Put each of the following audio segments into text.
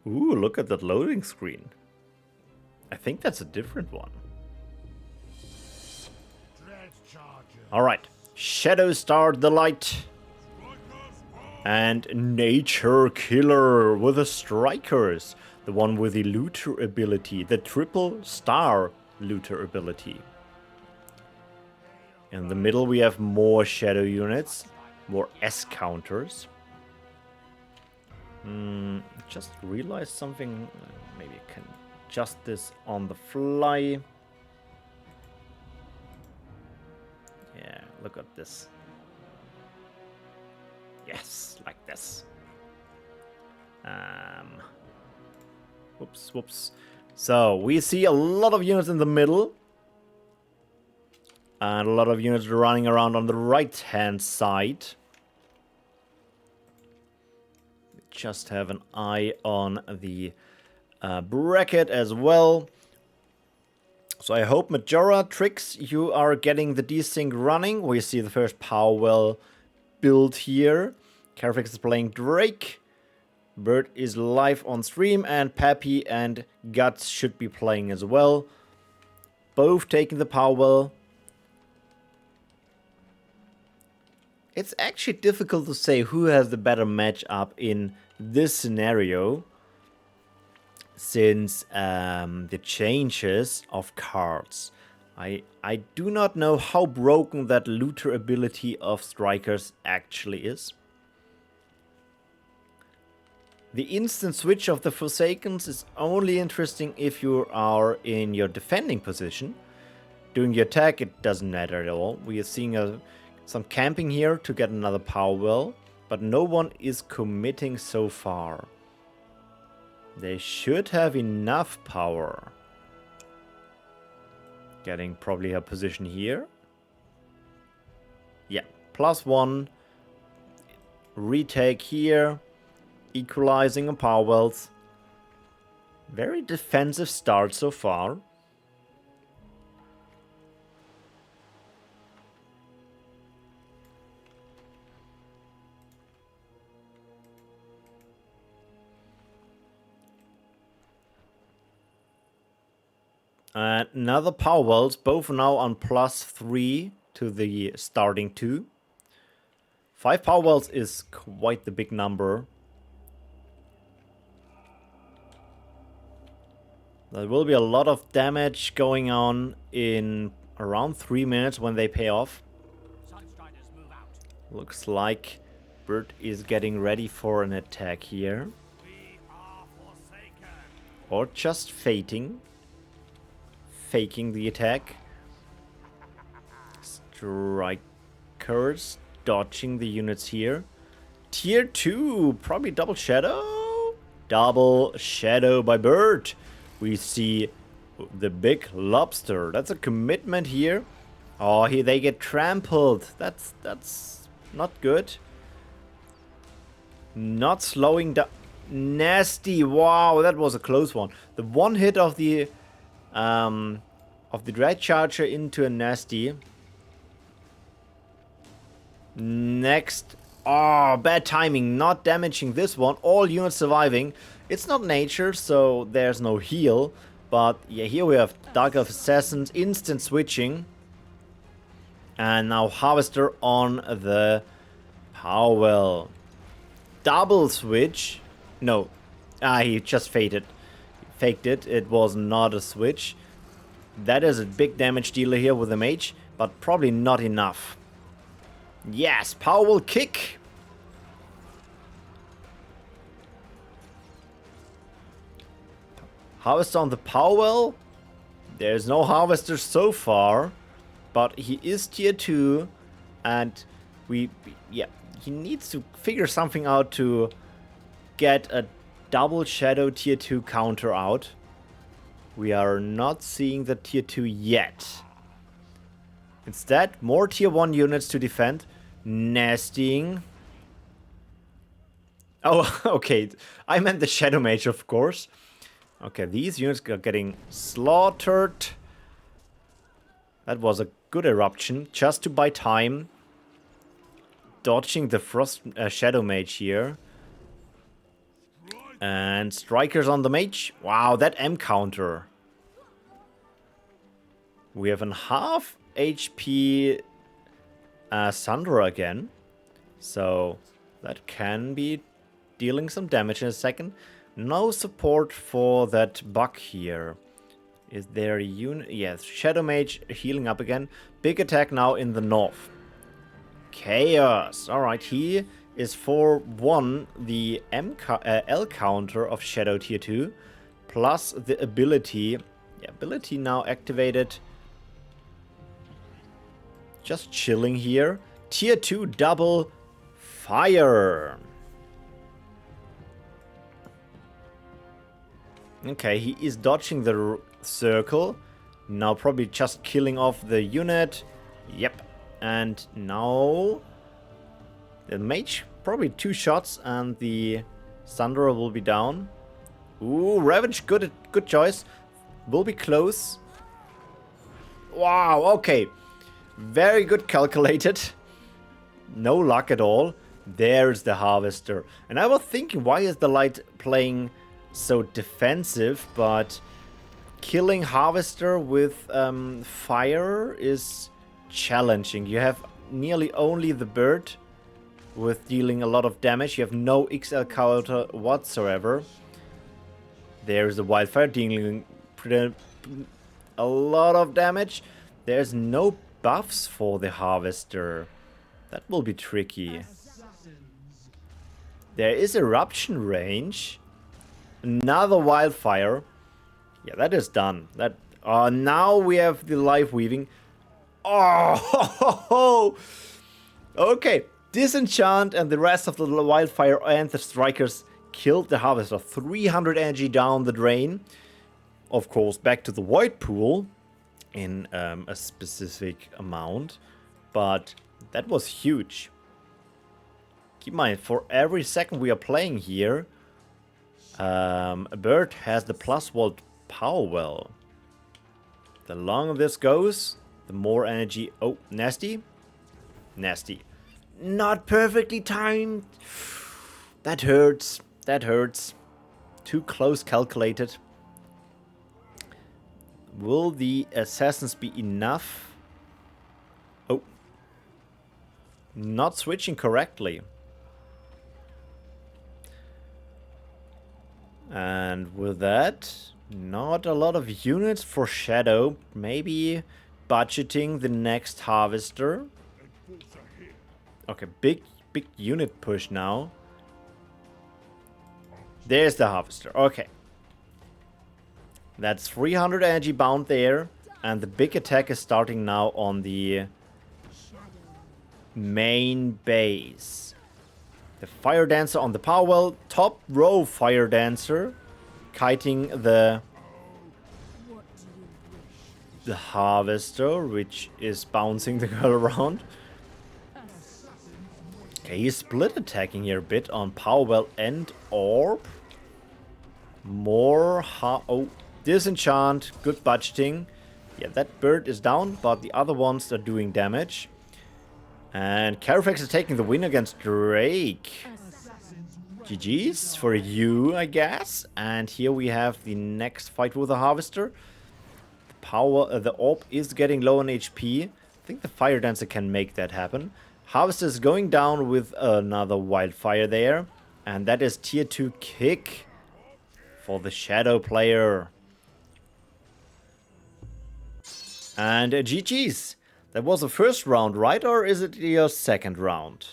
Ooh, look at that loading screen. I think that's a different one. Alright. Shadow Star the Light. And Nature Killer with the Strikers. The one with the Looter ability. The triple star Looter ability. In the middle we have more Shadow units. More S counters. Just realized something. Maybe I can adjust this on the fly. Yeah, look at this. Yes, like this. Whoops. So, we see a lot of units in the middle. And a lot of units running around on the right-hand side. Just have an eye on the bracket as well. So I hope Majora, Trix, you are getting the desync running. We see the first power well build here. Carfix is playing Drake. Bert is live on stream, and Pappy and Guts should be playing as well. Both taking the power well. It's actually difficult to say who has the better matchup in this scenario, since the changes of cards. I do not know how broken that looter ability of Strikers actually is. The instant switch of the Forsakens is only interesting if you are in your defending position. Doing your attack, it doesn't matter at all. We are seeing some camping here to get another power well, but no one is committing so far. They should have enough power. Getting probably a position here. Yeah, +1. Retake here. Equalizing on power wells. Very defensive start so far. Another power wells, both now on +3 to the starting 2. 5 power wells is quite the big number. There will be a lot of damage going on in around 3 minutes when they pay off. Looks like Bert is getting ready for an attack here. Or just faking the attack. Strikers dodging the units here. Tier 2, probably double shadow. Double shadow by Bert. We see the big lobster. That's a commitment here. Oh, here they get trampled. That's not good. Not slowing down. Nasty. Wow, that was a close one. The one hit of the Dread Charger into a nasty. Next. Oh, bad timing. Not damaging this one. All units surviving. It's not nature, so there's no heal. But yeah, here we have Dark Elf Assassins. Instant switching. And now Harvester on the power well. Double switch. No. He just faked it. It was not a switch. That is a big damage dealer here with the mage, but probably not enough. Yes, power will kick. Harvester on the power well. There's no harvester so far, but he is tier 2, and he needs to figure something out to get a double shadow tier 2 counter out. We are not seeing the tier 2 yet. Instead, more tier 1 units to defend. Nastying. Oh, okay. I meant the Shadow Mage, of course. Okay, these units are getting slaughtered. That was a good eruption, just to buy time. Dodging the Frost Shadow Mage here. And strikers on the mage. Wow, that M counter. We have a half HP Sandra again. So that can be dealing some damage in a second. No support for that buck here. Is there a unit? Yes, Shadow Mage healing up again. Big attack now in the north. Chaos. Alright, he is for 1 the L counter of Shadow Tier 2. Plus the ability. Yeah, ability now activated. Just chilling here. Tier 2 double fire. Okay, he is dodging the circle. Now probably just killing off the unit. Yep. And now the mage, probably 2 shots and the Thunderer will be down. Ooh, Ravage, good choice. Will be close. Wow, okay. Very good calculated. No luck at all. There's the Harvester. And I was thinking, why is the Light playing so defensive? But killing Harvester with fire is challenging. You have nearly only the bird with dealing a lot of damage. You have no XL counter whatsoever. There's the wildfire dealing a lot of damage. There's no buffs for the Harvester. That will be tricky. There is eruption range. Another wildfire. Yeah, that is done. That now we have the life weaving. Oh, okay. Disenchant and the rest of the wildfire and the strikers killed the Harvester. 300 energy down the drain. Of course, back to the void pool in a specific amount. But that was huge. Keep in mind, for every second we are playing here, a bird has the plus volt power well. The longer this goes, the more energy. Oh, nasty. Nasty. Not perfectly timed. That hurts. That hurts. Too close calculated. Will the assassins be enough? Oh. Not switching correctly. And with that, not a lot of units for Shadow. Maybe budgeting the next Harvester. Okay, big unit push now. There's the Harvester. Okay. That's 300 energy bound there. And the big attack is starting now on the main base. The Fire Dancer on the power well. Top row Fire Dancer. Kiting the Harvester, which is bouncing the girl around. Okay, he's split attacking here a bit on power well and orb. More oh, disenchant, good budgeting. Yeah, that bird is down, but the other ones are doing damage. And Carifax is taking the win against Drake. GG's for you, I guess. And here we have the next fight with the Harvester. The orb is getting low on HP. I think the Fire Dancer can make that happen. Harvester is going down with another wildfire there. And that is tier 2 kick for the Shadow player. And GG's. That was the first round, right? Or is it your second round?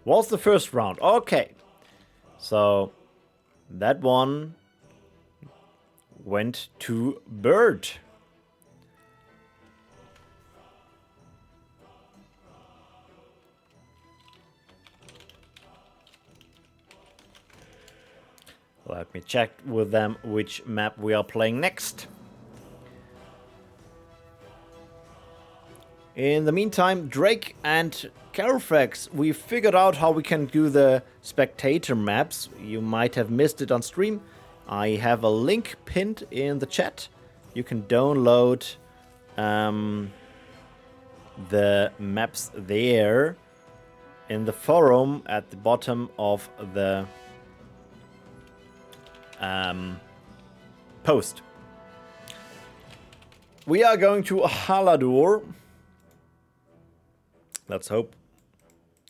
Was the first round. Okay. So that one went to Bird. Let me check with them which map we are playing next. In the meantime, Drake and Carfax, we figured out how we can do the spectator maps. You might have missed it on stream. I have a link pinned in the chat. You can download the maps there in the forum at the bottom of the post. We are going to Haladur. Let's hope.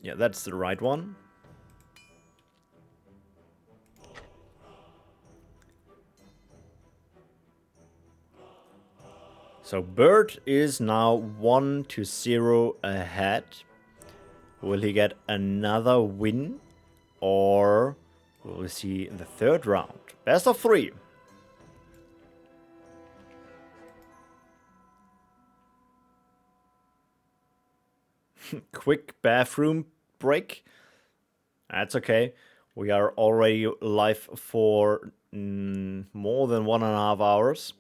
Yeah, that's the right one. So Bird is now 1-0 ahead. Will he get another win? Or will we see in the third round? Best of 3. Quick bathroom break. That's okay. We are already live for more than 1.5 hours.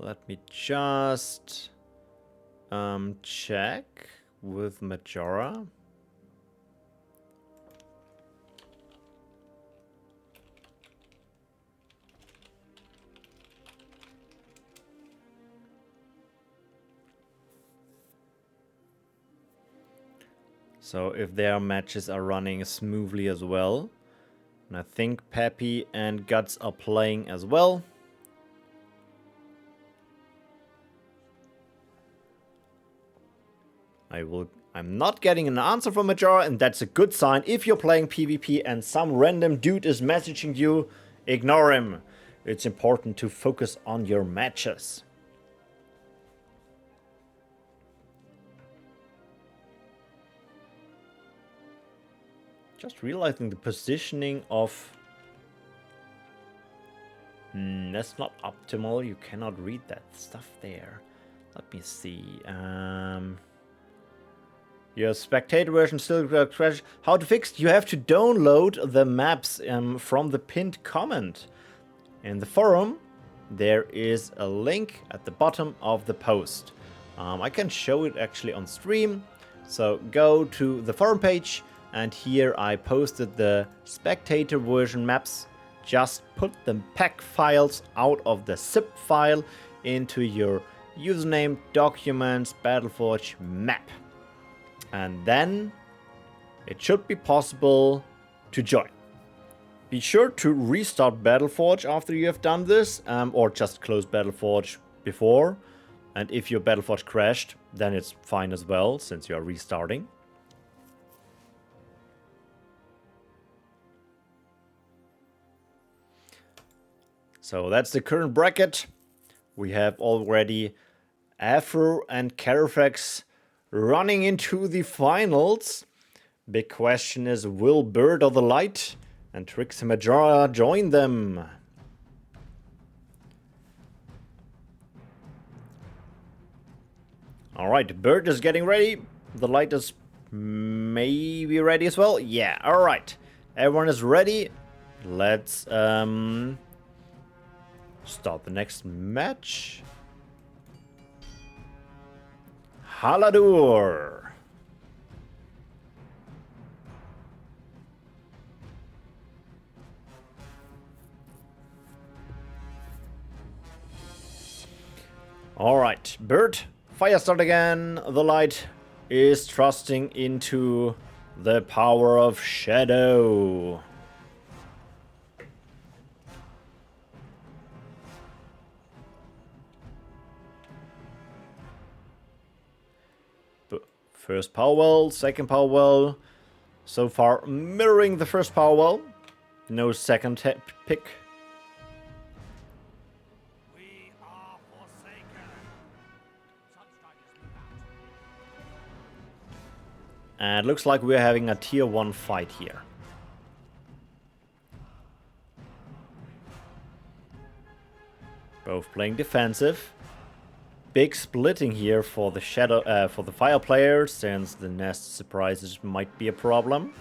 Let me just check with Majora. So if their matches are running smoothly as well. And I think Peppy and Guts are playing as well. I'm not getting an answer from Majora, and that's a good sign. If you're playing PvP and some random dude is messaging you, ignore him. It's important to focus on your matches. Just realizing the positioning of... that's not optimal. You cannot read that stuff there. Let me see. Your spectator version still crash. How to fix? You have to download the maps from the pinned comment. In the forum, there is a link at the bottom of the post. I can show it actually on stream. So go to the forum page, and here I posted the spectator version maps. Just put the pack files out of the zip file into your username, documents, BattleForge map. And then it should be possible to join. Be sure to restart BattleForge after you have done this, or just close BattleForge before. And if your BattleForge crashed, then it's fine as well, since you are restarting. So that's the current bracket. We have already Afro and Carfax running into the finals. Big question is, will Bird of the Light and Trix and Majora join them? Alright, Bird is getting ready. The Light is maybe ready as well. Yeah, alright. Everyone is ready. Let's start the next match. Haladur. Alright, Bird, fire start again. The Light is trusting into the power of Shadow. First power well, second power well. So far mirroring the first power well. No second pick. We are forsaken. And it looks like we're having a tier 1 fight here. Both playing defensive. big splitting here for the for the fire players, since the nest surprises might be a problem.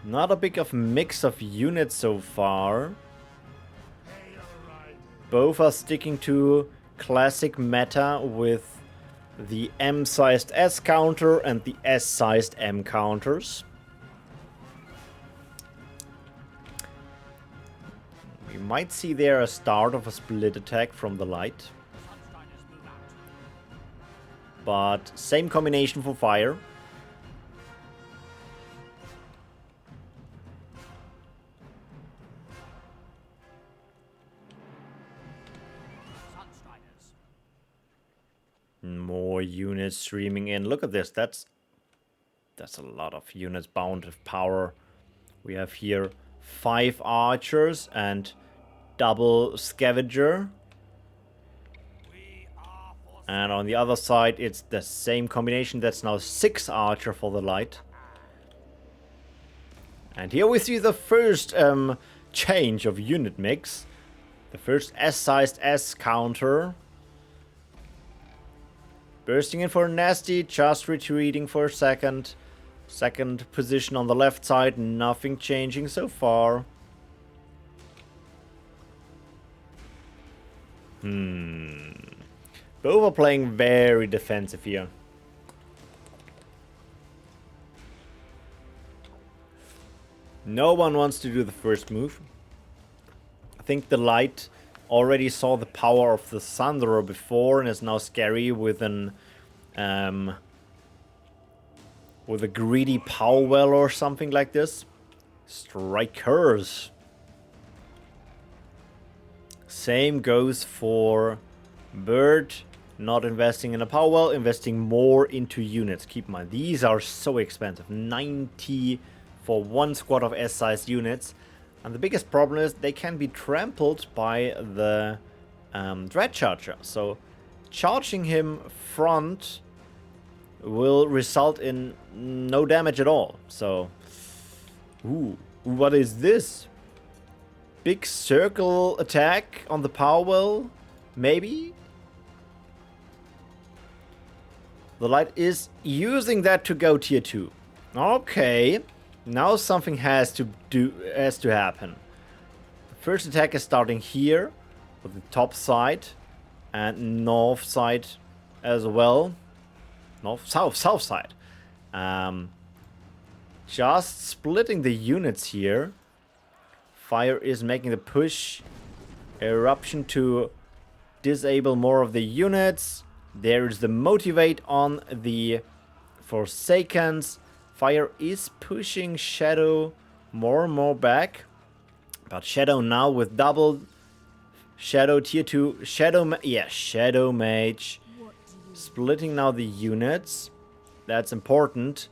Not a big of mix of units so far. Both are sticking to classic meta with the M-sized S counter and the S-sized M counters. We might see there a start of a split attack from the light. But same combination for fire. More units streaming in. Look at this. That's a lot of units bound with power. We have here 5 archers and double scavenger. And on the other side, it's the same combination. That's now 6 archer for the light. And here we see the first change of unit mix. The first S-sized S counter. Bursting in for a nasty, just retreating for a second. Second position on the left side, nothing changing so far. Both are playing very defensive here. No one wants to do the first move. I think the light already saw the power of the Thunderer before and is now scary with an with a greedy Powell or something like this. Strikers. Same goes for Bird. Not investing in a Powell, investing more into units. Keep in mind, these are so expensive. 90 for one squad of S-sized units. And the biggest problem is they can be trampled by the Dread Charger. So charging him front will result in no damage at all. So, ooh, what is this? Big circle attack on the Powell, maybe? The light is using that to go tier 2. Okay, now something has to happen. The first attack is starting here with the top side and north side as well. South side. Just splitting the units here. Fire is making the push. Eruption to disable more of the units. There is the motivate on the Forsakens. Fire is pushing Shadow more and more back. But Shadow now with double Shadow tier 2. Shadow Mage. Splitting now the units. That's important.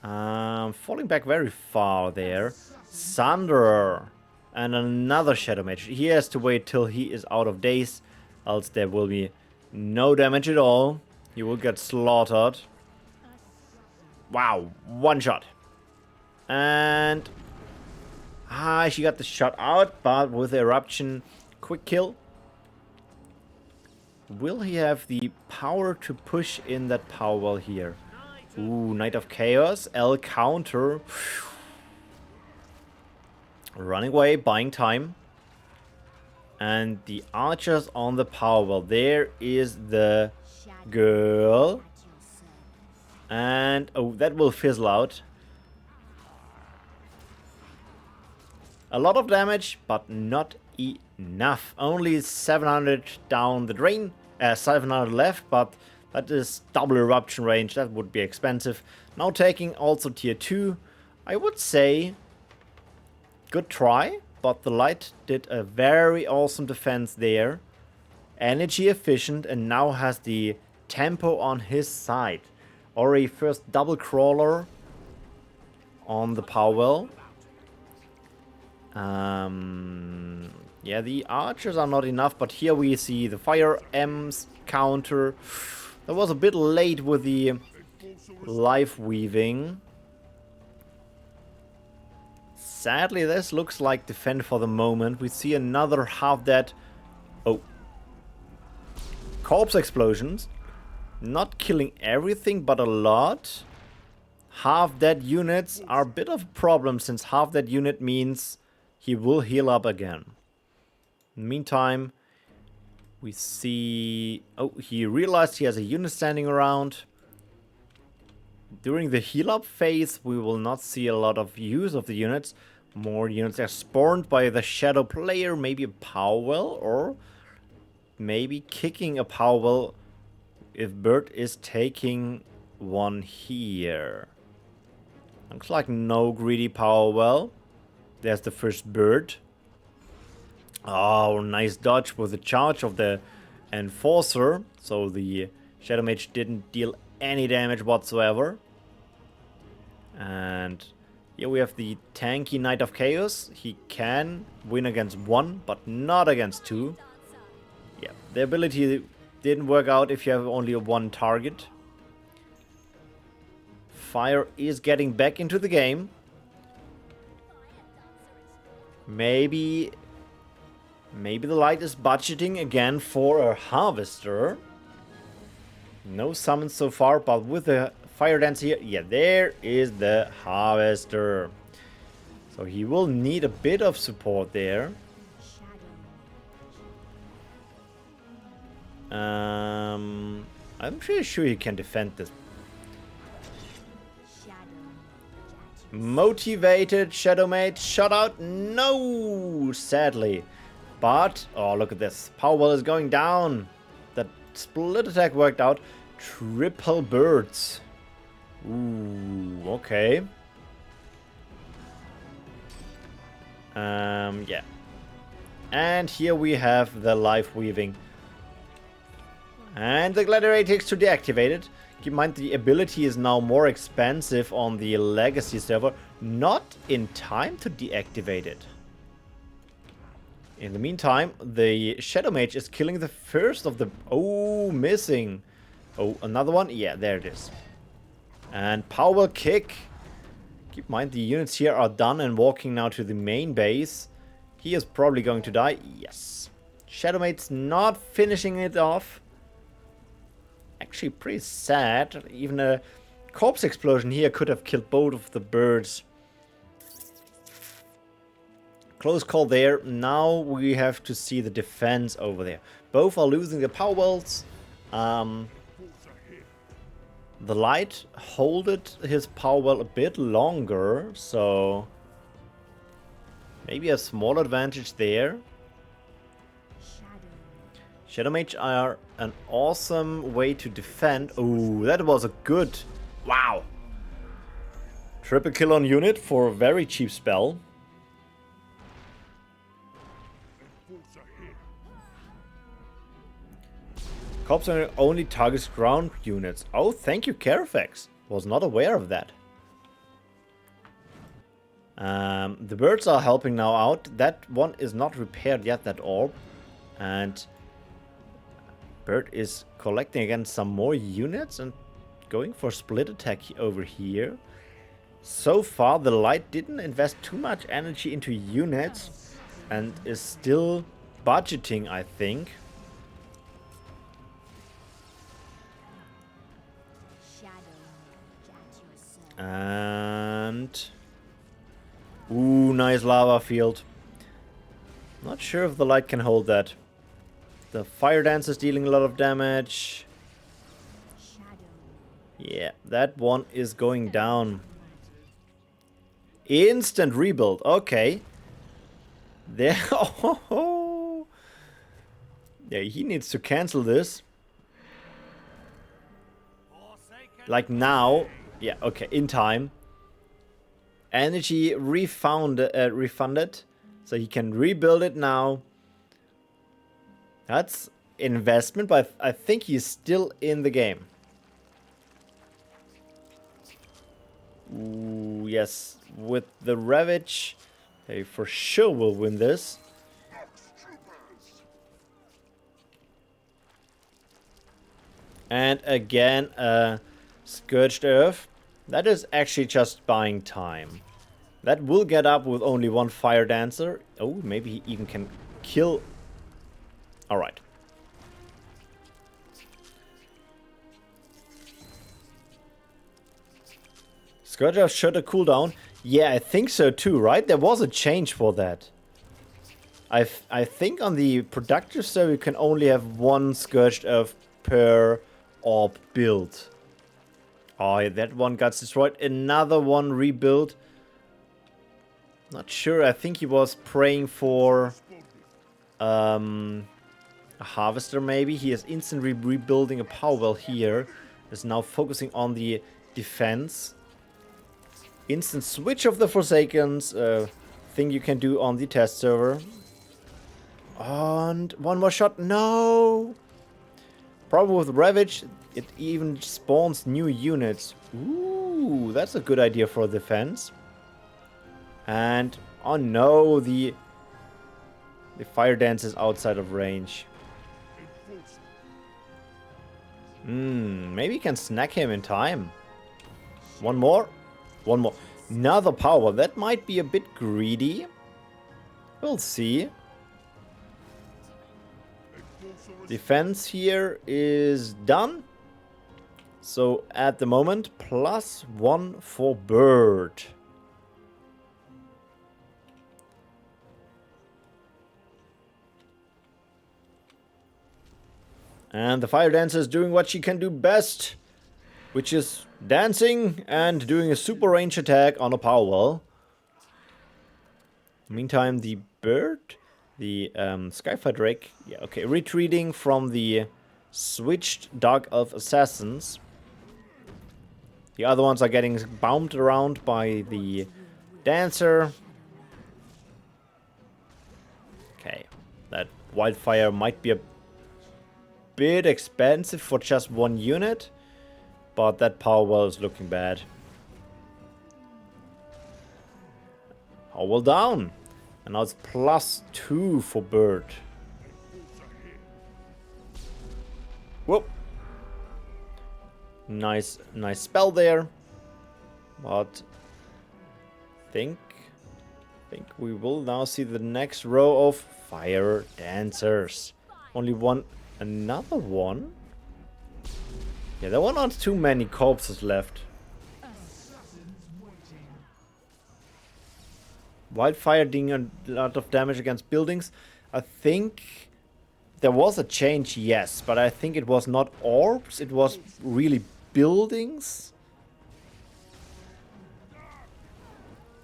Falling back very far there. Thunderer. And another Shadow Mage. He has to wait till he is out of days. Else there will be no damage at all. He will get slaughtered. Wow. One shot. And... she got the shot out. But with Eruption, quick kill. Will he have the power to push in that Powell here? Ooh, Knight of Chaos. L counter. Running away, buying time. And the archers on the Powell. There is the girl. And, oh, that will fizzle out. A lot of damage, but not enough. Only 700 down the drain. 700 left, but that is double eruption range. That would be expensive. Now taking also tier 2. I would say good try, but the light did a very awesome defense there. Energy efficient and now has the tempo on his side. Already first double crawler on the Powell. Yeah, the archers are not enough, but here we see the Fire M's counter. That was a bit late with the life weaving. sadly, this looks like defend for the moment. We see another half dead. Oh. Corpse explosions. Not killing everything, but a lot. Half dead units are a bit of a problem, since half dead unit means he will heal up again. In the meantime, we see... Oh, he realized he has a unit standing around. During the heal up phase, we will not see a lot of use of the units. More units are spawned by the shadow player, maybe a power well, or maybe kicking a power well if Bird is taking one here. Looks like no greedy power well. There's the first Bird. Oh, nice dodge with the charge of the Enforcer. So the Shadow Mage didn't deal any damage whatsoever. And here we have the tanky Knight of Chaos. He can win against one, but not against two. Yeah, the ability didn't work out if you have only one target. Fire is getting back into the game. Maybe the light is budgeting again for a harvester. No summons so far, but with the fire dance here, yeah, there is the harvester. So he will need a bit of support there. I'm pretty sure he can defend this. Motivated Shadow Mage shot out? No, sadly. But, oh, look at this. Power well is going down. That split attack worked out. Triple birds. Ooh, okay. Yeah. And here we have the life weaving. And the gladiatrix to deactivate it. Keep in mind the ability is now more expensive on the legacy server. Not in time to deactivate it. In the meantime, the Shadow Mage is killing the first of the... Oh, missing. Oh, another one? Yeah, there it is. And power kick. Keep in mind the units here are done and walking now to the main base. He is probably going to die. Yes. Shadow Mage's not finishing it off. Actually pretty sad. Even a corpse explosion here could have killed both of the birds. Close call there. Now we have to see the defense over there. Both are losing the power wells. The light holded his power well a bit longer, so maybe a small advantage there. Shadow Mage are an awesome way to defend. Oh, that was a good... Wow! Triple kill on unit for a very cheap spell. Corpse only targets ground units. Oh, thank you, Carifex. Was not aware of that. The birds are helping now out. That one is not repaired yet, that orb. And Bird is collecting again some more units and going for split attack over here. So far, the light didn't invest too much energy into units and is still budgeting, I think. And... Ooh, nice lava field. Not sure if the light can hold that. The fire dance is dealing a lot of damage. Yeah, that one is going down. Instant rebuild. Okay. There. Oh. Yeah, he needs to cancel this. Like now. Yeah, okay, in time. Energy refunded. So he can rebuild it now. That's investment, but I think he's still in the game. Ooh, yes. With the Ravage, they for sure will win this. And again, Scourged Earth. That is actually just buying time. That will get up with only one fire dancer. Oh, maybe he even can kill. Alright. Scourger shut a cooldown. Yeah, I think so too, right? There was a change for that. I think on the productive server you can only have one Scourged Earth per orb build. Oh, yeah, that one got destroyed. Another one rebuilt. Not sure. I think he was praying for a harvester maybe. He is instantly rebuilding a power well here. Is now focusing on the defense. Instant switch of the Forsakens. Thing you can do on the test server. And one more shot. No! Problem with Ravage, it even spawns new units. Ooh, that's a good idea for defense. And, oh no, the fire dance is outside of range. Maybe you can snack him in time. One more. One more. Another power. That might be a bit greedy. We'll see. Defense here is done. So at the moment, +1 for Bird. And the Fire Dancer is doing what she can do best, which is dancing and doing a super range attack on a power well. Meantime, the Bird, the Skyfire Drake, yeah, okay, retreating from the switched Dark Elf Assassins. The other ones are getting bombed around by the Dancer. Okay, that Wildfire might be a bit expensive for just one unit, but that power well is looking bad. Power well down. And now it's +2 for Bird. Whoop. Nice spell there. But think we will now see the next row of Fire Dancers. Only one, another one? Yeah, there were not too many corpses left. Wildfire doing a lot of damage against buildings. I think there was a change, yes, but I think it was not orbs, it was really buildings.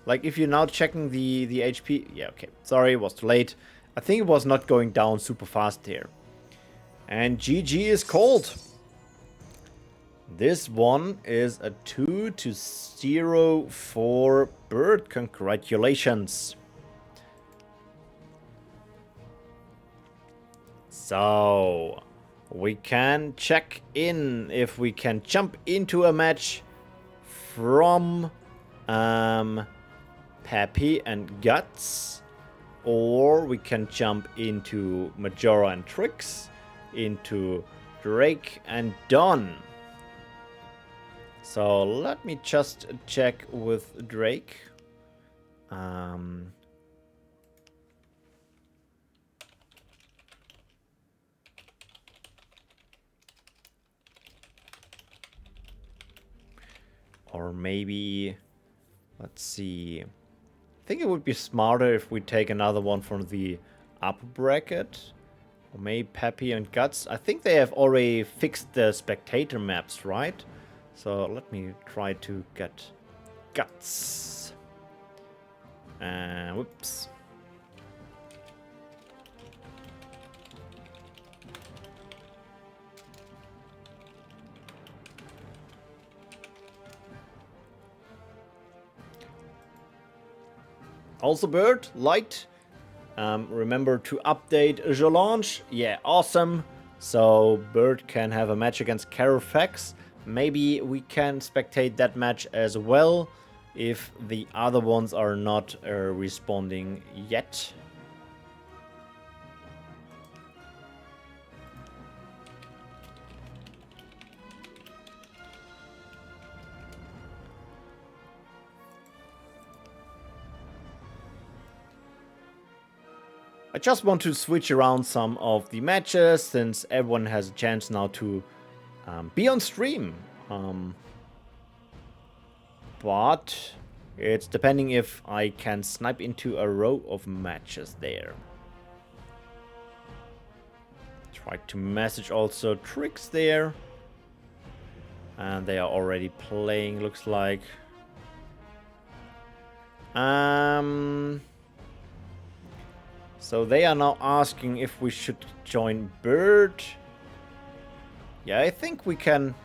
Like if you're now checking the HP, yeah, okay, sorry, it was too late. I think it was not going down super fast here. And GG is called. This one is a 2-0 for Bird. Congratulations. So, we can check in if we can jump into a match from Peppy and Guts, or we can jump into Majora and Trix, into Drake and Don. So let me just check with Drake. Or maybe, let's see. I think it would be smarter if we take another one from the upper bracket. Or maybe Peppy and Guts. I think they have already fixed the spectator maps, right? So let me try to get Guts. Whoops. Also Bird, liked. Remember to update Jolange. Yeah, awesome. So Bird can have a match against Carafex. Maybe we can spectate that match as well if the other ones are not responding yet. just want to switch around some of the matches since everyone has a chance now to be on stream. But it's depending if I can snipe into a row of matches there. Try to message also Tricks there. And they are already playing, looks like. So they are now asking if we should join Bird. Yeah, I think we can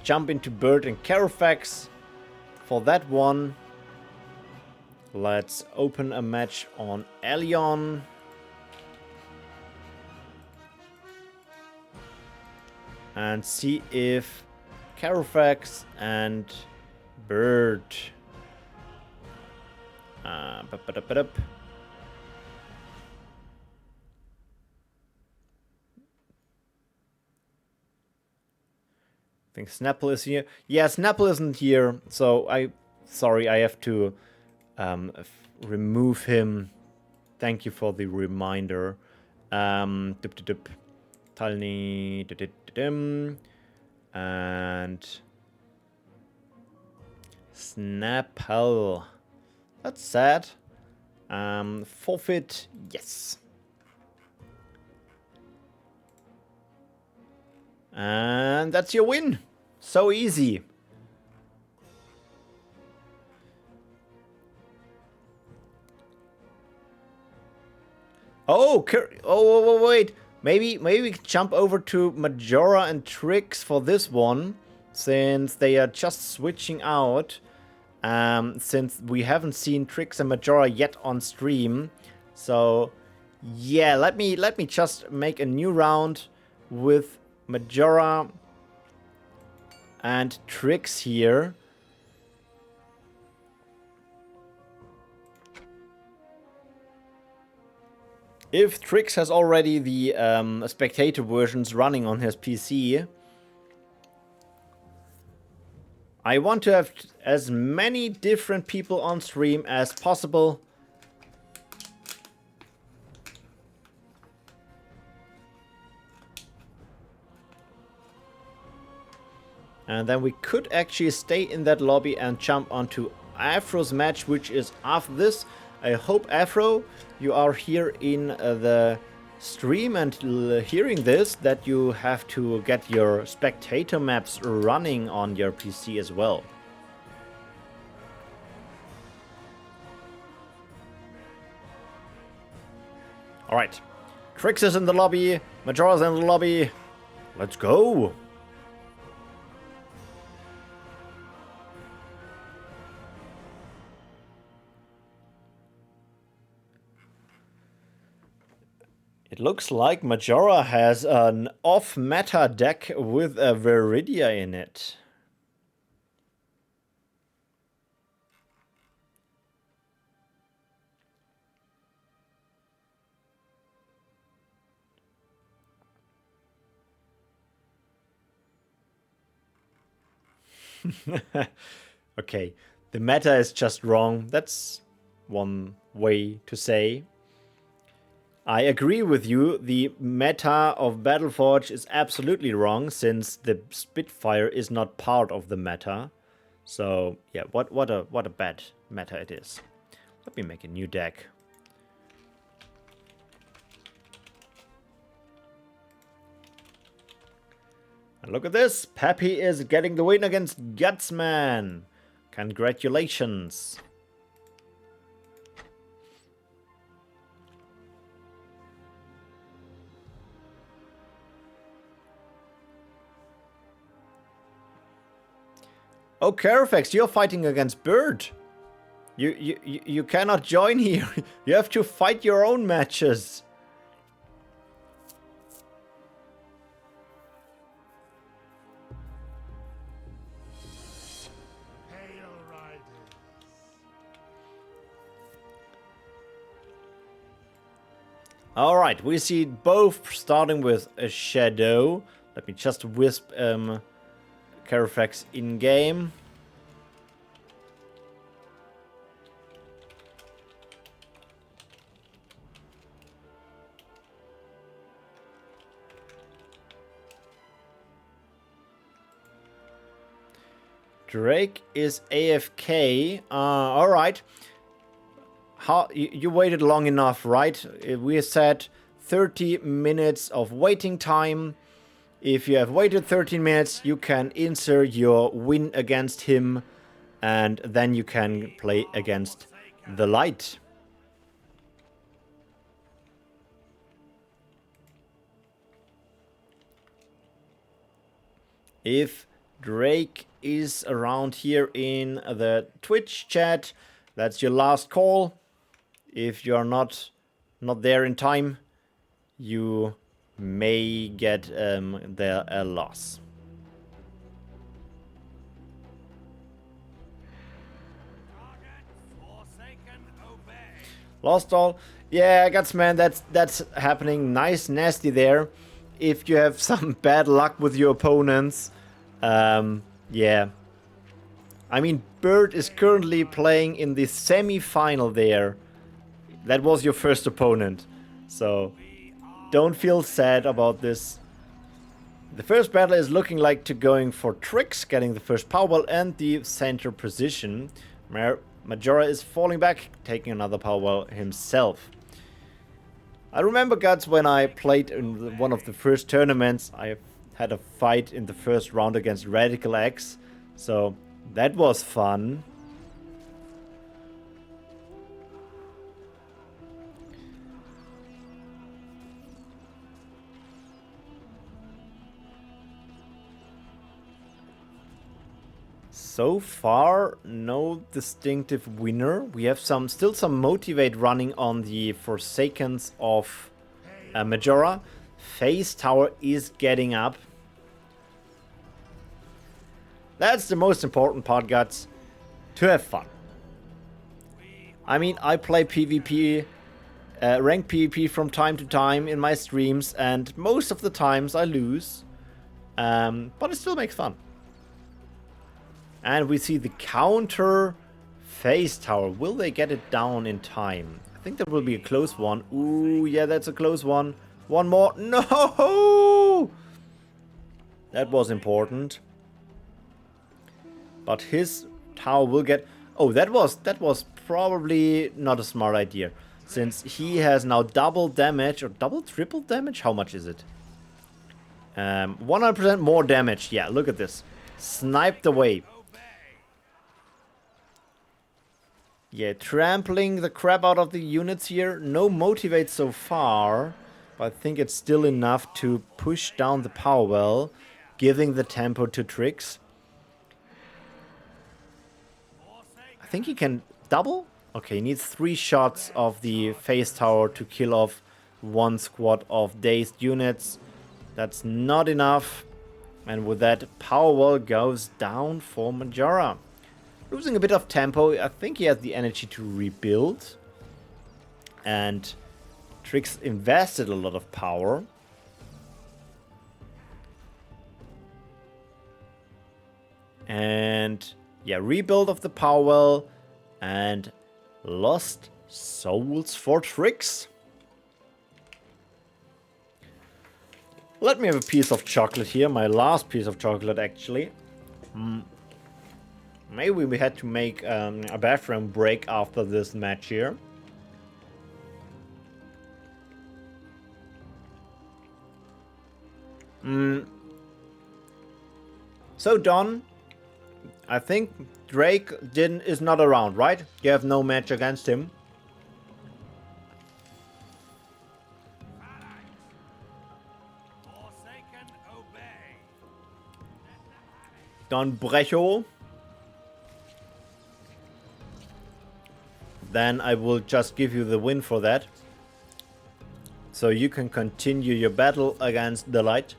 jump into Bird and Carfax. For that one, let's open a match on Elion. And see if Carfax and Bird. I think Snapple is here. Yeah, Snapple isn't here, so sorry, I have to remove him. Thank you for the reminder. Talni and Snapple. That's sad. Forfeit, yes. And that's your win. So easy. Oh, wait. Maybe we can jump over to Majora and Trix for this one, since they are just switching out. Since we haven't seen Trix and Majora yet on stream, so yeah, let me just make a new round with Majora and Trix here. If Trix has already the spectator versions running on his PC, I want to have as many different people on stream as possible. And then we could actually stay in that lobby and jump onto Afro's match, which is after this. I hope, Afro, you are here in the stream and hearing this, that you have to get your spectator maps running on your PC as well. Alright, Trix is in the lobby, Majora's in the lobby. Let's go! It looks like Majora has an off-meta deck with a Viridia in it. Okay, the meta is just wrong. That's one way to say. I agree with you, the meta of BattleForge is absolutely wrong, since the Spitfire is not part of the meta. So, yeah, what a bad meta it is. Let me make a new deck. And look at this, Pappy is getting the win against Gutsman. Congratulations. Oh, Carfax, you're fighting against Bird. You cannot join here. You have to fight your own matches. Hail riders. All right, we see both starting with a Shadow. Let me just wisp Carfax in game. Drake is AFK. Alright. How you waited long enough, right? We said 30 minutes of waiting time. If you have waited 13 minutes, you can insert your win against him, and then you can play against the light. If Drake is around here in the Twitch chat, that's your last call. If you're not there in time, you may get a loss. Lost all. Yeah, Gutsman, that's happening. Nice, nasty there. If you have some bad luck with your opponents, yeah. I mean, Bird is currently playing in the semi-final there. That was your first opponent, so don't feel sad about this. The first battle is looking like to going for Tricks, getting the first power ball and the center position. Majora is falling back, taking another power ball himself. I remember, Guts, when I played in one of the first tournaments, I had a fight in the first round against Radical X, so that was fun. So far, no distinctive winner. We have still some motivate running on the Forsakens of Majora. Phase Tower is getting up. That's the most important part, Guts. To have fun. I mean, I play PvP, ranked PvP from time to time in my streams, and most of the times I lose. But it still makes fun. And we see the counter Phase Tower. Will they get it down in time? I think that will be a close one. Ooh, yeah, that's a close one. One more. No! That was important. But his tower will get... Oh, that was probably not a smart idea. Since he has now double damage, or triple damage? How much is it? 100% more damage. Yeah, look at this. Sniped away. Yeah, trampling the crap out of the units here. No motivate so far, but I think it's still enough to push down the power well, giving the tempo to Tricks. I think he can double? Okay, he needs 3 shots of the Phase Tower to kill off 1 squad of dazed units. That's not enough. And with that, power wall goes down for Majora. Losing a bit of tempo. I think he has the energy to rebuild. And Tricks invested a lot of power. And yeah, rebuild of the power well. And lost souls for Tricks. Let me have a piece of chocolate here. My last piece of chocolate, actually. Maybe we had to make a bathroom break after this match here. So, Don, I think Drake is not around, right? You have no match against him. Don Brecho. Then I will just give you the win for that. So you can continue your battle against the light.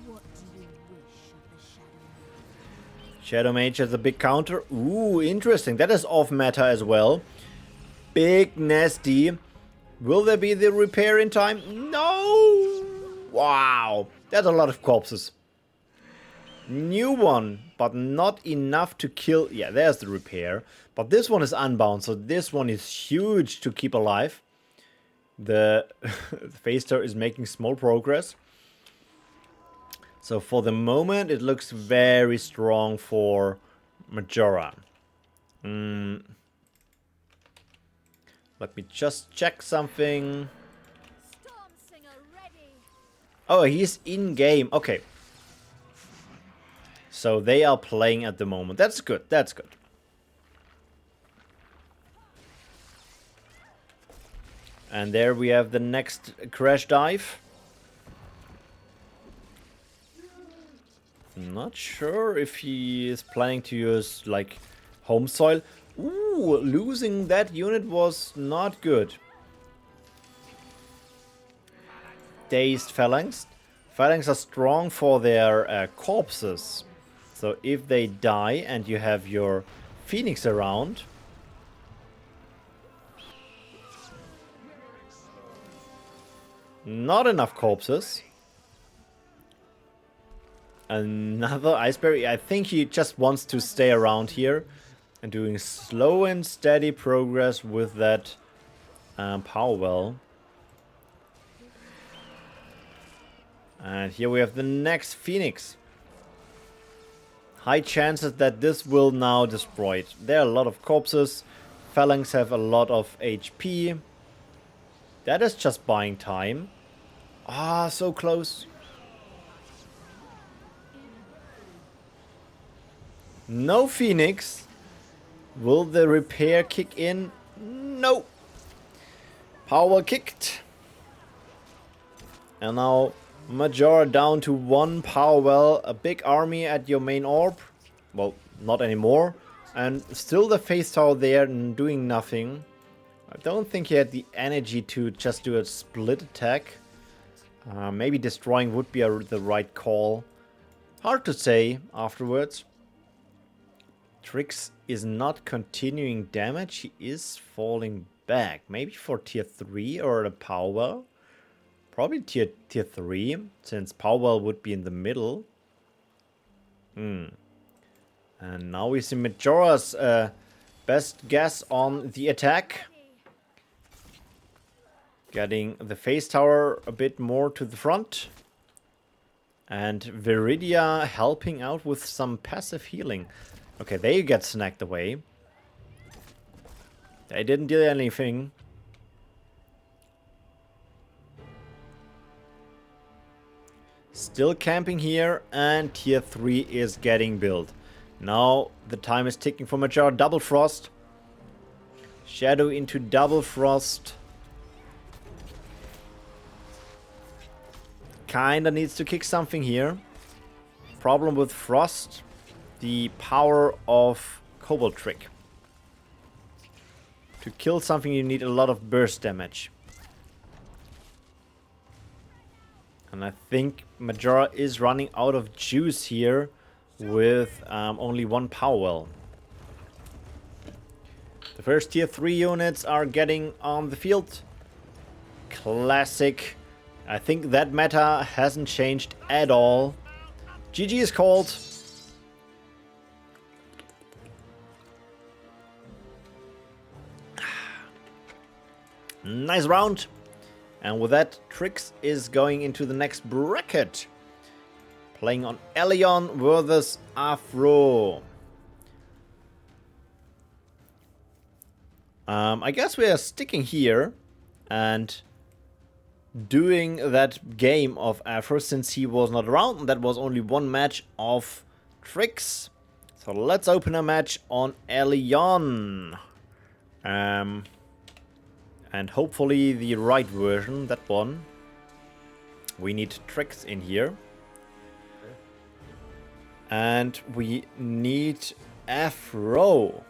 What do you wish of the Shadow Mage has a big counter. Ooh, interesting. That is off meta as well. Big nasty. Will there be the repair in time? No! Wow. That's a lot of corpses. New one, but not enough to kill. Yeah, there's the repair. But this one is unbound, so this one is huge to keep alive. The Phaser is making small progress. So for the moment, it looks very strong for Majora. Let me just check something. Storm Singer ready. Oh, he's in game. Okay. So they are playing at the moment. That's good. That's good. And there we have the next crash dive. Not sure if he is planning to use like home soil. Ooh, losing that unit was not good. Dazed phalanx. Phalanx are strong for their corpses. So if they die and you have your phoenix around, not enough corpses. Another iceberry. I think he just wants to stay around here and doing slow and steady progress with that power well. And here we have the next phoenix. High chances that this will now destroy it. There are a lot of corpses. Phalanx have a lot of HP. That is just buying time. Ah, so close. No Phoenix. Will the repair kick in? No. Power kicked. And now Majora down to one power well. A big army at your main orb. Well, not anymore. And still the face tower there doing nothing. I don't think he had the energy to just do a split attack. Maybe destroying would be the right call. Hard to say afterwards. Trix is not continuing damage. He is falling back. Maybe for tier 3 or a power well. Probably tier 3, since power well would be in the middle. And now we see Majora's best guess on the attack. Getting the face tower a bit more to the front. And Viridia helping out with some passive healing. Okay, they get snagged away. They didn't do anything. Still camping here, and tier 3 is getting built. Now the time is ticking for Majora. Double Frost. Shadow into Double Frost. Kinda needs to kick something here. Problem with Frost. The power of Cobalt Trick. To kill something you need a lot of burst damage. And I think Majora is running out of juice here with only one power well. The first tier 3 units are getting on the field. Classic. I think that meta hasn't changed at all. GG is called. Nice round. And with that, Trix is going into the next bracket. Playing on Elion versus Afro. I guess we are sticking here and doing that game of Afro since he was not around. That was only one match of Trix. So let's open a match on Elion. And hopefully the right version, that one. We need Trix in here. And we need Afro.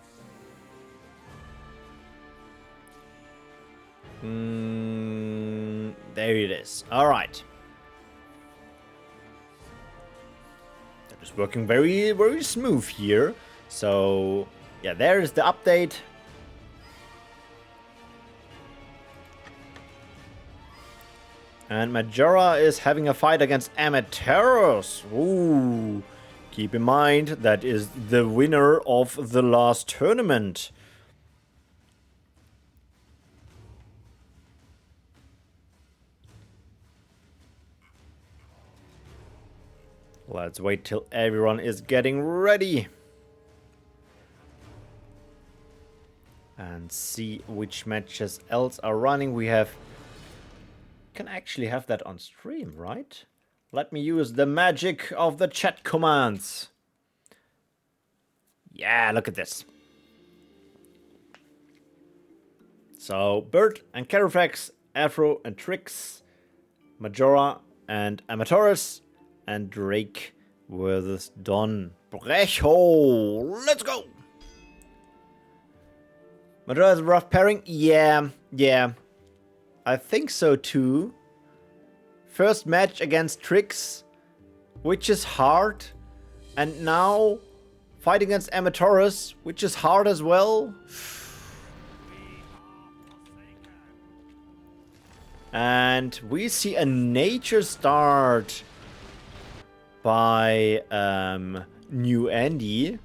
There it is. Alright. That is working very, very smooth here. So, yeah, there is the update. And Majora is having a fight against Amaterasu. Ooh. Keep in mind, that is the winner of the last tournament. Let's wait till everyone is getting ready. And see which matches else are running. We have... Can actually have that on stream, right? Let me use the magic of the chat commands. Yeah, look at this. So, Bert and Carifex, Afro and Trix, Majora and Amatoris, and Drake versus Don Brecho. Let's go! Majora is a rough pairing? Yeah. I think so too. First match against Trix, which is hard. And now, fight against Amatoris, which is hard as well. And we see a nature start by New Andy,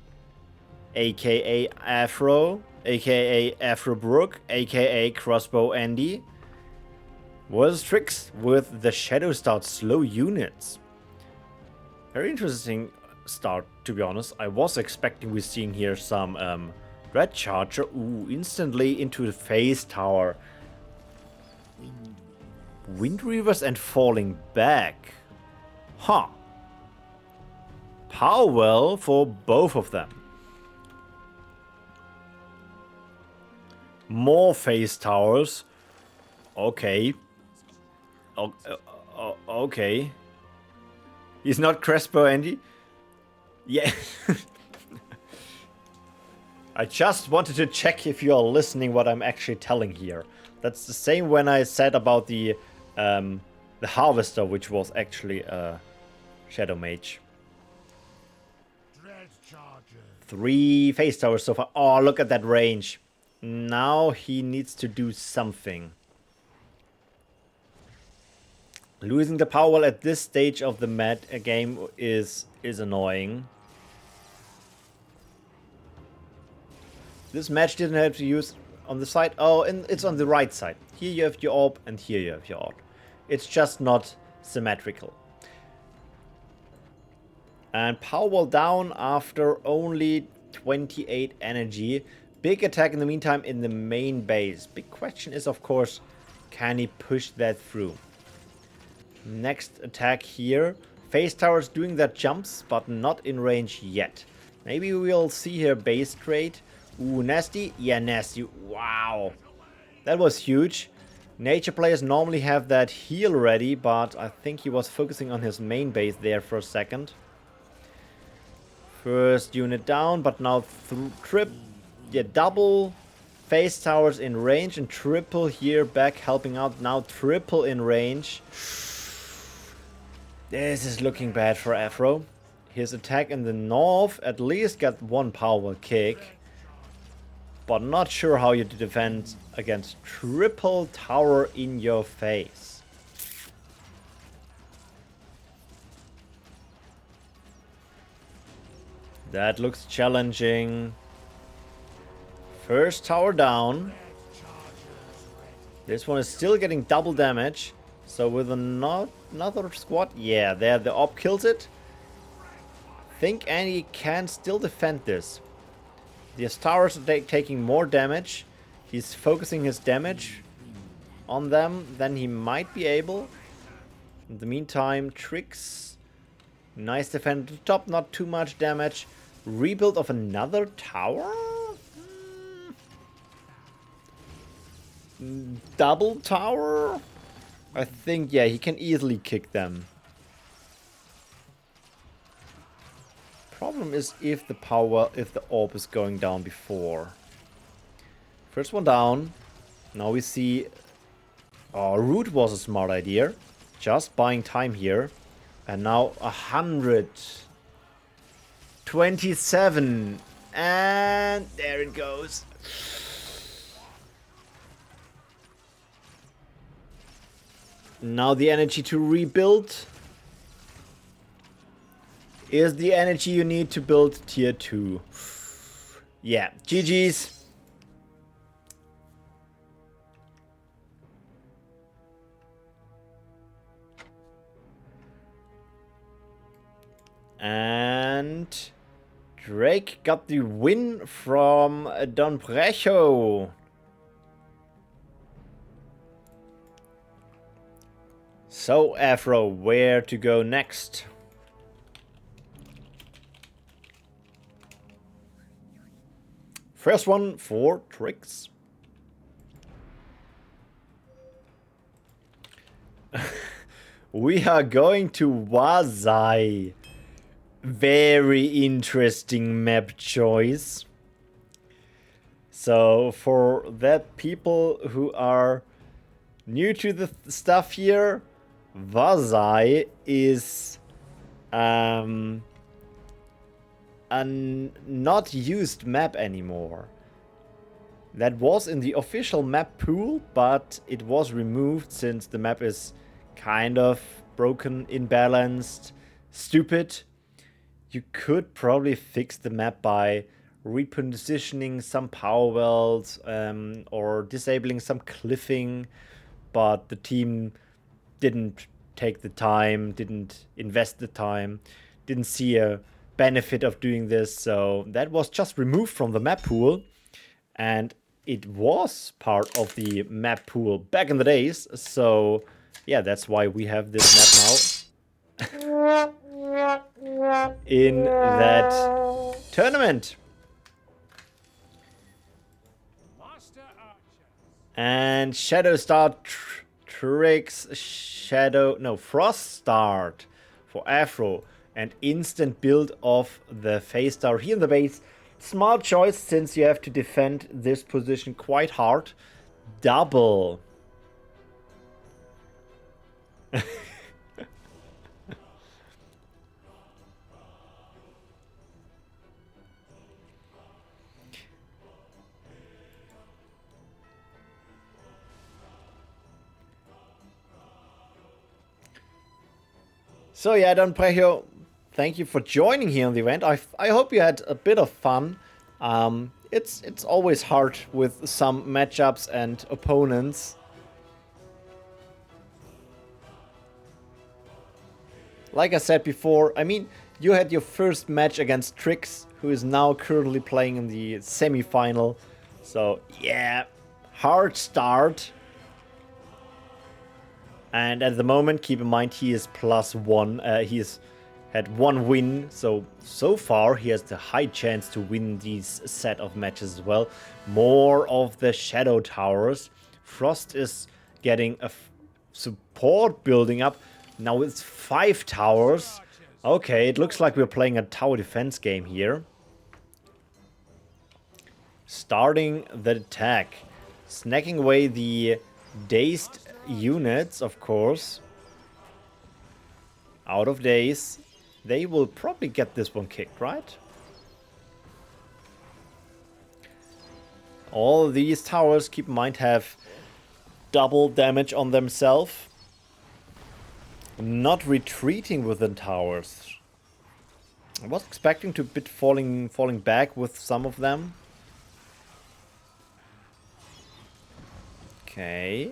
aka Afro, aka Afro Brook, aka Crossbow Andy. Was Trix with the Shadow Start slow units. Very interesting start, to be honest. I was expecting we're seeing here some Red Charger. Ooh, instantly into the Phase Tower. Wind Reavers and falling back. Huh. Power well for both of them. More Phase Towers. Okay. Okay. He's not Crespo, Andy? Yeah. I just wanted to check if you are listening what I'm actually telling here. That's the same when I said about the Harvester, which was actually a Shadow Mage. 3 Phase Towers so far. Oh, look at that range. Now he needs to do something. Losing the power wall at this stage of the game is annoying. This match didn't have to use on the side. Oh, and it's on the right side. Here you have your orb and here you have your orb. It's just not symmetrical. And power wall down after only 28 energy. Big attack in the meantime in the main base. Big question is, of course, can he push that through? Next attack here. Phase Towers doing their jumps, but not in range yet. Maybe we'll see here base trade. Ooh, nasty? Yeah, nasty. Wow. That was huge. Nature players normally have that heal ready, but I think he was focusing on his main base there for a second. First unit down, but now double Phase Towers in range and triple here back helping out. Now triple in range. This is looking bad for Afro. His attack in the north at least got 1 power kick. But not sure how you defend against triple tower in your face. That looks challenging. First tower down. This one is still getting double damage. So with another squad, yeah, there the op kills it. Think Andy can still defend this. The towers are taking more damage. He's focusing his damage on them than he might be able. In the meantime, Trix. Nice defend at the top, not too much damage. Rebuild of another tower? Double tower? I think, yeah, he can easily kick them. Problem is if the orb is going down before. First one down. Now we see... Oh, root was a smart idea. Just buying time here. And now 127. And there it goes. Now the energy to rebuild is the energy you need to build tier 2. Yeah, GG's. And Drake got the win from Don Brejo. So, Afro, where to go next? First one for Tricks. We are going to Wazai. Very interesting map choice. So for that people who are new to the stuff here, Wazai is a not used map anymore. That was in the official map pool, but it was removed since the map is kind of broken, imbalanced, stupid. You could probably fix the map by repositioning some power wells or disabling some cliffing, but the team didn't take the time, didn't invest the time, didn't see a benefit of doing this, so that was just removed from the map pool. And it was part of the map pool back in the days, so yeah, that's why we have this map now in that tournament. Master Archers. And Shadow Star Tricks, Frost Start for Afro, and instant build of the Phase Star here in the base. Smart choice, since you have to defend this position quite hard. Double. So yeah, Don Prejo, thank you for joining here on the event. I hope you had a bit of fun. It's always hard with some matchups and opponents. Like I said before, I mean, you had your first match against Trix, who is now currently playing in the semi-final. So yeah, hard start. And at the moment, keep in mind, he is +1. He has had 1 win, so far he has the high chance to win these set of matches as well. More of the Shadow Towers. Frost is getting a support building up. Now it's 5 towers. Okay, it looks like we're playing a tower defense game here. Starting the attack. Snacking away the dazed units, of course. Out of daze. They will probably get this one kicked, right? All of these towers, keep in mind, have double damage on themselves. Not retreating within towers. I was expecting to a bit falling back with some of them. Okay.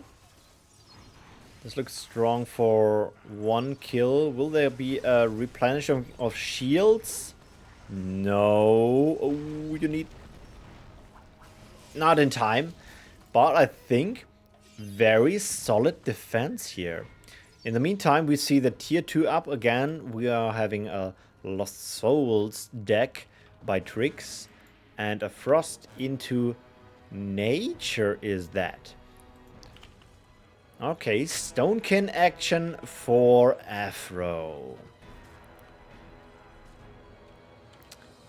This looks strong for 1 kill. Will there be a replenishment of shields? No. Oh, you need... Not in time. But I think very solid defense here. In the meantime, we see the tier 2 up again. We are having a Lost Souls deck by Trix. And a Frost into Nature is that. Okay, Stonekin action for Afro.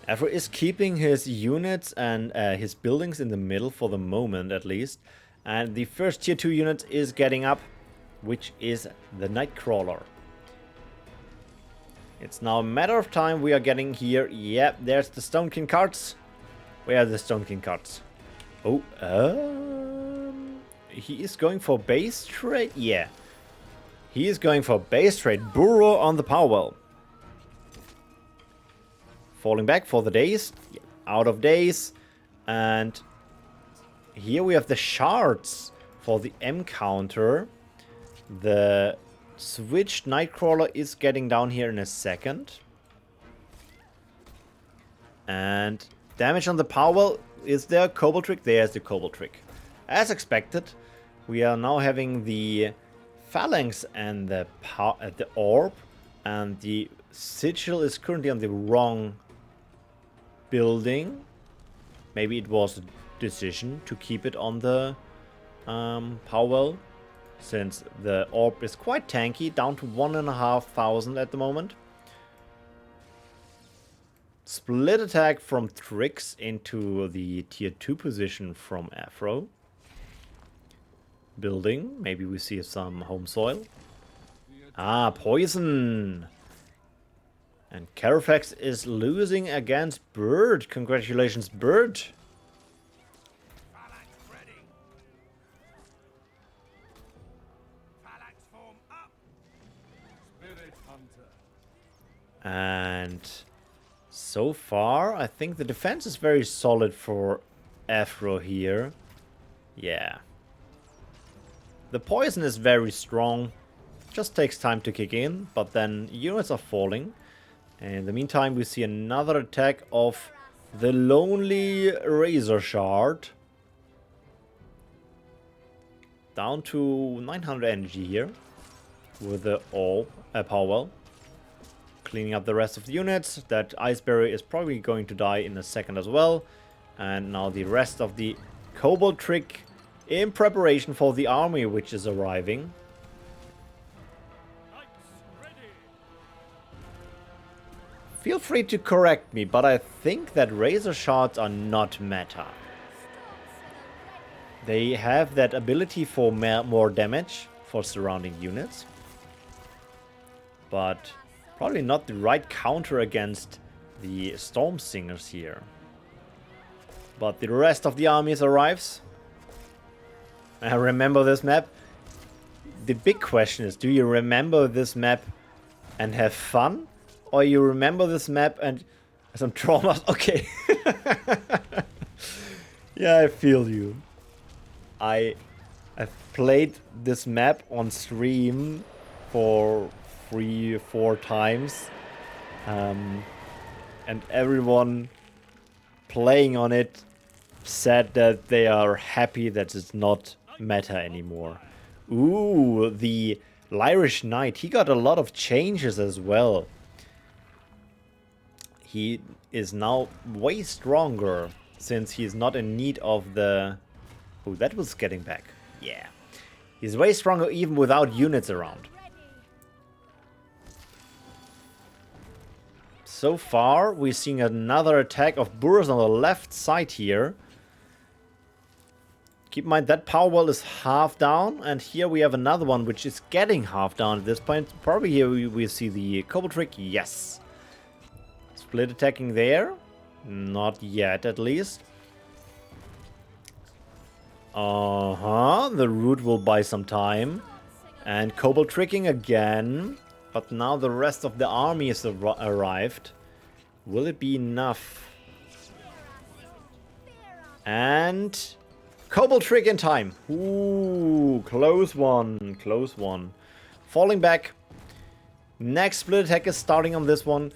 Afro is keeping his units and his buildings in the middle for the moment, at least. And the first tier 2 unit is getting up, which is the Nightcrawler. It's now a matter of time we are getting here. Yep, there's the Stonekin cards. Where are the Stonekin cards? Oh, he is going for base trade? Yeah. He is going for base trade. Burrow on the power well. Falling back for the days. Yeah. Out of days. And here we have the shards for the M counter. The switched Nightcrawler is getting down here in a second. And damage on the power well. Is there a Cobalt Trick? There's the Cobalt Trick. As expected, we are now having the Phalanx and the Orb. And the Sigil is currently on the wrong building. Maybe it was a decision to keep it on the power well, since the Orb is quite tanky, down to 1,500 at the moment. Split attack from Trix into the tier 2 position from Afro. Building, maybe we see some home soil. Ah, poison! And Carafax is losing against Bird. Congratulations, Bird! Phalanx ready. Phalanx form up. Spirit Hunter. And so far, I think the defense is very solid for Afro here. Yeah. The poison is very strong. Just takes time to kick in, but then units are falling. And in the meantime, we see another attack of the lonely Razor Shard. Down to 900 energy here with the power well. Cleaning up the rest of the units. That Ice Barrier is probably going to die in a second as well. And now the rest of the Cobalt Trick in preparation for the army which is arriving. Knights ready. Feel free to correct me, but I think that Razor Shards are not meta. They have that ability for more damage for surrounding units. But probably not the right counter against the Storm Singers here. But the rest of the armies arrives. I remember this map. The big question is, do you remember this map and have fun? Or you remember this map and some traumas? Okay. Yeah, I feel you. I've played this map on stream for 3 or 4 times. And everyone playing on it said that they are happy that it's not meta anymore. Ooh, the Lyrish Knight. He got a lot of changes as well. He is now way stronger since he's not in need of the... Oh, that was getting back. Yeah. He's way stronger even without units around. So far, we're seeing another attack of Burrs on the left side here. Keep in mind that power well is half down, and here we have another one which is getting half down at this point. Probably here we see the Cobalt Trick. Yes. Split attacking there. Not yet, at least. The root will buy some time. And Cobalt Tricking again. But now the rest of the army has arrived. Will it be enough? And... Cobalt Trick in time. Ooh, close one. Close one. Falling back. Next split attack is starting on this one.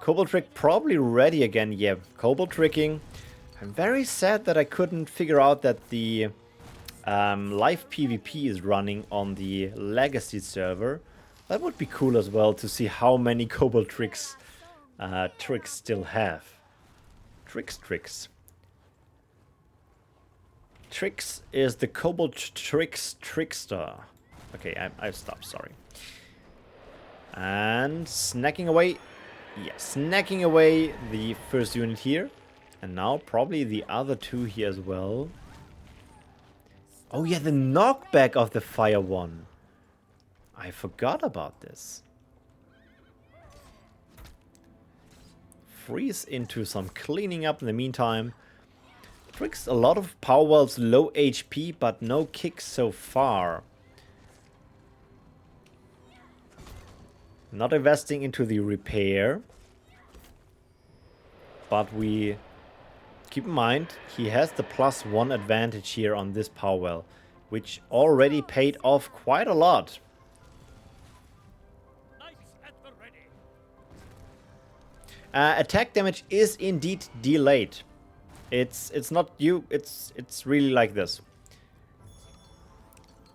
Cobalt Trick probably ready again. Yeah, Cobalt Tricking. I'm very sad that I couldn't figure out that the live PvP is running on the Legacy server. That would be cool as well to see how many Cobalt Tricks still have. Trix. Trix is the Cobalt Trix Trickster. Okay, I've stopped, sorry. And snacking away. Yeah, snacking away the first unit here. And now probably the other two here as well. Oh yeah, the knockback of the fire one. I forgot about this. Freeze into some cleaning up in the meantime. Tricks a lot of power wells, low HP, but no kicks so far. Not investing into the repair. But we keep in mind, he has the +1 advantage here on this power well, which already paid off quite a lot. Knights at the ready. Attack damage is indeed delayed. It's not you. It's really like this.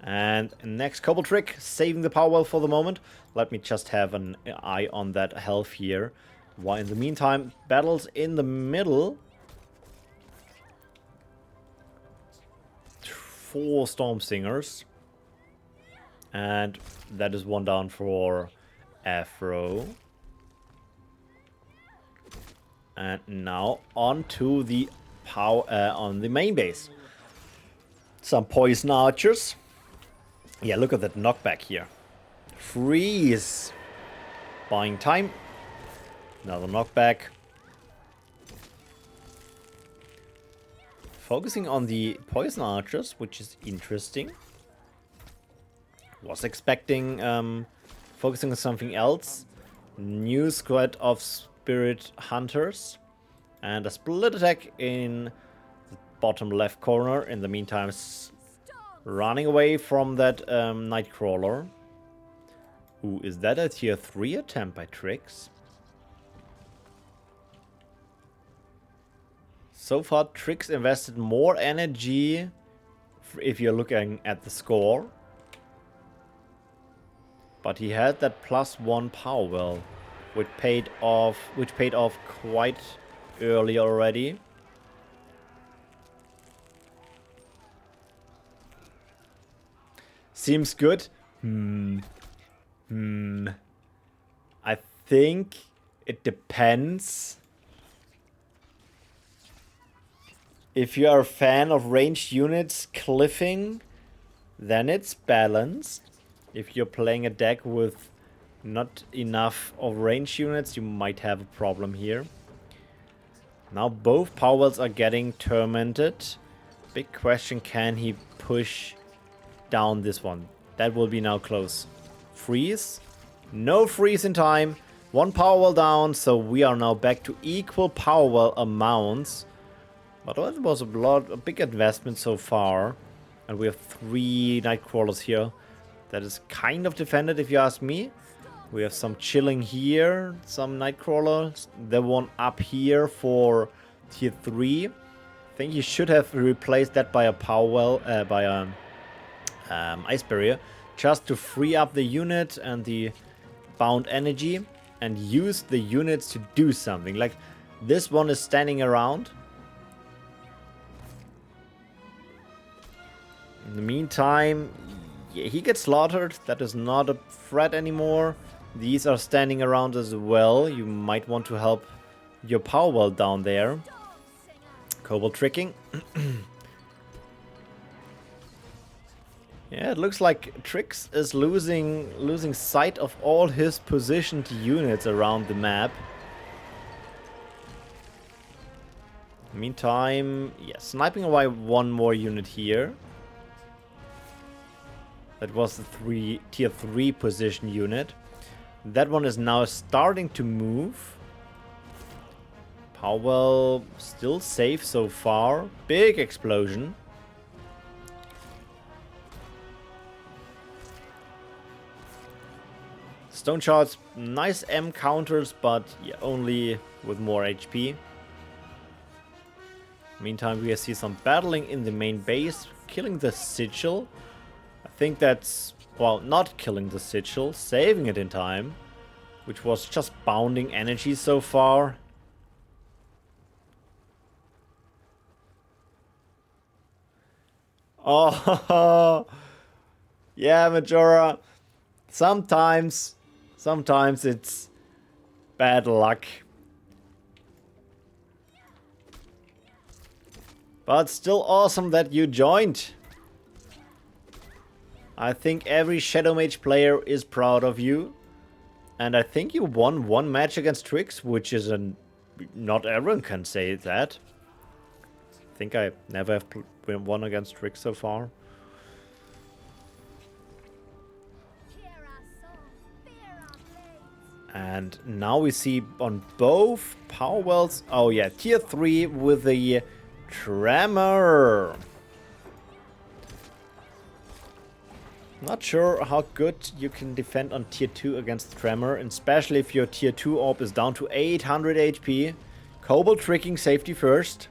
And next couple trick, saving the power well for the moment. Let me just have an eye on that health here. While in the meantime, battles in the middle. 4 Storm Singers. And that is 1 down for Afro. And now on to the power on the main base. Some poison archers. Yeah, look at that knockback here. Freeze. Buying time. Another knockback. Focusing on the poison archers, which is interesting. Was expecting focusing on something else. New squad of spirit hunters. And a split attack in the bottom left corner. In the meantime, running away from that Nightcrawler. Ooh, is that a tier 3 attempt by Trix? So far, Trix invested more energy if you're looking at the score. But he had that +1 power well, which paid off quite early already. Seems good. I think it depends. If you are a fan of ranged units cliffing, then it's balanced. If you're playing a deck with not enough of ranged units, you might have a problem here. Now both powers are getting tormented. Big question, can he push down this one? That will be now close. Freeze. No freeze in time. 1 power well down, so we are now back to equal power well amounts. But it was a big investment so far. And we have 3 Nightcrawlers here. That is kind of defended if you ask me. We have some chilling here, some Nightcrawlers. The one up here for tier 3. I think you should have replaced that by a power well, by a ice barrier. Just to free up the unit and the bound energy. And use the units to do something. Like this one is standing around. In the meantime, yeah, he gets slaughtered. That is not a threat anymore. These are standing around as well. You might want to help your power well down there. Cobalt tricking. Yeah, it looks like Trix is losing sight of all his positioned units around the map. Meantime, yeah, sniping away 1 more unit here. That was the tier 3 position unit. That one is now starting to move. Powell still safe so far. Big explosion. Stone shards, nice M counters, but yeah, only with more HP. Meantime, we see some battling in the main base, killing the Sigil. I think that's, well, not killing the Sigil, saving it in time, which was just bounding energy so far. Oh, yeah, Majora. Sometimes it's bad luck. But still awesome that you joined. I think every Shadow Mage player is proud of you. And I think you won 1 match against Trix, which is not everyone can say that. I think I never have won against Trix so far. And now we see on both power wells. Oh yeah, tier 3 with the Tremor. Not sure how good you can defend on tier 2 against Tremor, especially if your tier 2 orb is down to 800 HP. Kobold tricking safety first.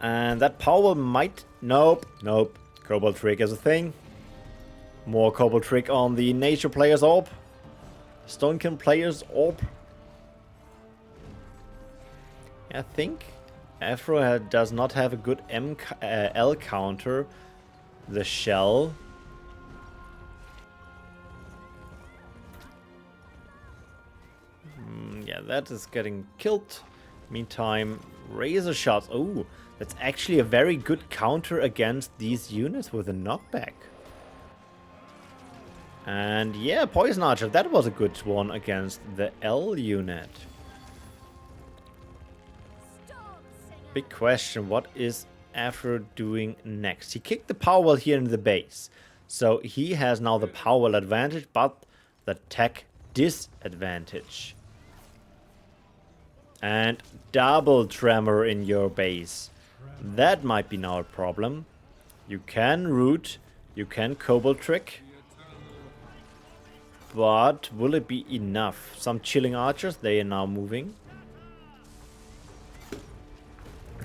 And that power might... Nope, nope. Kobold trick is a thing. More Kobold trick on the nature player's orb. Stonekin player's orb. I think Afro does not have a good L counter. The shell. Yeah, that is getting killed. Meantime, razor shots. Oh, that's actually a very good counter against these units with a knockback. And yeah, Poison Archer, that was a good one against the L unit. Big question, what is Afro doing next? He kicked the power here in the base. So he has now the power advantage, but the tech disadvantage. And double tremor in your base. That might be now a problem. You can root, you can kobold trick. But will it be enough? Some chilling archers, they are now moving.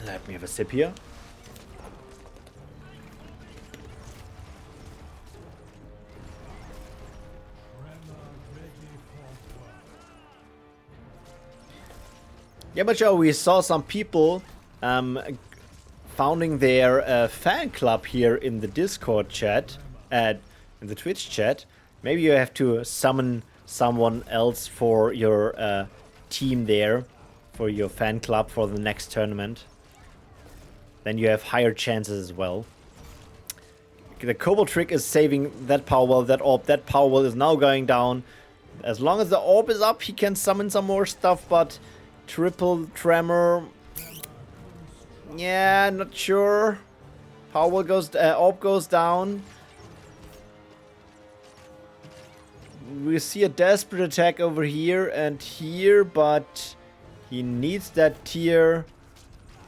Let me have a sip here. Yeah, but Joe, we saw some people founding their fan club here in the Discord chat, in the Twitch chat. Maybe you have to summon someone else for your team there, for your fan club for the next tournament. Then you have higher chances as well. The Kobold trick is saving that power, that orb. That power is now going down. As long as the orb is up, he can summon some more stuff, but triple tremor. Yeah, not sure. Power goes, orb goes down. We see a desperate attack over here and here, but he needs that tier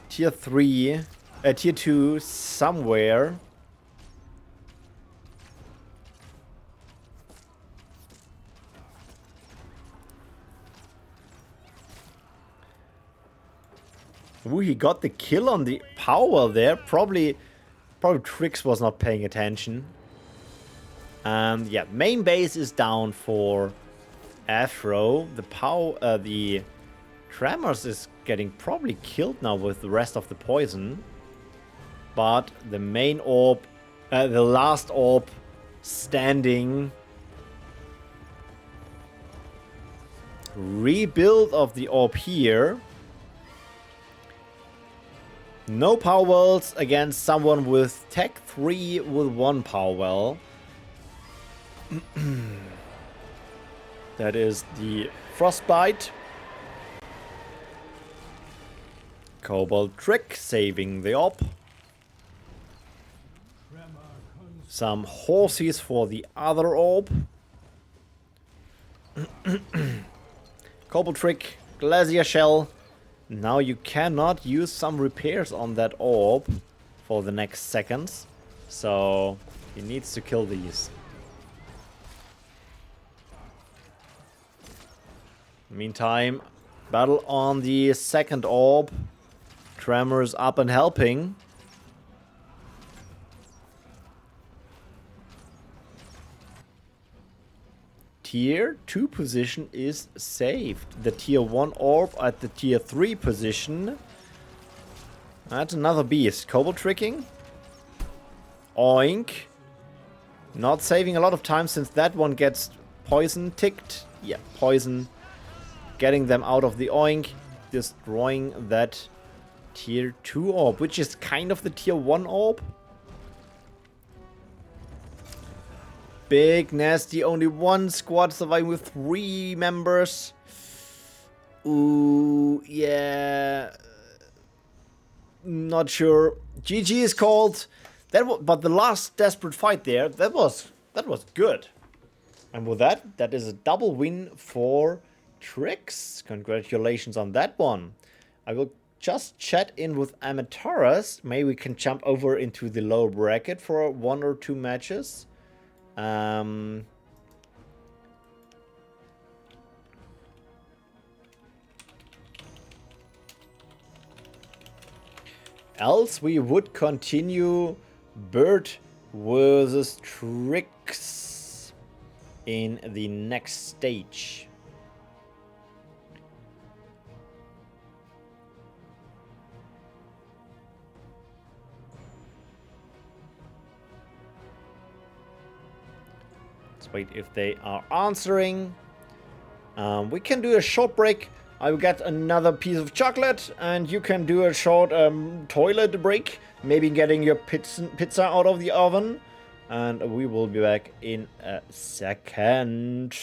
3, tier 2 somewhere. Ooh, he got the kill on the power there. Probably Trix was not paying attention. Yeah, main base is down for Afro. The Tremors is getting probably killed now with the rest of the poison. But the main orb, the last orb standing. Rebuild of the orb here. No power wells against someone with tech 3 with 1 power well. That is the Frostbite. Kobold trick saving the orb. Some horses for the other orb. Kobold trick, glacier shell. Now you cannot use some repairs on that orb for the next seconds. So he needs to kill these. Meantime, battle on the second orb. Tremors up and helping. Tier 2 position is saved. The tier 1 orb at the tier 3 position. That's another beast. Kobold tricking. Oink. Not saving a lot of time since that one gets poison ticked. Yeah, poison. Getting them out of the oink. Destroying that tier 2 orb, which is kind of the tier 1 orb. Big nasty, only one squad surviving with 3 members. Ooh, yeah. Not sure. GG is called. But the last desperate fight there, that was good. And with that is a double win for Trix. Congratulations on that one. I will just chat in with Amataras. Maybe we can jump over into the lower bracket for 1 or 2 matches. Else we would continue Bird versus Tricks in the next stage. Let's wait if they are answering. We can do a short break. I will get another piece of chocolate, and you can do a short toilet break. Maybe getting your pizza out of the oven. And we will be back in a second.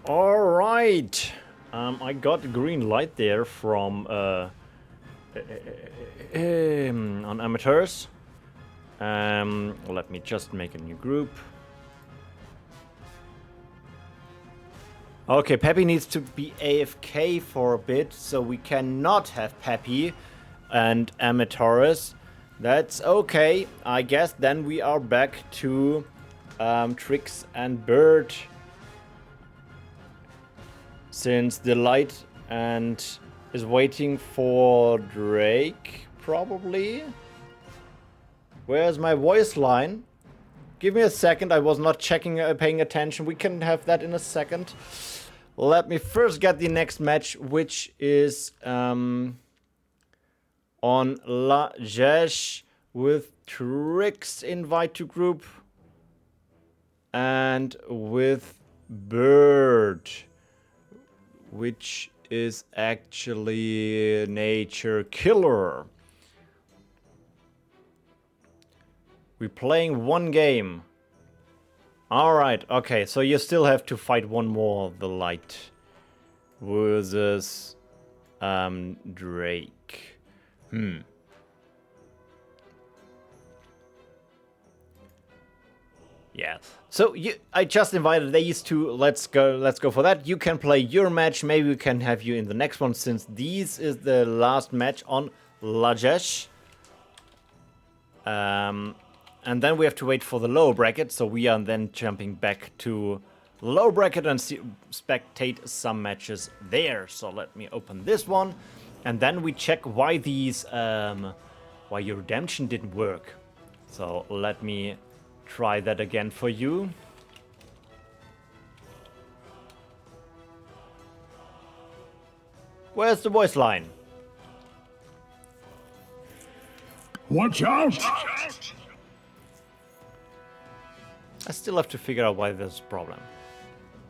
All right. I got a green light there from on Amateurs. Let me just make a new group. Okay, Peppy needs to be AFK for a bit, so we cannot have Peppy and Amateurs. That's okay. I guess then we are back to Tricks and Bird. Since the light and is waiting for Drake, probably. Where's my voice line? Give me a second. I was not checking, paying attention. We can have that in a second. Let me first get the next match, which is on La Jesh with Tricks invite to group and with Bird, which is actually Nature Killer. We're playing 1 game. Alright, okay, so you still have to fight 1 more of the light versus Drake. Yeah. So I just invited these two. Let's go for that. You can play your match. Maybe we can have you in the next one, since this is the last match on Lajesh. And then we have to wait for the lower bracket. So we are then jumping back to the lower bracket and spectate some matches there. So let me open this one, and then we check why these why your redemption didn't work. So let me try that again for you. Where's the voice line? Watch out! I still have to figure out why there's a problem.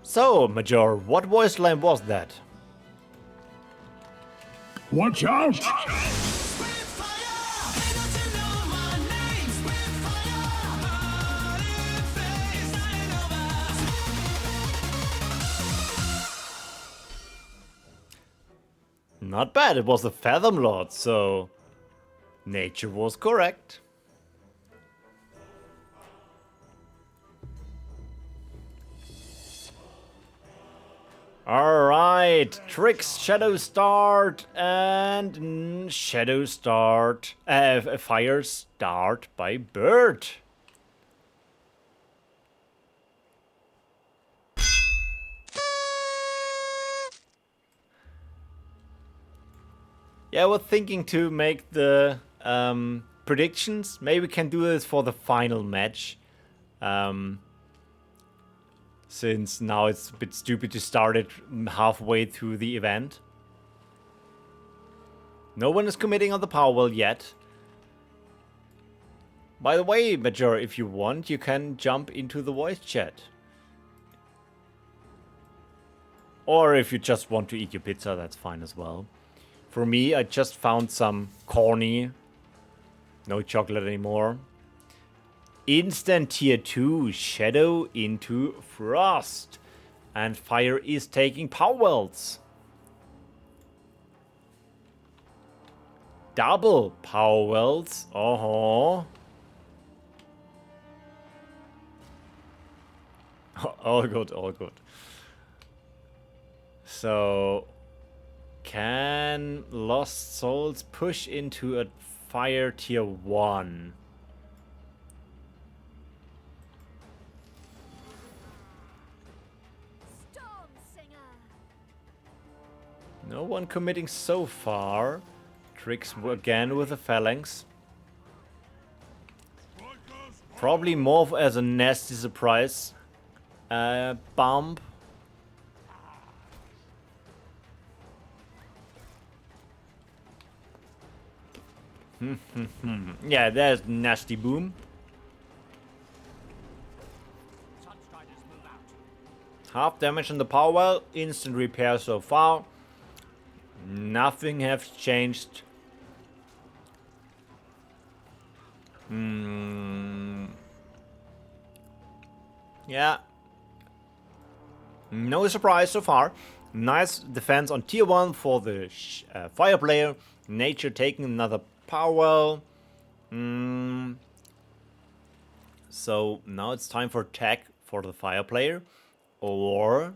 So, Major, what voice line was that? Watch out! Not bad, it was the Fathom Lord, so nature was correct. Alright, Tricks, Shadow Start, and Shadow Start, Fire Start by Bird. Yeah, we're thinking to make the predictions. Maybe we can do this for the final match. Since now it's a bit stupid to start it halfway through the event. No one is committing on the Powerwell yet. By the way, Major, if you want, you can jump into the voice chat. Or if you just want to eat your pizza, that's fine as well. For me, I just found some corny. No chocolate anymore. Instant tier 2, Shadow into Frost. And Fire is taking Powerwells. Double Powerwells. Oh. All good, all good. So, can Lost Souls push into a Fire tier 1? No one committing so far. Tricks again with the phalanx. Probably more as a nasty surprise. Bump. Yeah, there's nasty boom. Half damage on the Powerwell. Instant repair so far. Nothing has changed. Yeah. No surprise so far. Nice defense on tier 1 for the fire player. Nature taking another Powerwell. So now it's time for tech for the fire player. Or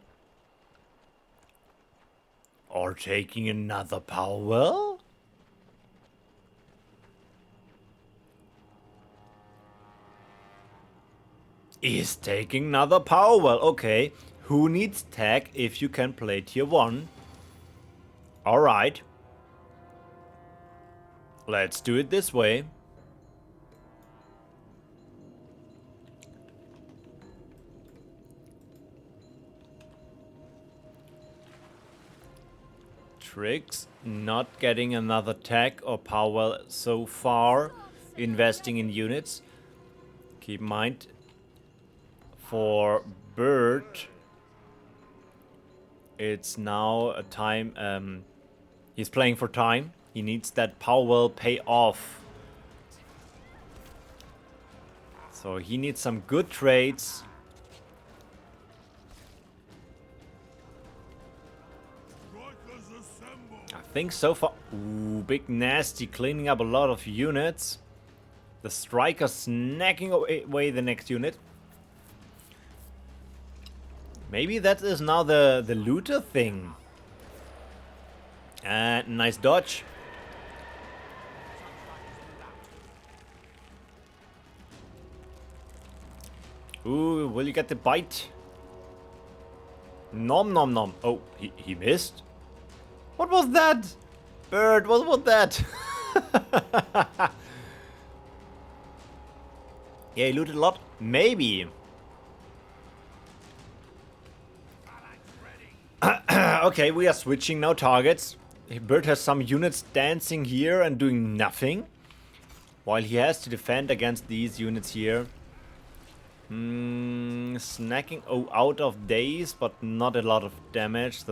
taking another Powerwell? Is taking another Powerwell. Okay. Who needs tech if you can play tier 1? Alright. Let's do it this way. Tricks not getting another tech or Powerwell so far. Investing in units. Keep in mind, for Bird, it's now a time. He's playing for time. He needs that Powerwell pay off. So he needs some good trades. I think so far. Ooh, big nasty, cleaning up a lot of units. The striker snacking away the next unit. Maybe that is now the looter thing. And nice dodge. Ooh, will you get the bite? Nom nom nom. Oh, he missed? What was that? Bird, what was that? Yeah, he looted a lot. Maybe. Okay, we are switching now targets. Bird has some units dancing here and doing nothing. While he has to defend against these units here. Snacking out of days, but not a lot of damage.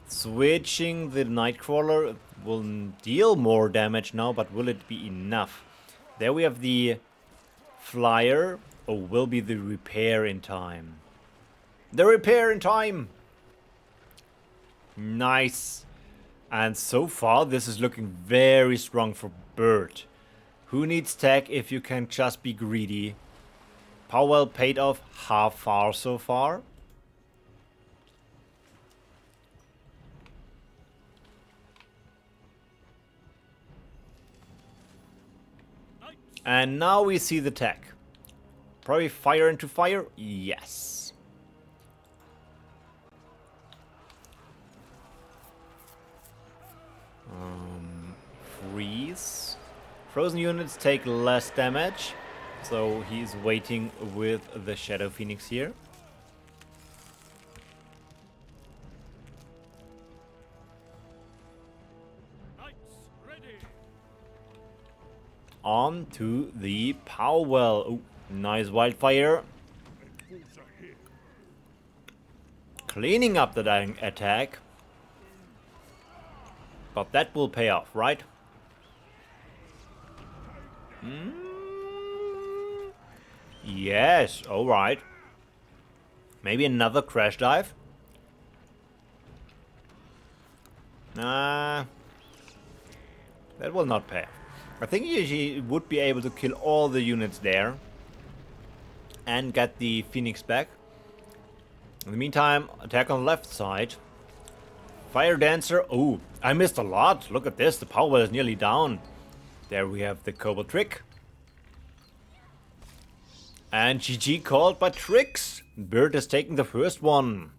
Switching the Nightcrawler will deal more damage now, but will it be enough? There we have the Flyer. Oh, will be the repair in time. The repair in time! Nice. And so far, this is looking very strong for Bird. Who needs tech if you can just be greedy? Powell paid off half far so far. And now we see the tech. Probably fire into fire? Yes. Freeze. Frozen units take less damage, so he's waiting with the Shadow Phoenix here. On to the Powell. Oh, nice wildfire. Cleaning up the dying attack. But that will pay off, right? Yes, alright. Maybe another crash dive? Nah. That will not pay. I think he would be able to kill all the units there. And get the Phoenix back. In the meantime, attack on the left side. Fire Dancer. Oh, I missed a lot. Look at this. The power is nearly down. There we have the Cobalt Trick. And GG called by Tricks. Bird has taken the first one.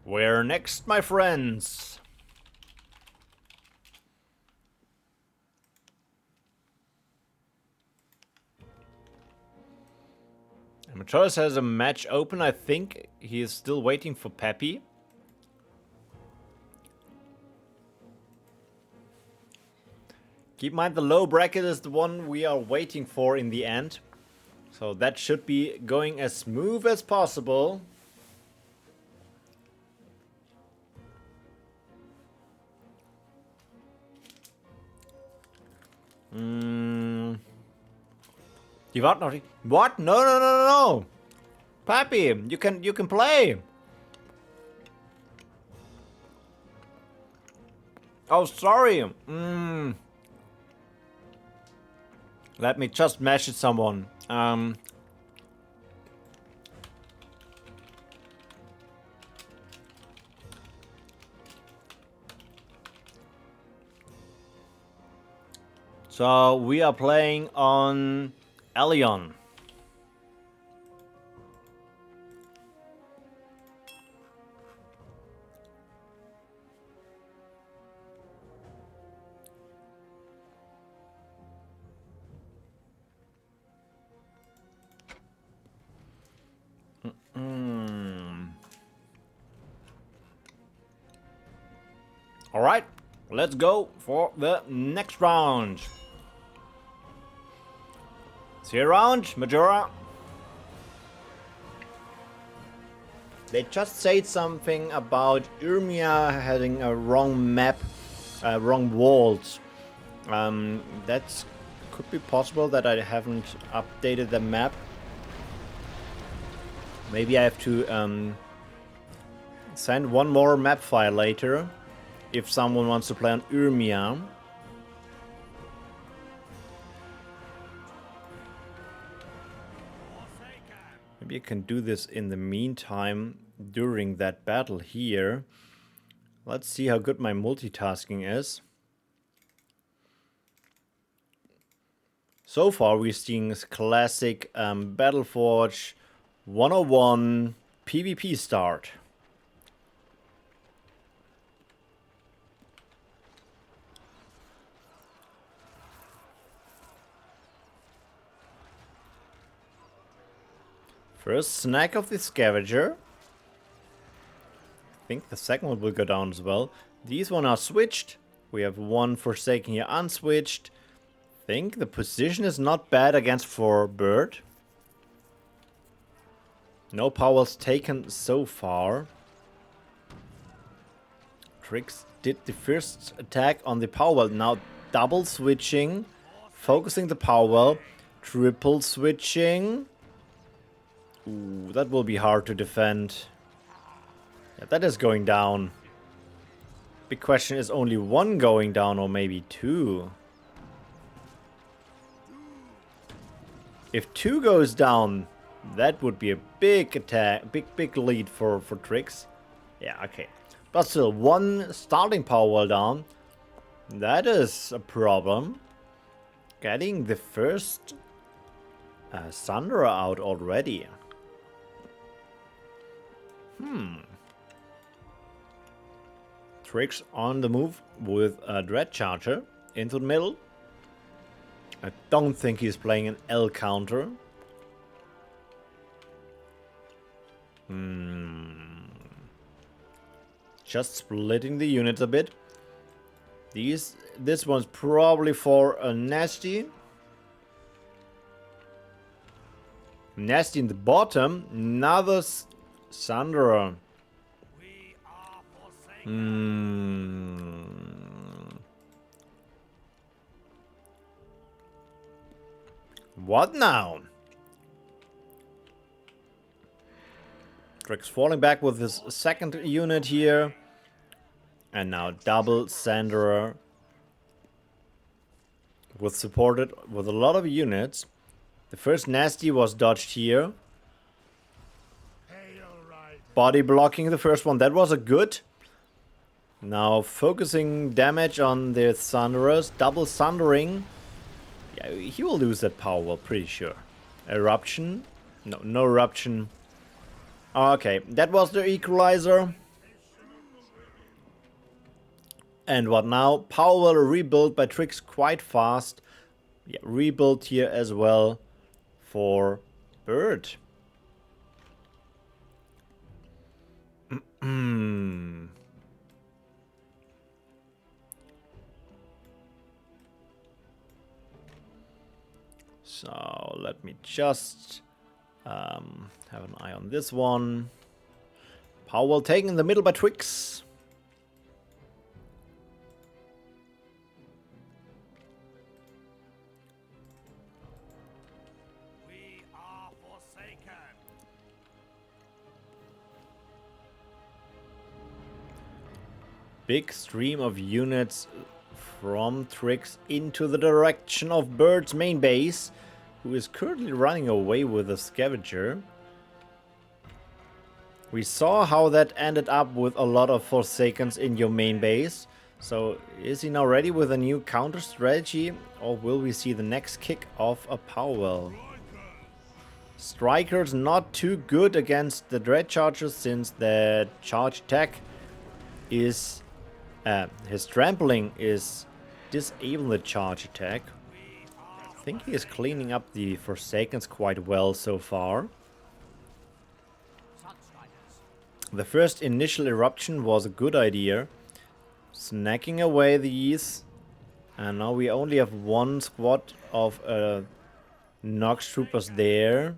Where next, my friends? Machoris has a match open. I think he is still waiting for Peppy. Keep in mind the low bracket is the one we are waiting for in the end. So that should be going as smooth as possible. Die warten noch nicht. What? No, no, no, no, no. Pappy, you can play. Oh, sorry. Let me just message someone. So we are playing on Elion. All right, let's go for the next round. See you around, Majora. They just said something about Urmia having a wrong map, wrong walls. That could be possible that I haven't updated the map. Maybe I have to send one more map file later if someone wants to play on Urmia. Maybe I can do this in the meantime during that battle here. Let's see how good my multitasking is. So far we're seeing this classic BattleForge 101 PvP start. First snack of the scavenger. I think the second one will go down as well. These one are switched. We have one Forsaken here unswitched. I think the position is not bad against for Bird. No powers taken so far. Tricks did the first attack on the power. Now double switching. Focusing the power. Triple switching. Ooh, that will be hard to defend. Yeah, that is going down. Big question, is only one going down or maybe two? If two goes down, that would be a big attack, big lead for Trix. Yeah, okay. But still, one starting power wall down. That is a problem. Getting the first Thunderer out already. Trix on the move with a Dread Charger into the middle. I don't think he's playing an L counter. Just splitting the units a bit. This one's probably for a Nasty. Nasty in the bottom. Another Thunderer. What now? Trix falling back with his second unit here. And now double Thunderer. Was supported with a lot of units. The first Nasty was dodged here. Body blocking the first one. That was a good. Now focusing damage on the Thunderers. Double Thundering. Yeah, he will lose that power wall, pretty sure. Eruption. No eruption. Okay, that was the equalizer. And what now? Power wall rebuilt by Trix quite fast. Yeah, rebuilt here as well for Bird. So let me just have an eye on this one. Power wall taken in the middle by Trix. Big stream of units from Trix into the direction of Bird's main base, who is currently running away with a scavenger. We saw how that ended up with a lot of Forsakens in your main base. So is he now ready with a new counter strategy, or will we see the next kick of a power well? Striker's not too good against the Dread Chargers, since the charge attack is his trampling is disabling the charge attack. I think he is cleaning up the Forsakens quite well so far. The first initial eruption was a good idea. Snacking away these. And now we only have one squad of Nox troopers there,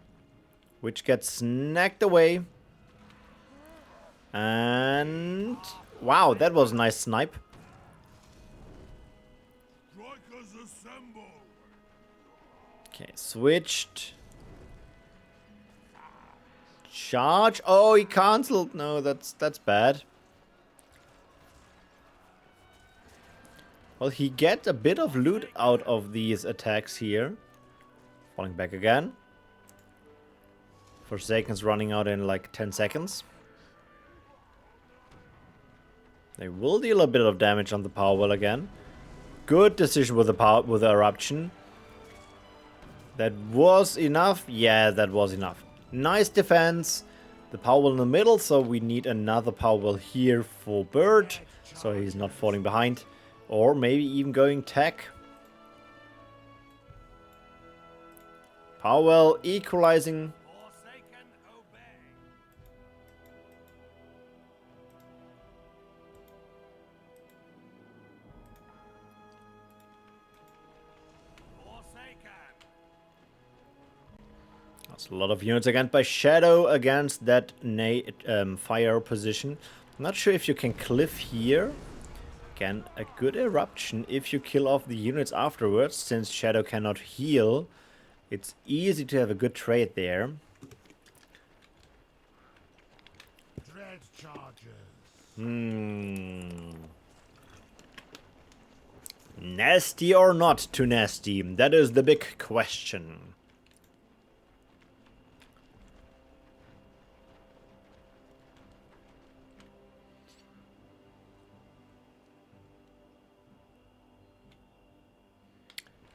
which gets snacked away. And wow, that was a nice snipe. Okay, switched. Charge. Oh, he cancelled. No, that's bad. Well, he gets a bit of loot out of these attacks here. Falling back again. Forsaken's running out in like 10 seconds. They will deal a bit of damage on the power well again. Good decision with the eruption. That was enough. Yeah, that was enough. Nice defense. The power well in the middle, so we need another power well here for Bird, so he's not falling behind. Or maybe even going tech. Power well equalizing. That's a lot of units again by Shadow against that fire position. I'm not sure if you can cliff here. Again, a good eruption if you kill off the units afterwards, since Shadow cannot heal. It's easy to have a good trade there. Nasty or not too nasty? That is the big question.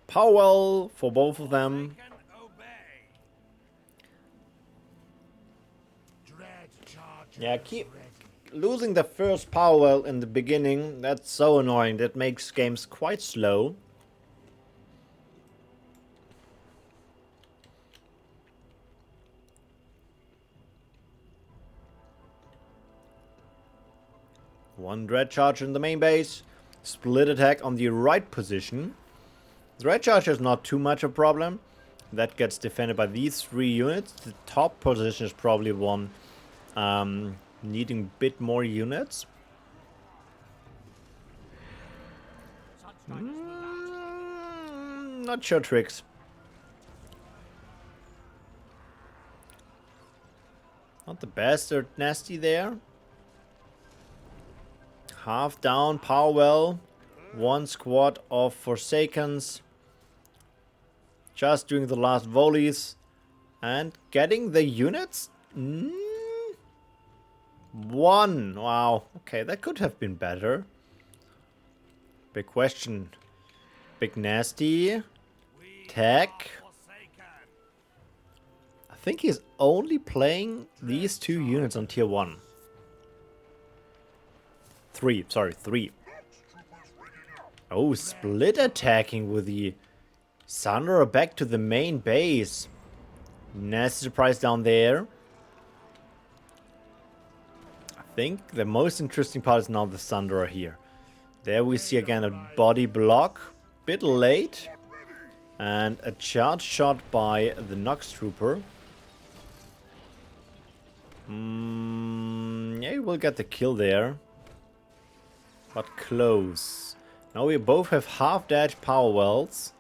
Powell for both of them. Yeah, keep losing the first Powell in the beginning. That's so annoying. That makes games quite slow. One Dread Charger in the main base. Split attack on the right position. The Red Charger is not too much a problem. That gets defended by these 3 units. The top position is probably one needing a bit more units. Not sure tricks. Not the best, they're nasty there. Half down, Powell. 1 squad of Forsakens. Just doing the last volleys. And getting the units? 1. Wow. Okay, that could have been better. Big question. Big nasty. Tech. I think he's only playing these 2 units on tier 1. 3. Sorry, 3. Oh, split attacking with the Sunderer back to the main base. Nasty surprise down there. I think the most interesting part is now the Sunderer here. There we see again a body block. Bit late. And a charge shot by the Nox Trooper. Yeah, we'll get the kill there. But close. Now we both have half dash power wells.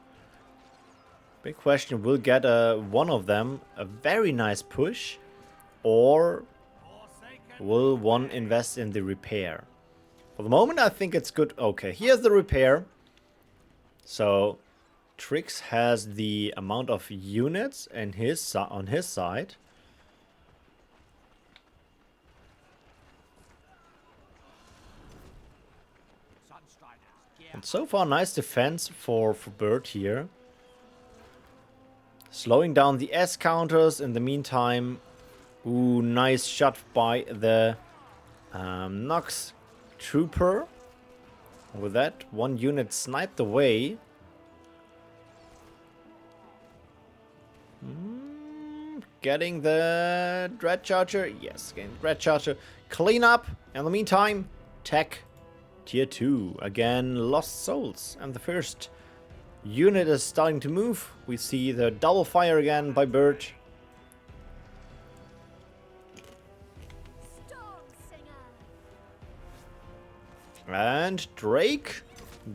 Big question, will get one of them a very nice push, or will one invest in the repair? For the moment I think it's good. Okay, here's the repair. So Trix has the amount of units in on his side. And so far, nice defense for Bird here. Slowing down the S counters in the meantime. Ooh, nice shot by the Nox Trooper. With that, 1 unit sniped away. Getting the Dread Charger. Yes, getting Dread Charger. Clean up. In the meantime, tech. Tier 2, again, lost souls. And the first unit is starting to move. We see the double fire again by Bird. And Drake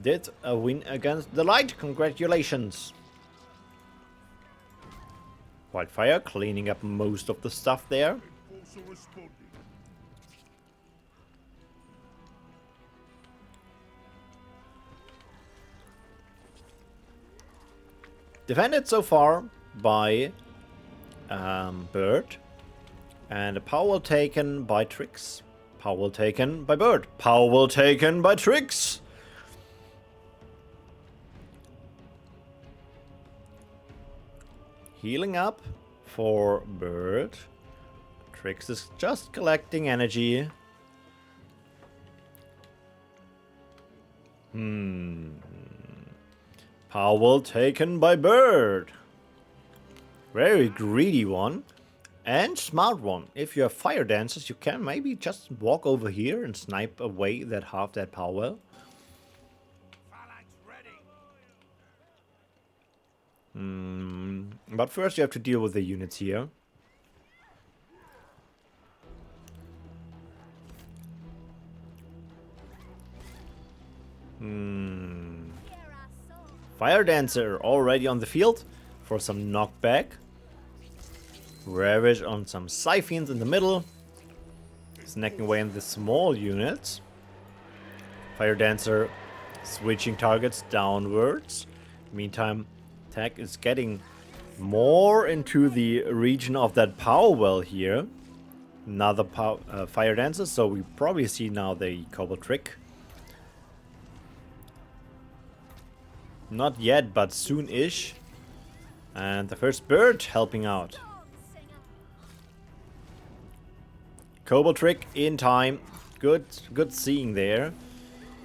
did a win against the Light. Congratulations. Wildfire cleaning up most of the stuff there. Defended so far by Bird. And a power taken by Trix. Power taken by Bird. Power taken by Trix. Healing up for Bird. Trix is just collecting energy. Powell taken by Bird. Very greedy one. And smart one. If you have fire dancers, you can maybe just walk over here and snipe away that half that Powell. But first you have to deal with the units here. Fire Dancer already on the field for some knockback. Ravage on some Siphons in the middle. snacking away in the small units. Fire Dancer switching targets downwards. Meantime, Tech is getting more into the region of that power well here. Another Fire Dancer, so we probably see now the Cobalt Trick. Not yet, but soon-ish. And the first bird helping out. Storm Singer. Cobalt Trick in time. Good seeing there.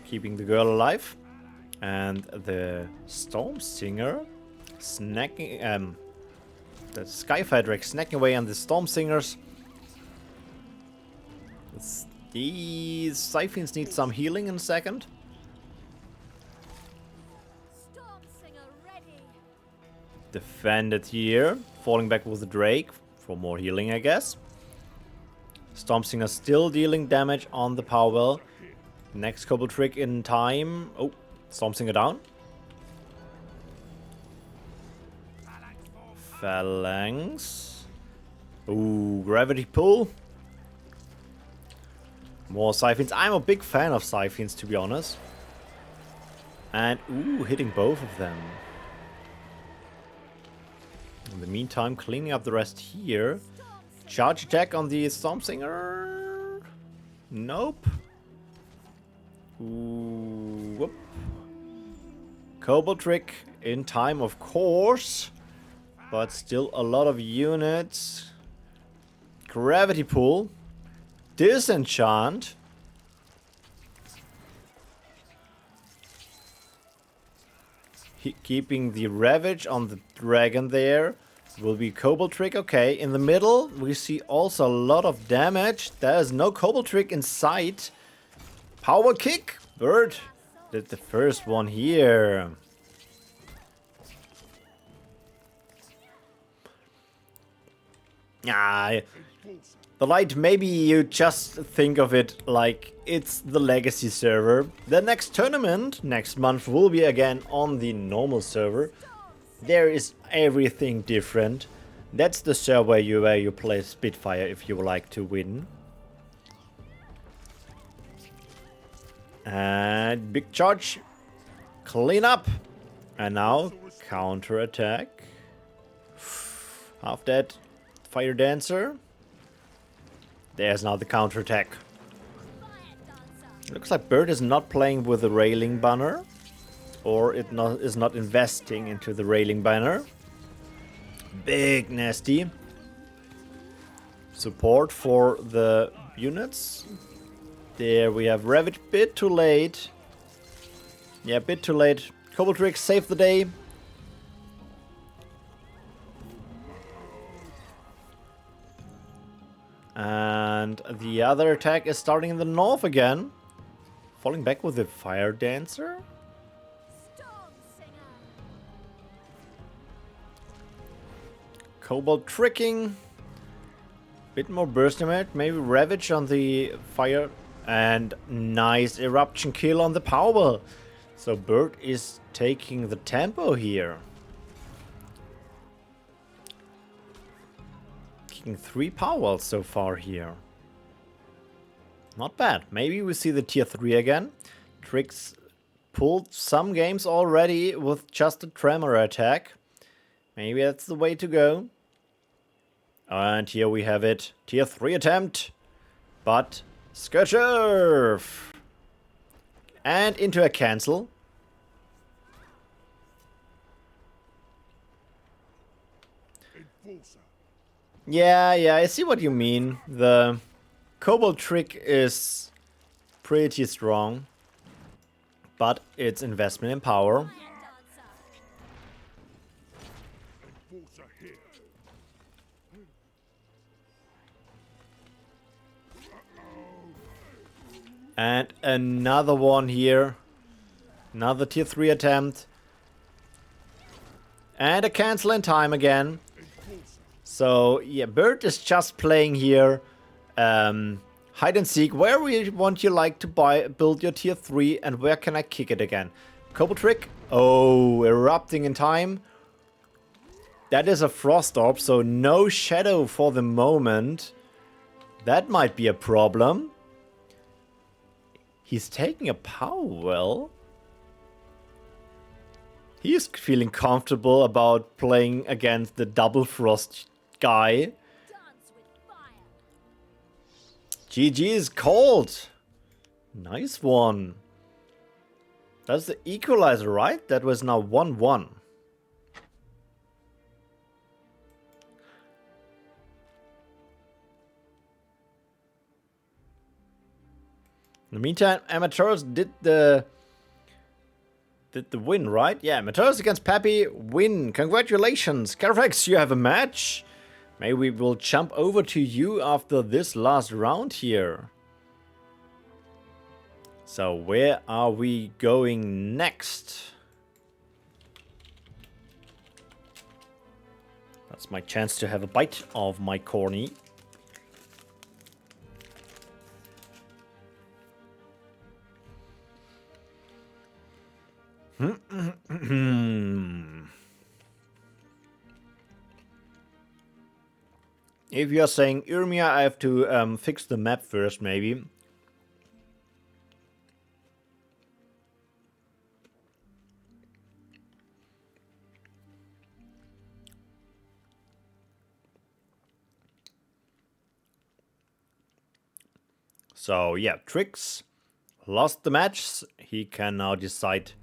Keeping the girl alive. And the Storm Singer snacking, the Skyfire Drake snacking away on the Storm Singers. These Siphons need some healing in a second. Storm Singer ready. Defended here. Falling back with the Drake for more healing, I guess. Storm Singer still dealing damage on the power well. Next Cobalt Trick in time. Oh, Storm Singer down. Phalanx. Ooh, Gravity Pull. More Siphons. I'm a big fan of Siphons, to be honest. And, ooh, hitting both of them. In the meantime, cleaning up the rest here. Charge attack on the Storm Singer. Nope. Ooh, whoop. Cobalt Trick in time, of course. But still a lot of units. Gravity Pull. Disenchant. Keeping the Ravage on the dragon there. Will be Cobalt Trick. Okay, in the middle we see also a lot of damage. There is no Cobalt Trick in sight. Power Kick. Bird did the first one here. Ah, the light, maybe you just think of it like it's the legacy server. The next tournament next month will be again on the normal server. There is everything different. That's the server where you play Spitfire if you would like to win. And big charge. Clean up. And now counter attack. Half that Fire Dancer. There's now the counter attack. Fire Dancer. Looks like Bird is not playing with the railing banner. Or is not investing into the railing banner. Big nasty. Support for the units. There we have Ravage. Bit too late. Yeah, bit too late. Cobalt Trick saved the day. And the other attack is starting in the north again. Falling back with the Fire Dancer. Storm Singer. Cobalt tricking. Bit more burst damage. Maybe Ravage on the fire. And nice eruption kill on the power. So Bird is taking the tempo here. Kicking 3 power wells so far here. Not bad. Maybe we see the tier 3 again. Tricks pulled some games already with just a tremor attack. Maybe that's the way to go. And here we have it. Tier 3 attempt. But Scourge. And into a cancel. Yeah, I see what you mean. The Cobalt Trick is pretty strong. But it's investment in power. Fire Dancer. And another one here. Another tier 3 attempt. And a cancel in time again. So, yeah, Bird is just playing here. Hide and seek. Where would you like to build your tier 3 and where can I kick it again? Cobalt Trick. Oh, erupting in time. That is a Frost Orb, so no shadow for the moment. That might be a problem. He's taking a power well. He is feeling comfortable about playing against the double frost guy. Dance with fire. GG is called. Nice one. That's the equalizer, right? That was now 1-1. In the meantime, amateurs did the win, right? Yeah, amateurs against Pappy win. Congratulations. Carfax, you have a match. Maybe we will jump over to you after this last round here. So where are we going next? That's my chance to have a bite of my corny. If you're saying Irmia, I have to fix the map first, maybe. So yeah, Trix lost the match. He can now decide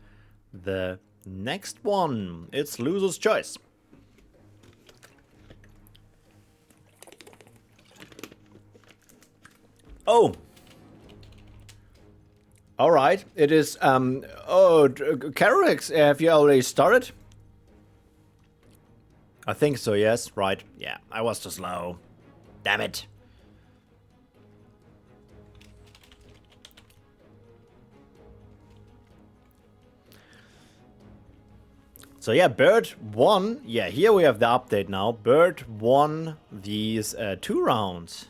the next one. It's loser's choice. Oh. All right. It is Carrex, have you already started? I think so, yes. Right. Yeah, I was too slow. Damn it. So yeah, Bird won. Yeah, here we have the update now. Bird won these 2 rounds.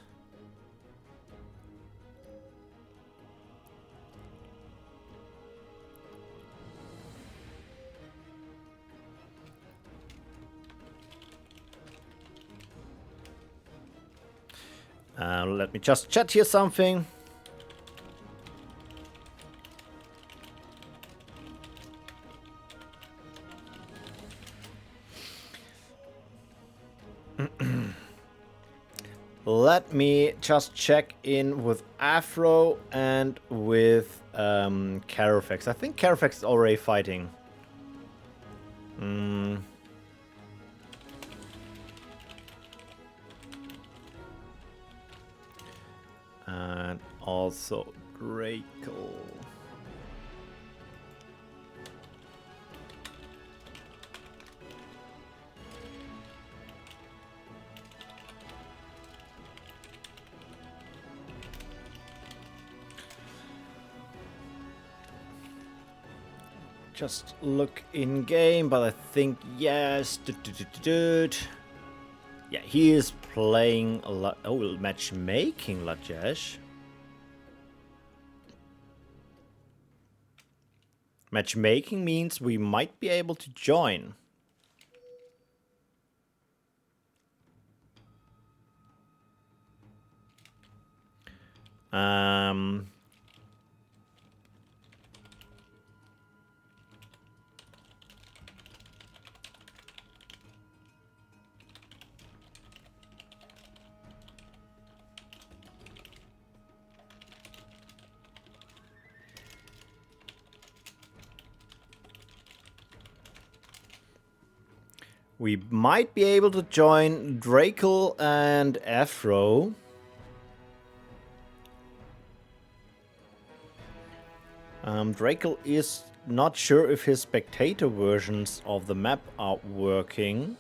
Let me just chat here something. Let me just check in with Afro and with Carafex. I think Carafex is already fighting. And also Draco. Just look in game, but I think yes. Yeah, he is playing a lot. Oh, matchmaking, Lajesh. Matchmaking means we might be able to join. We might be able to join Draco and Afro. Draco is not sure if his spectator versions of the map are working.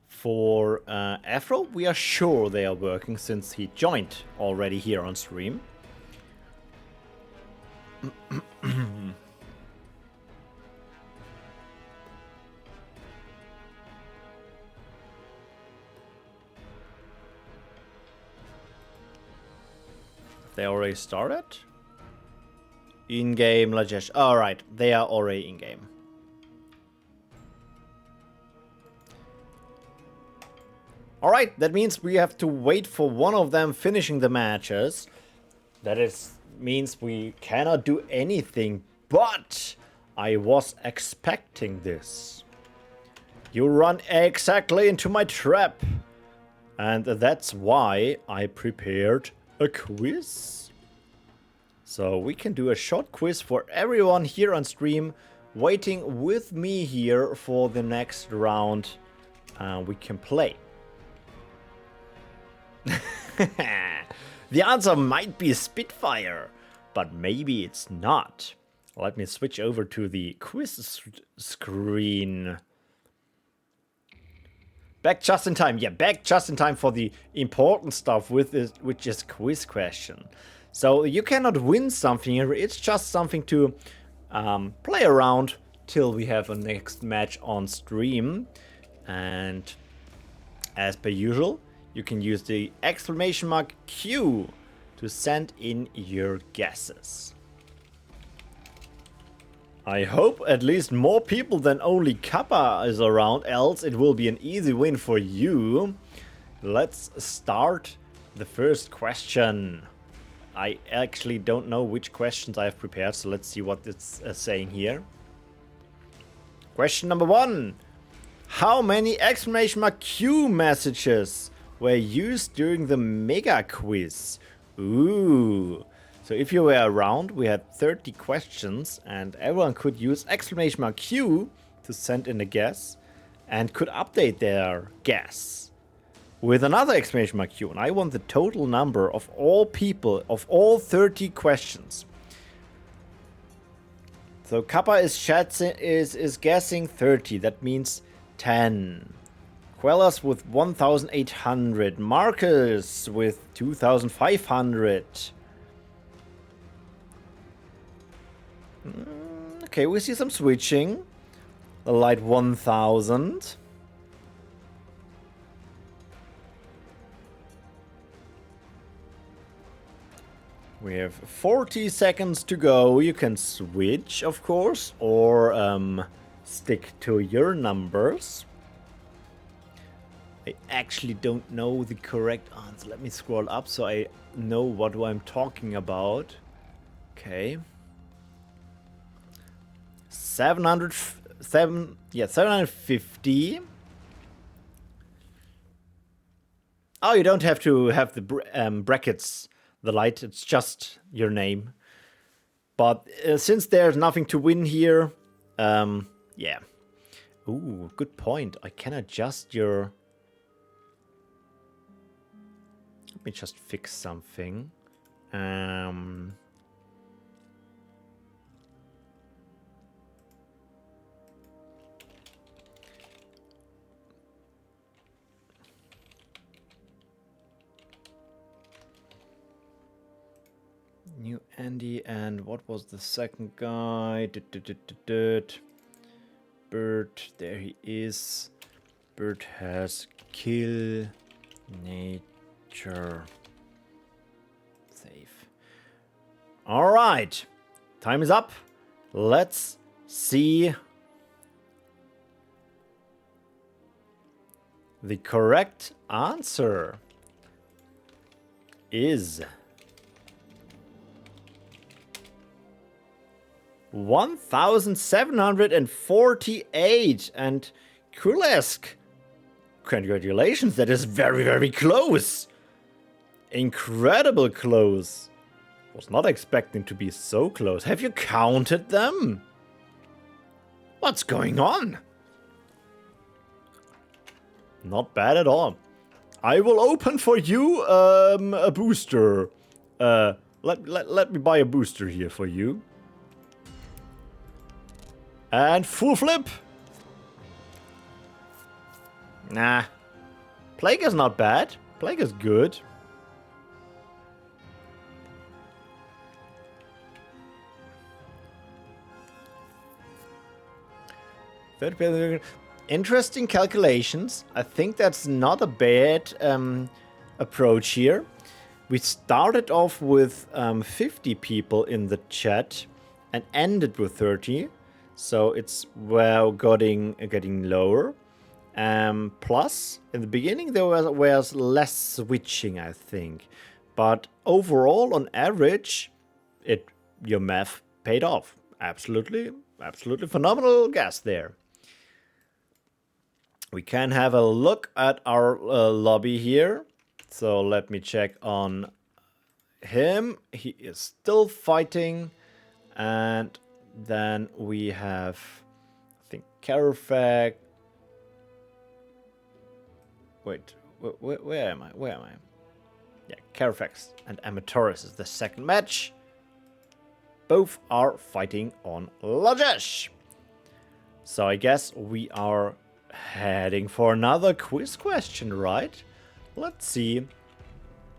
For Afro, we are sure they are working since he joined already here on stream. They already started? In-game, Lajesh. Alright, they are already in-game. Alright, that means we have to wait for one of them finishing the matches. That means we cannot do anything, but I was expecting this. You run exactly into my trap. And that's why I prepared a quiz. So we can do a short quiz for everyone here on stream, waiting with me here for the next round we can play. The answer might be Spitfire, but maybe it's not. Let me switch over to the quiz screen. Back just in time. Yeah, back just in time for the important stuff with this, which is quiz question. So you cannot win something here. It's just something to play around till we have a next match on stream. And as per usual, you can use the exclamation mark Q to send in your guesses. I hope at least more people than only Kappa is around, else it will be an easy win for you. Let's start the first question. I actually don't know which questions I have prepared, so let's see what it's saying here. Question number 1. How many exclamation mark Q messages were used during the mega quiz? Ooh. So if you were around, we had 30 questions and everyone could use exclamation mark Q to send in a guess and could update their guess with another exclamation mark Q. And I want the total number of all people of all 30 questions. So Kappa is guessing 30. That means 10. Quellas with 1,800. Marcus with 2,500. Okay, we see some switching. The light 1,000. We have 40 seconds to go. You can switch, of course, or stick to your numbers. I actually don't know the correct answer. Let me scroll up so I know what I'm talking about. Okay. 750. Oh, you don't have to have the brackets, the light. It's just your name. But since there's nothing to win here, yeah. Ooh, good point. I can adjust your... Let me just fix something. New Andy, and what was the second guy? Bird, there he is. Bird has kill nature. Save. Alright. Time is up. Let's see the correct answer is 1,748. And Kulesk, congratulations, that is very, very close. Incredible close. Was not expecting to be so close. Have you counted them? What's going on? Not bad at all. I will open for you a booster. Let me buy a booster here for you. And full flip. Nah. Plague is not bad. Plague is good. Interesting calculations. I think that's not a bad approach here. We started off with 50 people in the chat and ended with 30. So it's well getting lower. Plus, in the beginning there was less switching, I think. But overall, on average, your math paid off. Absolutely phenomenal guess there. We can have a look at our lobby here. So let me check on him. He is still fighting. And then we have, I think, Carafag. Wait, where am I? Yeah, Carafax and Amatoris is the second match. Both are fighting on Lajesh. So I guess we are heading for another quiz question, right? Let's see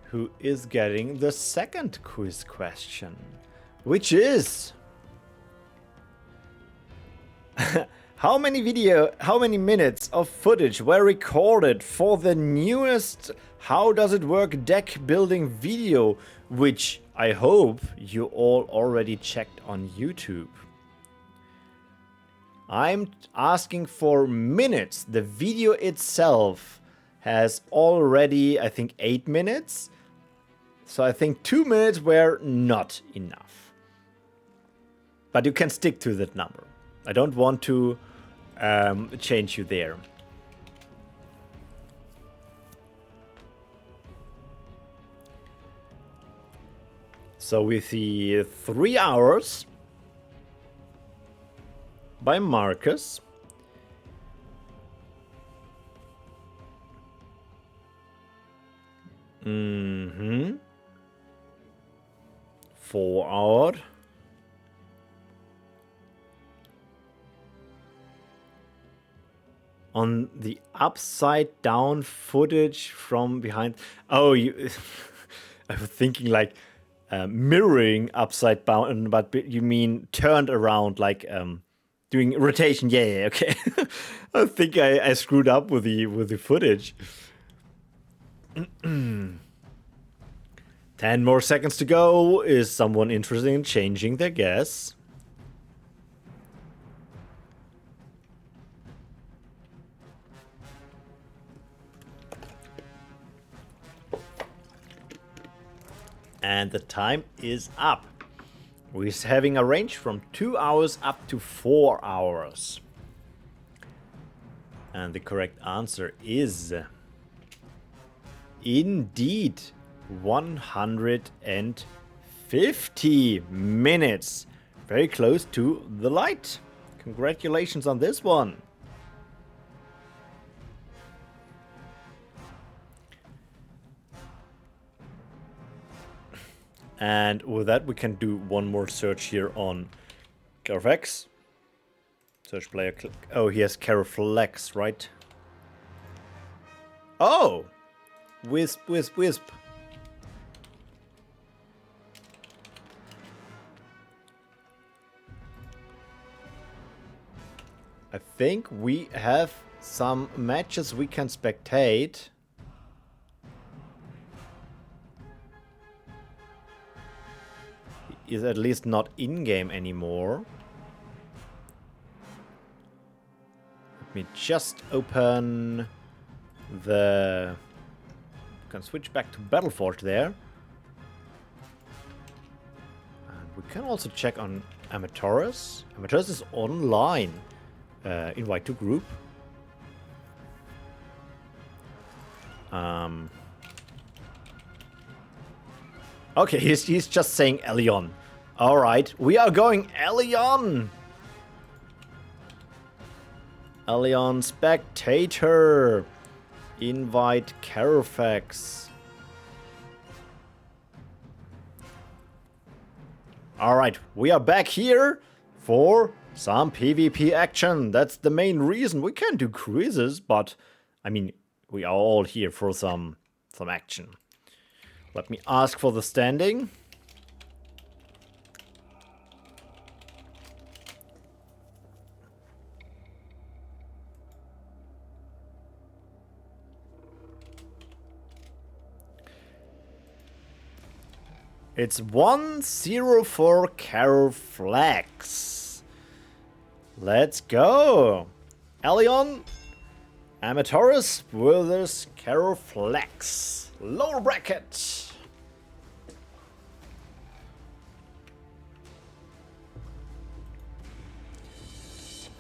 who is getting the second quiz question, which is how many minutes of footage were recorded for the newest How Does It Work deck building video, which I hope you all already checked on YouTube. I'm asking for minutes. The video itself has already, I think, 8 minutes. So I think 2 minutes were not enough. But you can stick to that number. I don't want to change you there. So with the 3 hours by Marcus. Mm-hmm. 4 hours. On the upside down footage from behind. Oh, you. I was thinking like mirroring upside down, but you mean turned around, like doing rotation. Yeah, okay. I think I screwed up with the footage. 10 more seconds to go. Is someone interested in changing their guess? And the time is up. We're having a range from 2 hours up to 4 hours. And the correct answer is indeed 150 minutes. Very close to the light. Congratulations on this one. And with that, we can do one more search here on Caraflex. Search player. Oh, he has Caraflex, right? Oh! Wisp. I think we have some matches we can spectate. Is at least not in-game anymore. Let me just open the... Can switch back to BattleForge there. And we can also check on Amatoris. Amatoris is online. Invite to group. Okay, he's just saying Elion. Alright, we are going Elion! Elion Spectator. Invite Carafax. Alright, we are back here for some PvP action. That's the main reason. We can do quizzes, but I mean, we are all here for some action. Let me ask for the standing. It's 1-0 for Caraflex. Let's go. Elion Amatoris versus Caroflex. Lower bracket.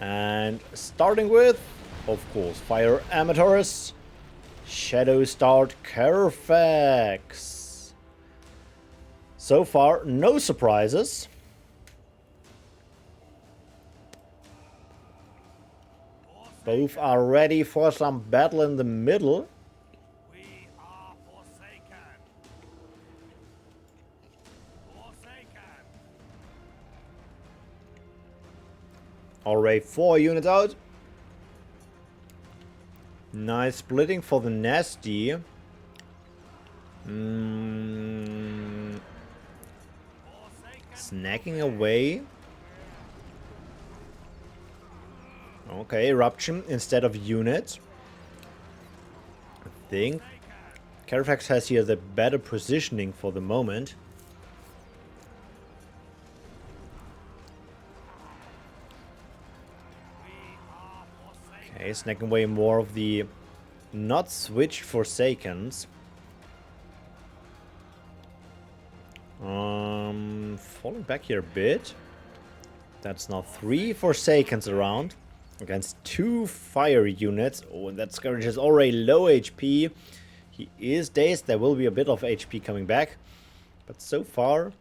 And starting with, of course, Fire Amatoris, Shadow Start Caroflex. So far, no surprises. Both are ready for some battle in the middle. We are forsaken. Forsaken. Already 4 units out. Nice splitting for the Nasty. Snacking away. Okay, Eruption instead of units. I think Carfax has here the better positioning for the moment. Okay, snacking away more of the not switched Forsakens. Falling back here a bit. That's now 3 Forsakens around against 2 fire units. Oh, and that Scourge is already low HP. He is dazed. There will be a bit of HP coming back. But so far,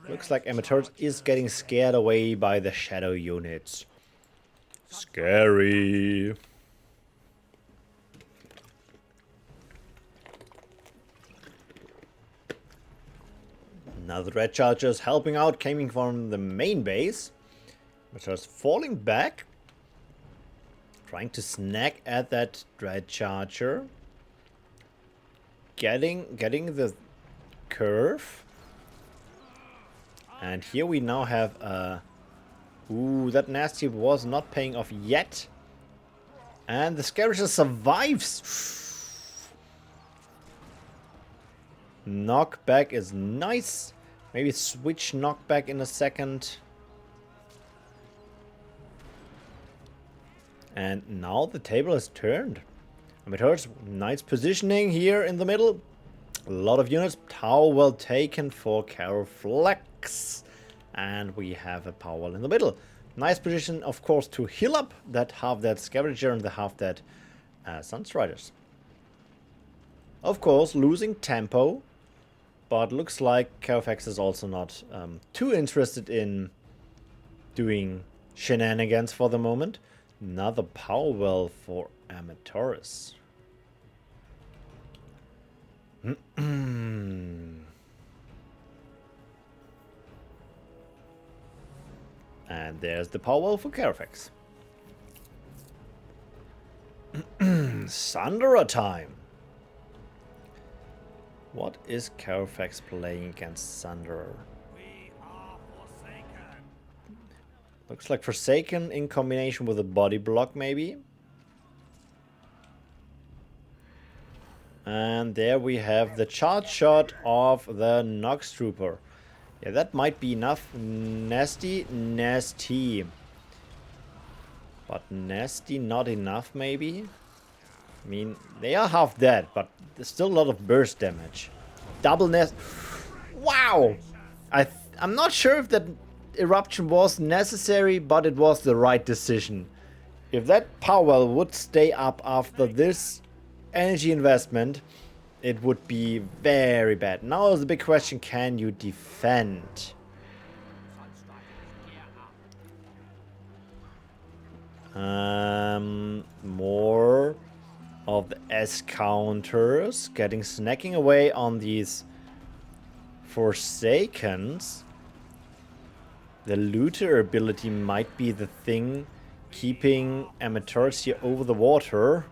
looks like Amateurs is getting scared away by the shadow units. Scary. Another Red Chargers helping out, coming from the main base. Amateurs falling back. Trying to snag at that Red Charger. Getting the curve. And here we now have a... Ooh, that Nasty was not paying off yet. And the Scavenger survives. Knockback is nice. Maybe switch knockback in a second. And now the table is turned. Amateurs, nice positioning here in the middle. A lot of units. Tower well taken for Caroflex. And we have a power wall in the middle. Nice position, of course, to heal up that half that Scavenger and the half that Sunstriders. Of course, losing tempo. But looks like Caroflex is also not too interested in doing shenanigans for the moment. Another power well for Amateurs. And there's the power well for Caroflex. Sundera time. What is Caroflex playing against Sunderer? We are forsaken. Looks like Forsaken in combination with a body block, maybe. And there we have the charge shot of the Nox Trooper. Yeah, that might be enough. Nasty. But Nasty not enough, maybe? I mean, they are half dead, but there's still a lot of burst damage. Double nest. Wow! I'm not sure if that eruption was necessary, but it was the right decision. If that power well would stay up after this energy investment, it would be very bad. Now is the big question, can you defend? More of the S counters getting snacking away on these Forsakens. The looter ability might be the thing keeping Amateurs here over the water.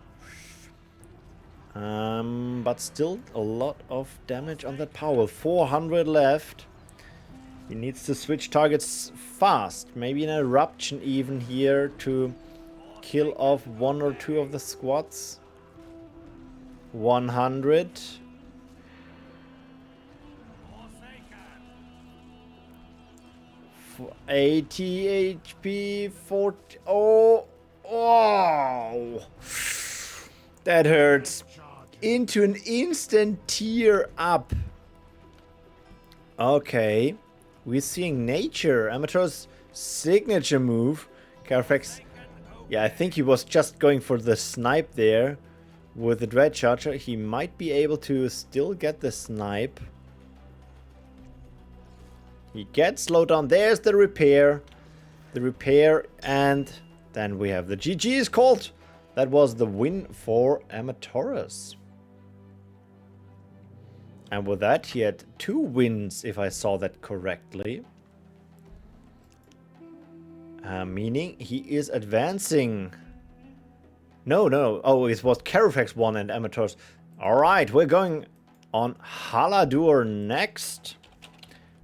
But still a lot of damage on that power. 400 left. He needs to switch targets fast. Maybe an eruption even here to kill off 1 or 2 of the squads. 100. 80 HP. 40. Oh. Oh. That hurts. Into an instant tier up. Okay. We're seeing nature. Amateur's signature move. Carfax. Yeah, I think he was just going for the snipe there. With the Dread Charger. He might be able to still get the snipe. He gets slowed down. There's the repair. The repair. And then we have the GG is called. That was the win for Amatorus. And with that, he had 2 wins, if I saw that correctly. Meaning he is advancing. No. Oh, it was Carfax 1 and Amateurs. Alright, we're going on Haladur next.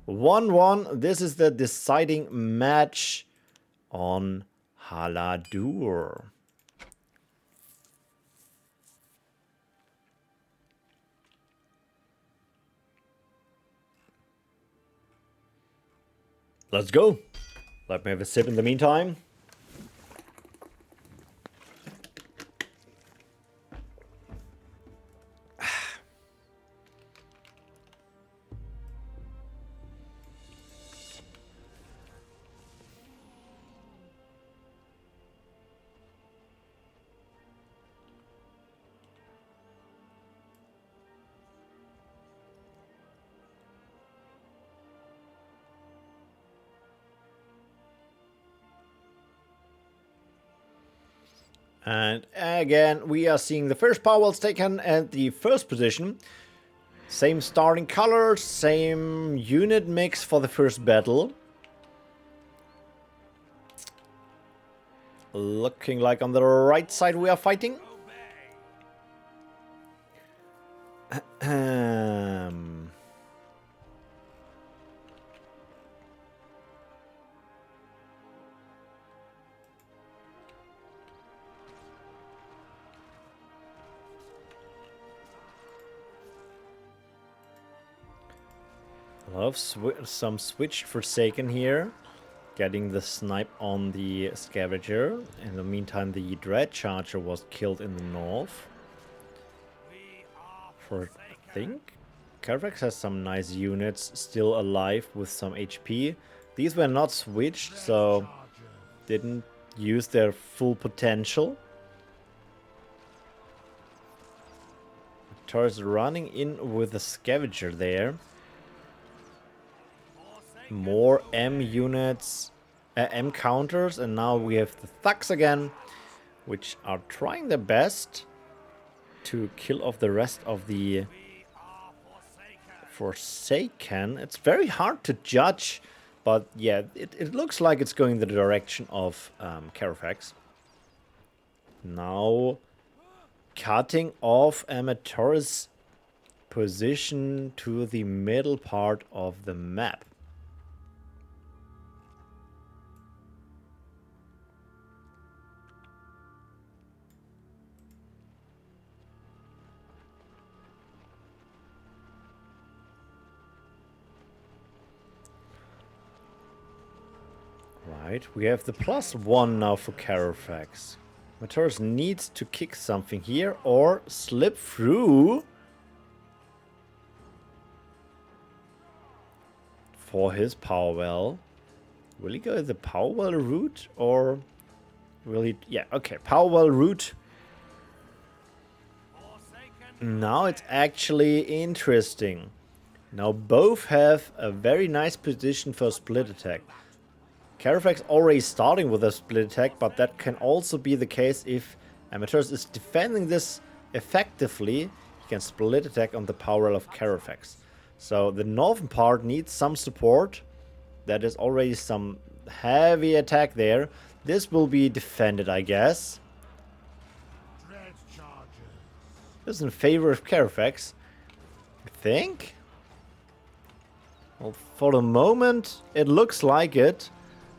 1-1. This is the deciding match on Haladur. Let's go. Let me have a sip in the meantime. And again, we are seeing the first power wells taken at the first position. Same starting color, same unit mix for the first battle. Looking like on the right side we are fighting. Love some switched Forsaken here. Getting the snipe on the Scavenger. In the meantime, the Dread Charger was killed in the north. I think Carfax has some nice units still alive with some HP. These were not switched, so didn't use their full potential. Taurus running in with the Scavenger there. More M units, M counters, and now we have the Thugs again, which are trying their best to kill off the rest of the Forsaken. It's very hard to judge, but yeah, it looks like it's going the direction of Carfax. Now cutting off Amator's position to the middle part of the map. Right, we have the +1 now for Carfax. Matters needs to kick something here or slip through for his power well. Will he go the power well route or will he? Yeah, okay, power well route. Now it's actually interesting. Now both have a very nice position for split attack. Carfax already starting with a split attack, but that can also be the case if Amateurs is defending this effectively. He can split attack on the power of Carfax. So the northern part needs some support. That is already some heavy attack there. This will be defended, I guess. This is in favor of Carfax, I think. Well, for the moment, it looks like it.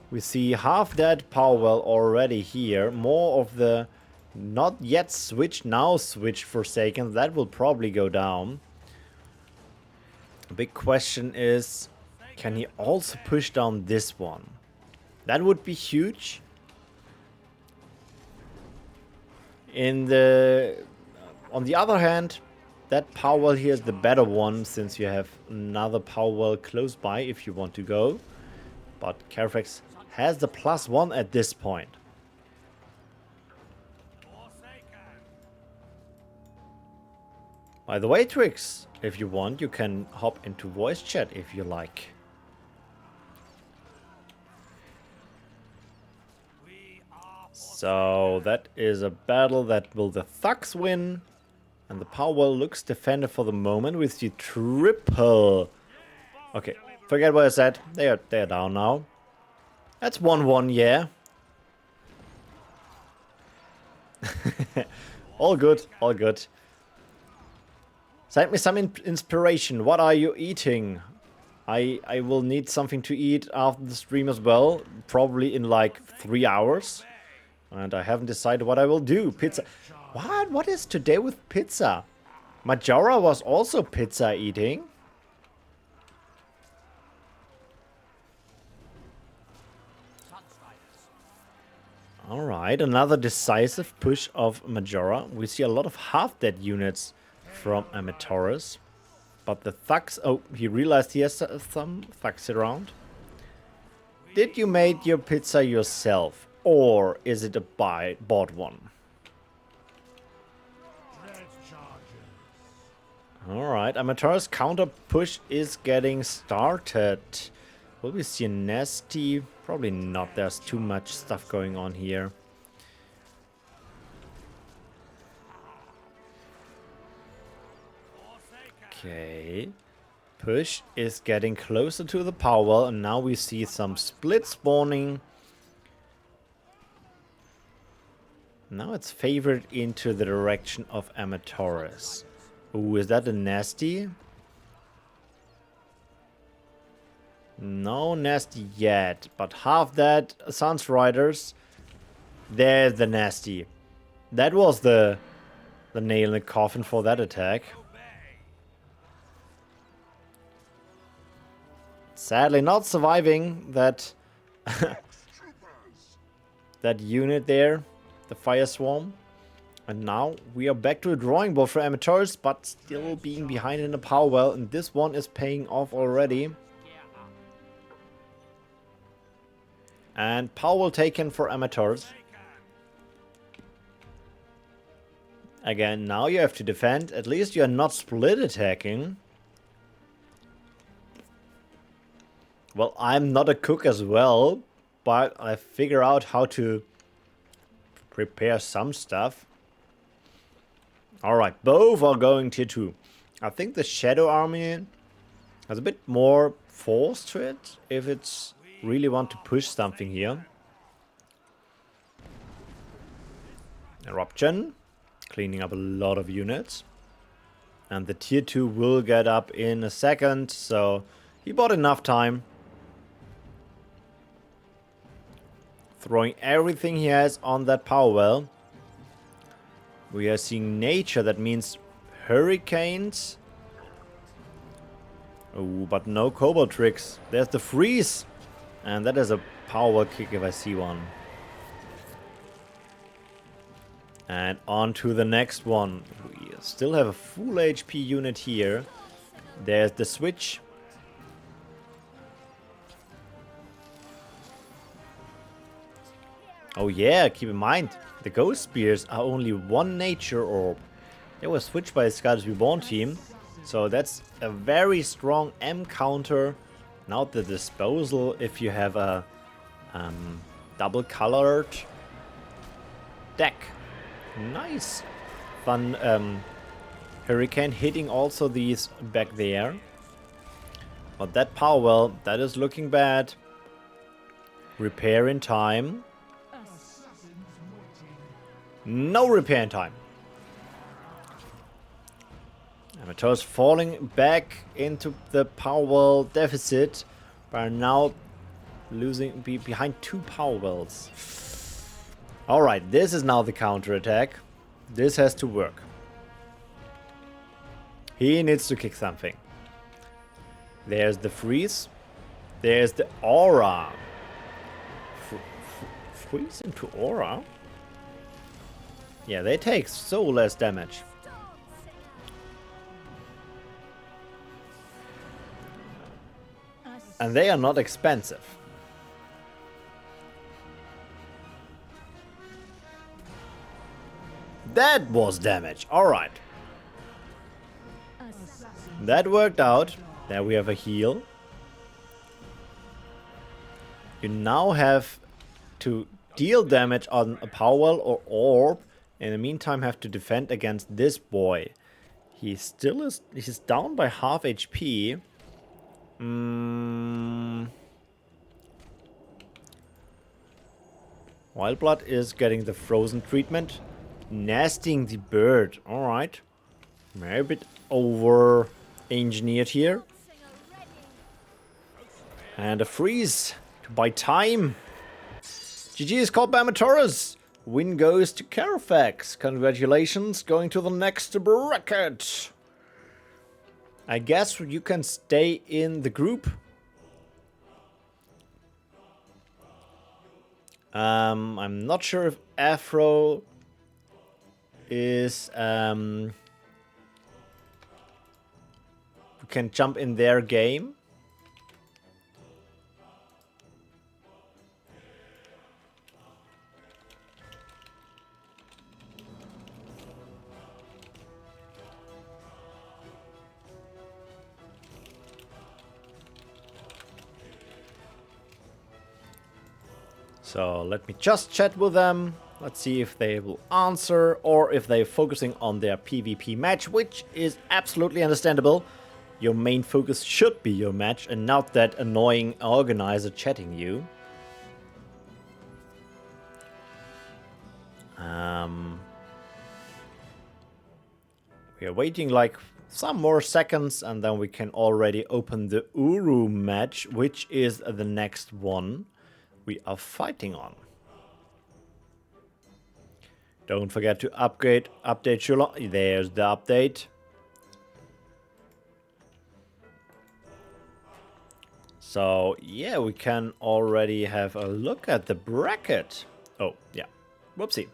We see half that power well already here. More of the not yet switched, now switched Forsaken. That will probably go down. The big question is, can he also push down this one? That would be huge. In the On the other hand, that power well here is the better one, since you have another power well close by if you want to go. But Carfax has the +1 at this point. By the way, Twix, if you want, you can hop into voice chat if you like. So that is a battle that will the thugs win. And the power well looks defended for the moment with the triple. Okay, forget what I said. They're down now. That's 1-1, yeah. All good, all good. Send me some inspiration. What are you eating? I will need something to eat after the stream as well. Probably in like 3 hours. And I haven't decided what I will do. Pizza. What? What is today with pizza? Majora was also pizza eating. Alright, another decisive push of Majora. We see a lot of half-dead units from Amatoris. But the thugs... Oh, he realized he has some thugs around. Did you make your pizza yourself? Or is it a bought one? Alright, Amatoris counter push is getting started. Will we see a nasty? Probably not. There's too much stuff going on here. Okay. Push is getting closer to the power well, and now we see some split spawning. Now it's favored into the direction of Amatoris. Ooh, is that a nasty? No nasty yet, but half that Suns Riders. There's the nasty. That was the nail in the coffin for that attack. Sadly not surviving that that unit there, the Fire Swarm. And now we are back to a drawing board for Amateurs, but still being behind in the power well, and this one is paying off already. And power well taken for Amateurs. Again, now you have to defend. At least you are not split attacking. Well, I'm not a cook as well, but I figure out how to prepare some stuff. Alright, both are going tier 2. I think the Shadow Army has a bit more force to it if it's really want to push something here. Eruption, cleaning up a lot of units. And the tier 2 will get up in a second, so he bought enough time. Throwing everything he has on that power well. We are seeing nature, that means hurricanes. Oh, but no Cobalt tricks. There's the freeze. And that is a power kick if I see one. And on to the next one. We still have a full HP unit here. There's the switch. Oh yeah, keep in mind, the Ghost Spears are only one nature orb. They were switched by the Scars Reborn team. So that's a very strong M counter. Now the disposal, if you have a double colored deck. Nice. Fun Hurricane hitting also these back there. But that power well, that is looking bad. Repair in time. No repair in time. Amateurs falling back into the power well deficit, but are now losing behind 2 power wells. Alright, this is now the counter attack. This has to work. He needs to kick something. There's the freeze. There's the aura. Freeze into aura? Yeah, they take so less damage. And they are not expensive. That was damage. Alright. That worked out. There we have a heal. You now have to deal damage on a power well or orb. In the meantime, have to defend against this boy. He still is. He's down by half HP. Wildblood is getting the frozen treatment. Nastying the bird. Alright. Maybe a bit over engineered here. And a freeze to buy time. GG is called by Amatoras. Win goes to Carfax. Congratulations, going to the next bracket. I guess you can stay in the group. I'm not sure if Afro is we can jump in their game. So let me just chat with them. Let's see if they will answer or if they're focusing on their PvP match, which is absolutely understandable. Your main focus should be your match and not that annoying organizer chatting you. We are waiting like some more seconds and then we can already open the Uru match, which is the next one we are fighting on. Don't forget to update your there's the update. So yeah, we can already have a look at the bracket. Oh yeah, whoopsie.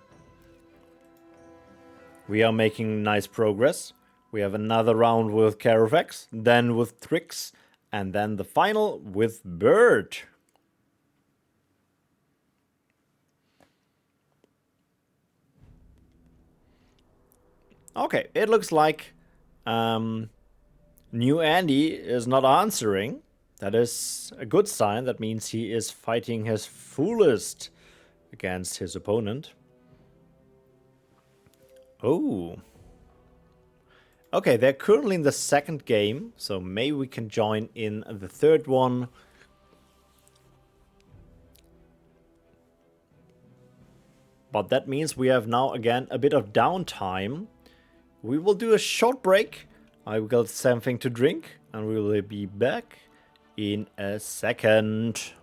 We are making nice progress. We have another round with Carfax, then with Trix, and then the final with Bird. Okay, it looks like New Andy is not answering. That is a good sign. That means he is fighting his fullest against his opponent. Oh. Okay, they're currently in the second game, so maybe we can join in the third one. But that means we have now again a bit of downtime. We will do a short break. I will get something to drink and we will be back in a second.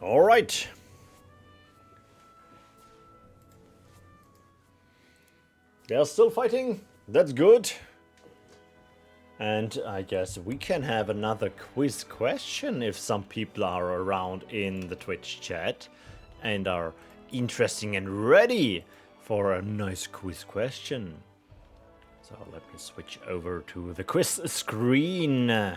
All right. They are still fighting. That's good. And I guess we can have another quiz question if some people are around in the Twitch chat and are interesting and ready for a nice quiz question. So let me switch over to the quiz screen.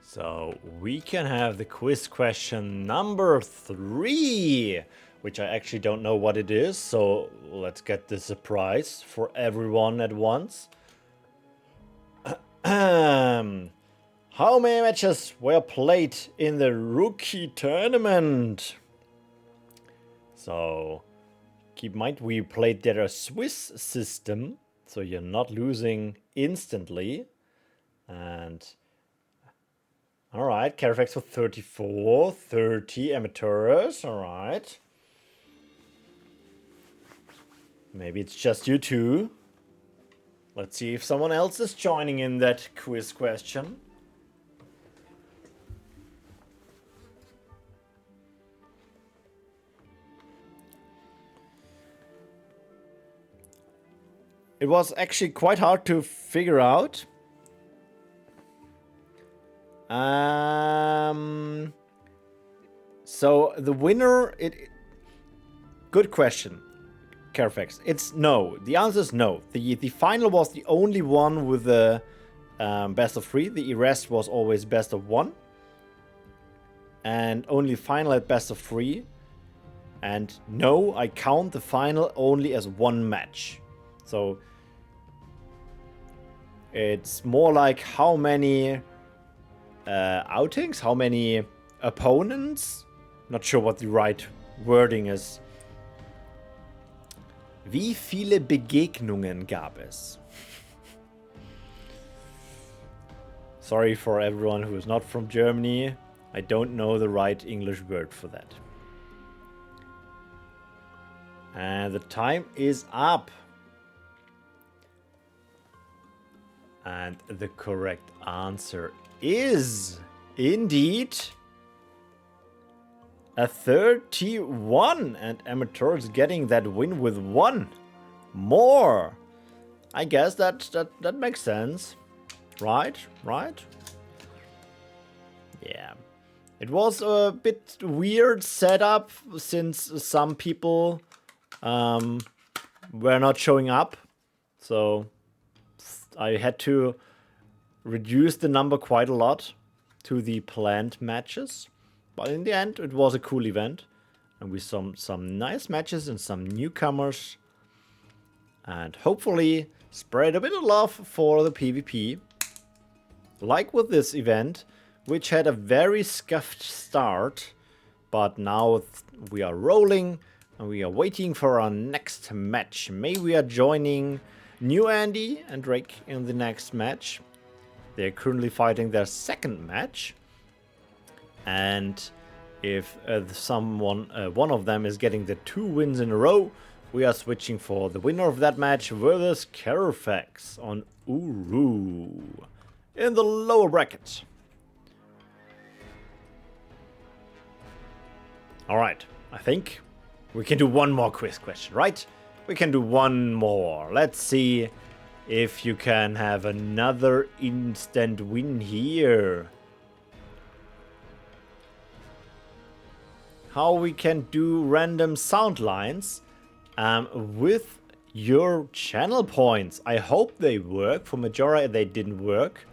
So we can have the quiz question number 3, which I actually don't know what it is. So let's get the surprise for everyone at once. How many matches were played in the rookie tournament? So keep in mind we played there a Swiss system, so you're not losing instantly. And alright, Carifex for 34, 30 amateurs, alright. Maybe it's just you two. Let's see if someone else is joining in that quiz question. It was actually quite hard to figure out. So the winner, good question, Carfax. It's no. The answer is no. The final was the only one with the best of 3. The rest was always best of 1. And only final at best of 3. And no, I count the final only as 1 match. So it's more like how many outings, how many opponents. Not sure what the right wording is. Wie viele Begegnungen gab es? Sorry for everyone who is not from Germany. I don't know the right English word for that. And the time is up. And the correct answer is indeed a 31, and amateurs getting that win with 1 more. I guess that makes sense, right? Yeah, it was a bit weird setup since some people were not showing up, so I had to reduce the number quite a lot to the planned matches. But in the end, it was a cool event. And we saw some nice matches and some newcomers. And hopefully spread a bit of love for the PvP. Like with this event, which had a very scuffed start. But now we are rolling and we are waiting for our next match. Maybe we are joining New Andy and Drake in the next match. They're currently fighting their second match. And if one of them is getting the 2 wins in a row, we are switching for the winner of that match versus Carfax on Uru in the lower bracket. Alright, I think we can do one more quiz question, right? We can do one more. Let's see if you can have another instant win here. How we can do random sound lines with your channel points. I hope they work. For Majora, they didn't work.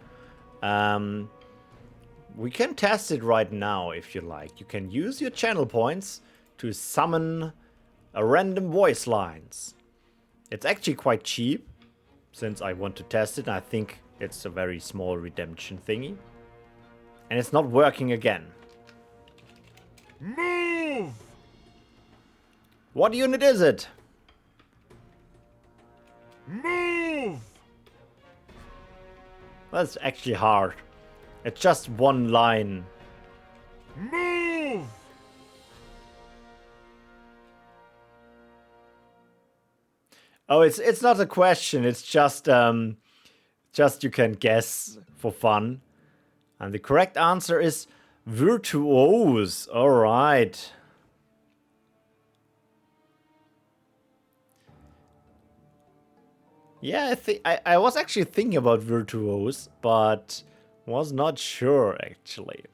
We can test it right now if you like. You can use your channel points to summon a random voice lines. It's actually quite cheap, since I want to test it. I think it's a very small redemption thingy. And it's not working again. Move! What unit is it? Move! That's actually hard. It's just one line. Move! Oh, it's not a question. It's just you can guess for fun. And the correct answer is Virtuose. All right. Yeah, I was actually thinking about Virtuose, but was not sure actually.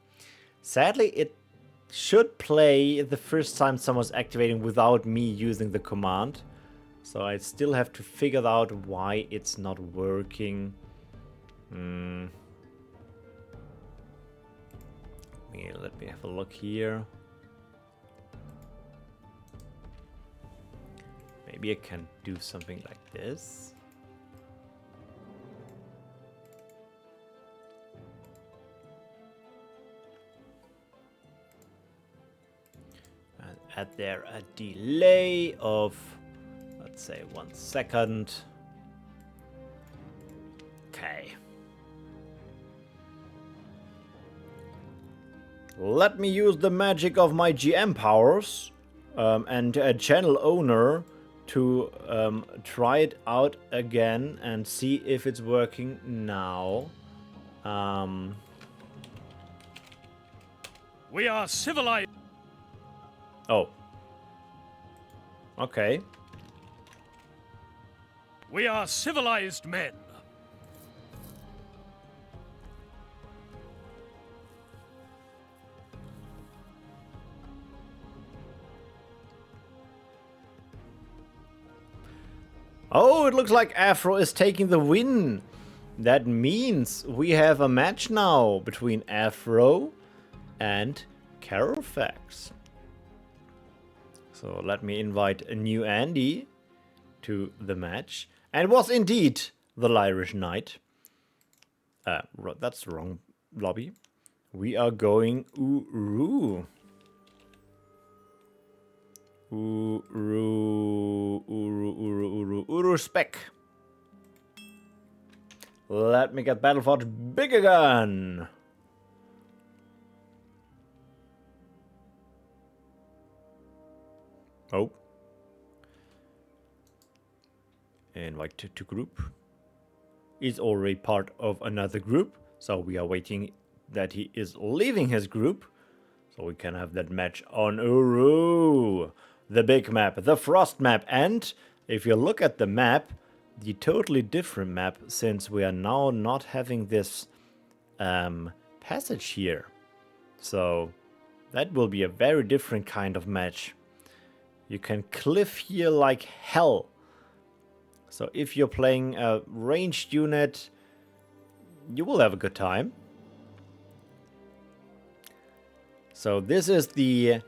Sadly, it should play the first time someone's activating without me using the command. So I still have to figure out why it's not working. Yeah, let me have a look here. Maybe I can do something like this. And add there a delay of, let's say, 1 second. Okay. Let me use the magic of my GM powers and a channel owner to try it out again and see if it's working now. We are civilized. Oh. Okay. We are civilized men. Oh, it looks like Afro is taking the win. That means we have a match now between Afro and Carolfax. So let me invite a new Andy to the match. And it was indeed the Irish Knight. That's the wrong lobby. We are going Uru. Uru spec. Let me get BattleForge big again. Oh. Invite to group. Is already part of another group, so we are waiting that he is leaving his group, so we can have that match on Uru. The big map, the frost map, and if you look at the map, the totally different map, since we are now not having this passage here. So that will be a very different kind of match. You can cliff here like hell. So if you're playing a ranged unit, you will have a good time. So this is the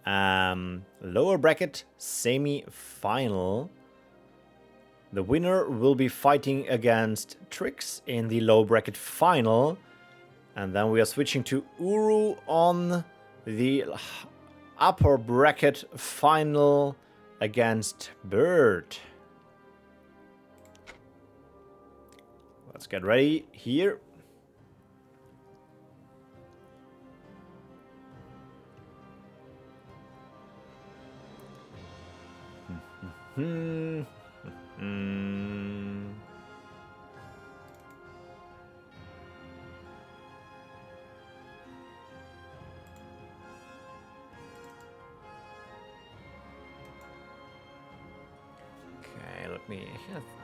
lower bracket semi-final. The winner will be fighting against Trix in the low bracket final. And then we are switching to Uru on the upper bracket final against Bird. Let's get ready here. Okay, let me.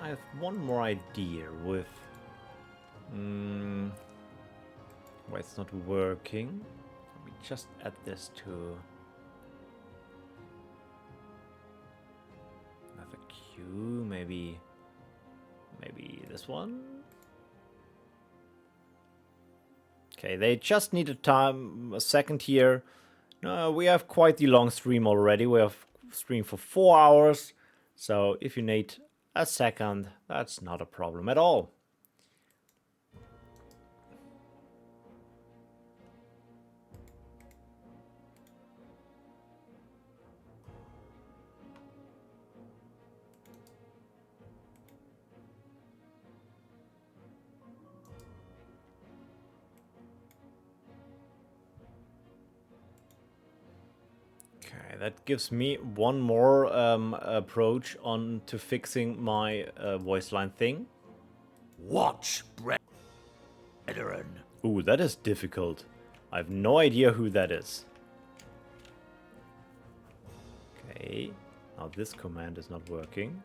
I have one more idea with. Why it's not working? Let me just add this to another queue. Maybe this one. Okay, they just need a second here. No, we have quite the long stream already. We have streamed for 4 hours. So if you need a second, that's not a problem at all. That gives me one more approach on to fixing my voice line thing. Watch, brethren. Ooh, that is difficult. I have no idea who that is. Okay, now this command is not working.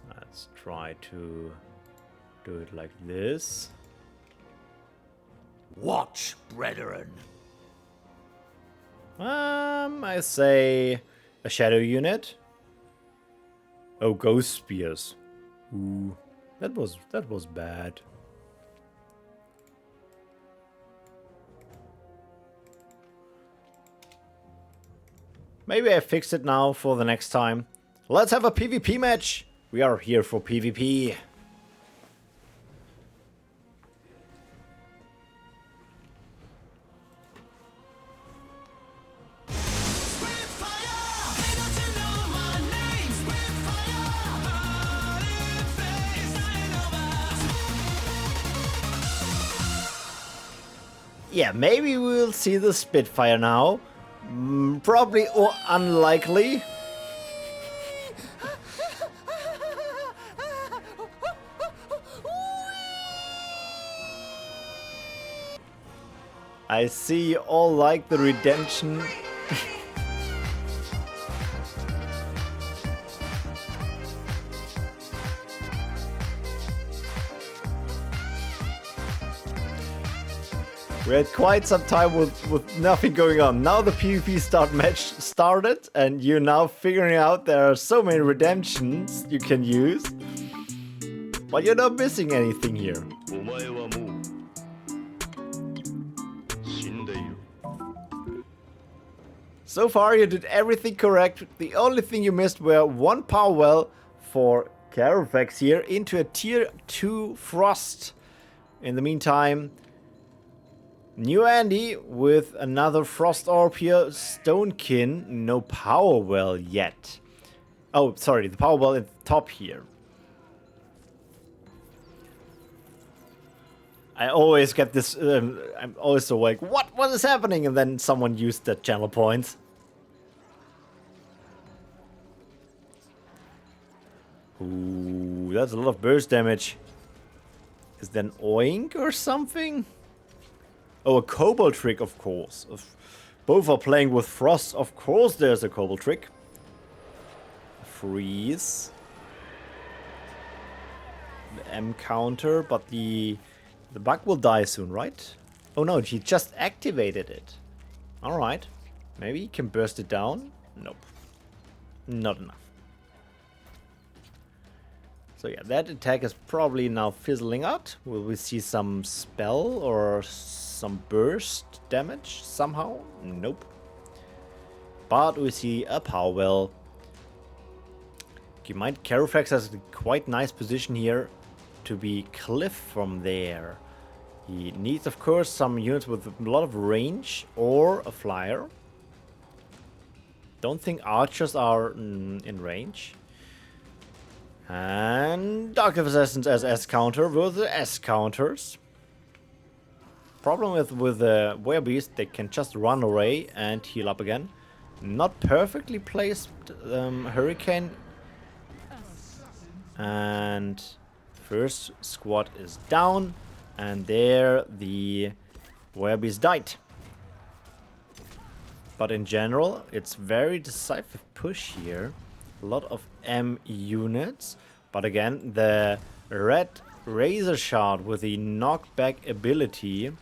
Let's try to do it like this. Watch, brethren. I say a shadow unit. Oh, ghost spears. Ooh, that was bad. Maybe I fix it now for the next time. Let's have a PvP match. We are here for PvP. Yeah, maybe we'll see the Spitfire now. Probably or unlikely. I see you all like the redemption. We had quite some time with nothing going on. Now the PvP match started, and you're now figuring out there are so many redemptions you can use. But you're not missing anything here. So far you did everything correct. The only thing you missed were one power well for Carifex here into a tier 2 Frost. In the meantime, New Andy with another Frost Orb here, Stonekin, no power well yet. Oh, sorry, the power well at the top here. I always get this, I'm always so like, what is happening? And then someone used the channel points. Ooh, that's a lot of burst damage. Is that an oink or something? Oh, a Kobold trick, of course. Both are playing with Frost. Of course there's a Kobold trick. Freeze. The M counter, but the bug will die soon, right? Oh no, he just activated it. Alright. Maybe he can burst it down? Nope. Not enough. So yeah, that attack is probably now fizzling out. Will we see some spell or some burst damage somehow? Nope. But we see a power well. You might Carifex has a quite nice position here to be cliff from there. He needs, of course, some units with a lot of range or a flyer. Don't think archers are in range. And Dark Assassins as S counter with the S counters. Problem with the Werebeast, they can just run away and heal up again. Not perfectly placed Hurricane. And first squad is down. And there the Werebeast died. But in general, it's very decisive push here. A lot of M units. But again, the red Razor Shard with the knockback ability.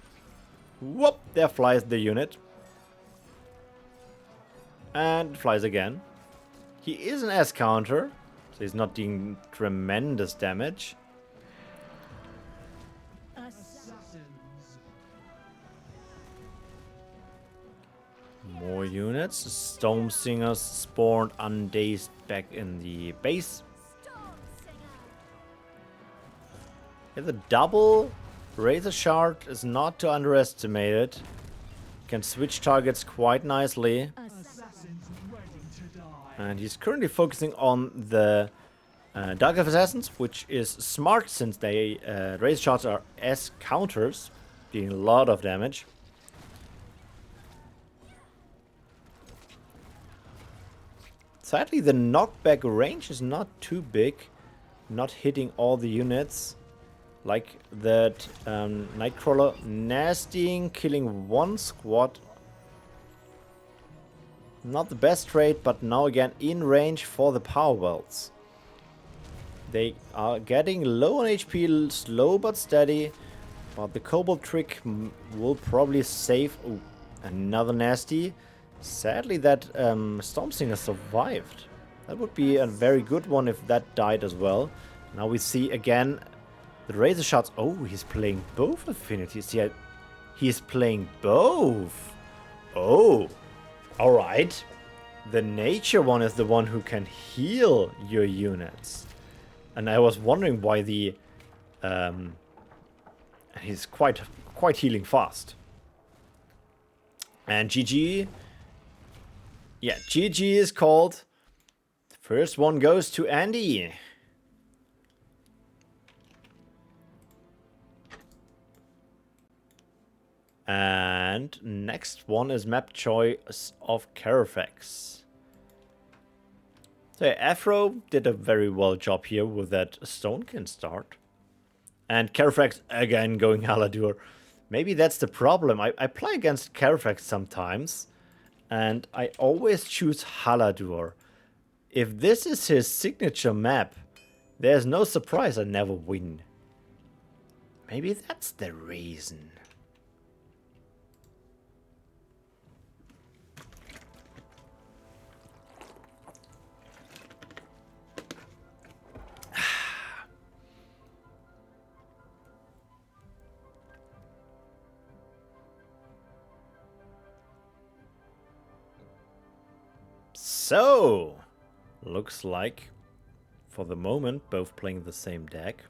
Whoop! There flies the unit. And flies again. He is an S counter, so he's not doing tremendous damage. More units. Storm Singers spawned undazed back in the base. Yeah, the double Razor Shard is not to underestimate it. Can switch targets quite nicely. And he's currently focusing on the Dark Assassins, which is smart since they Razor Shards are S counters, doing a lot of damage. Sadly, the knockback range is not too big. not hitting all the units. Like that Nightcrawler nastying, killing one squad. Not the best trade, but now again in range for the power wells. They are getting low on HP, slow but steady. But the Cobalt trick will probably save... Ooh, another nasty. Sadly that Storm Singer survived. That would be a very good one if that died as well. Now we see again the Razor Shots. Oh, he's playing both affinities. Yeah, he's playing both. Oh, alright. The nature one is the one who can heal your units. And I was wondering why the... he's quite healing fast. And GG. Yeah, GG is called. The first one goes to Andy. And next one is map choice of Carafex. So Afro did a very well job here with that Stonekin start. And Carafex again going Haladur. Maybe that's the problem. I play against Carafex sometimes. And I always choose Haladur. If this is his signature map, there's no surprise I never win. Maybe that's the reason. So, looks like, for the moment, both playing the same deck.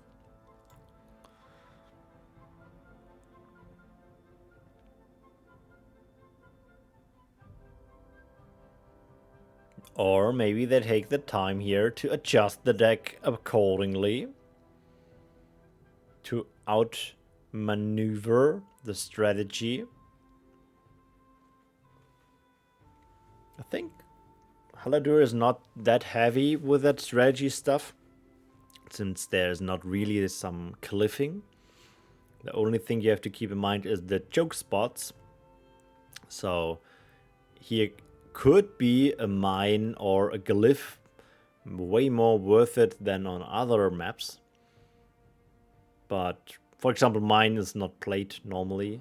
Or maybe they take the time here to adjust the deck accordingly. To outmaneuver the strategy. I think Haladur is not that heavy with that strategy stuff, since there's not really some cliffing. The only thing you have to keep in mind is the choke spots. So here could be a mine or a glyph way more worth it than on other maps. But for example, mine is not played normally,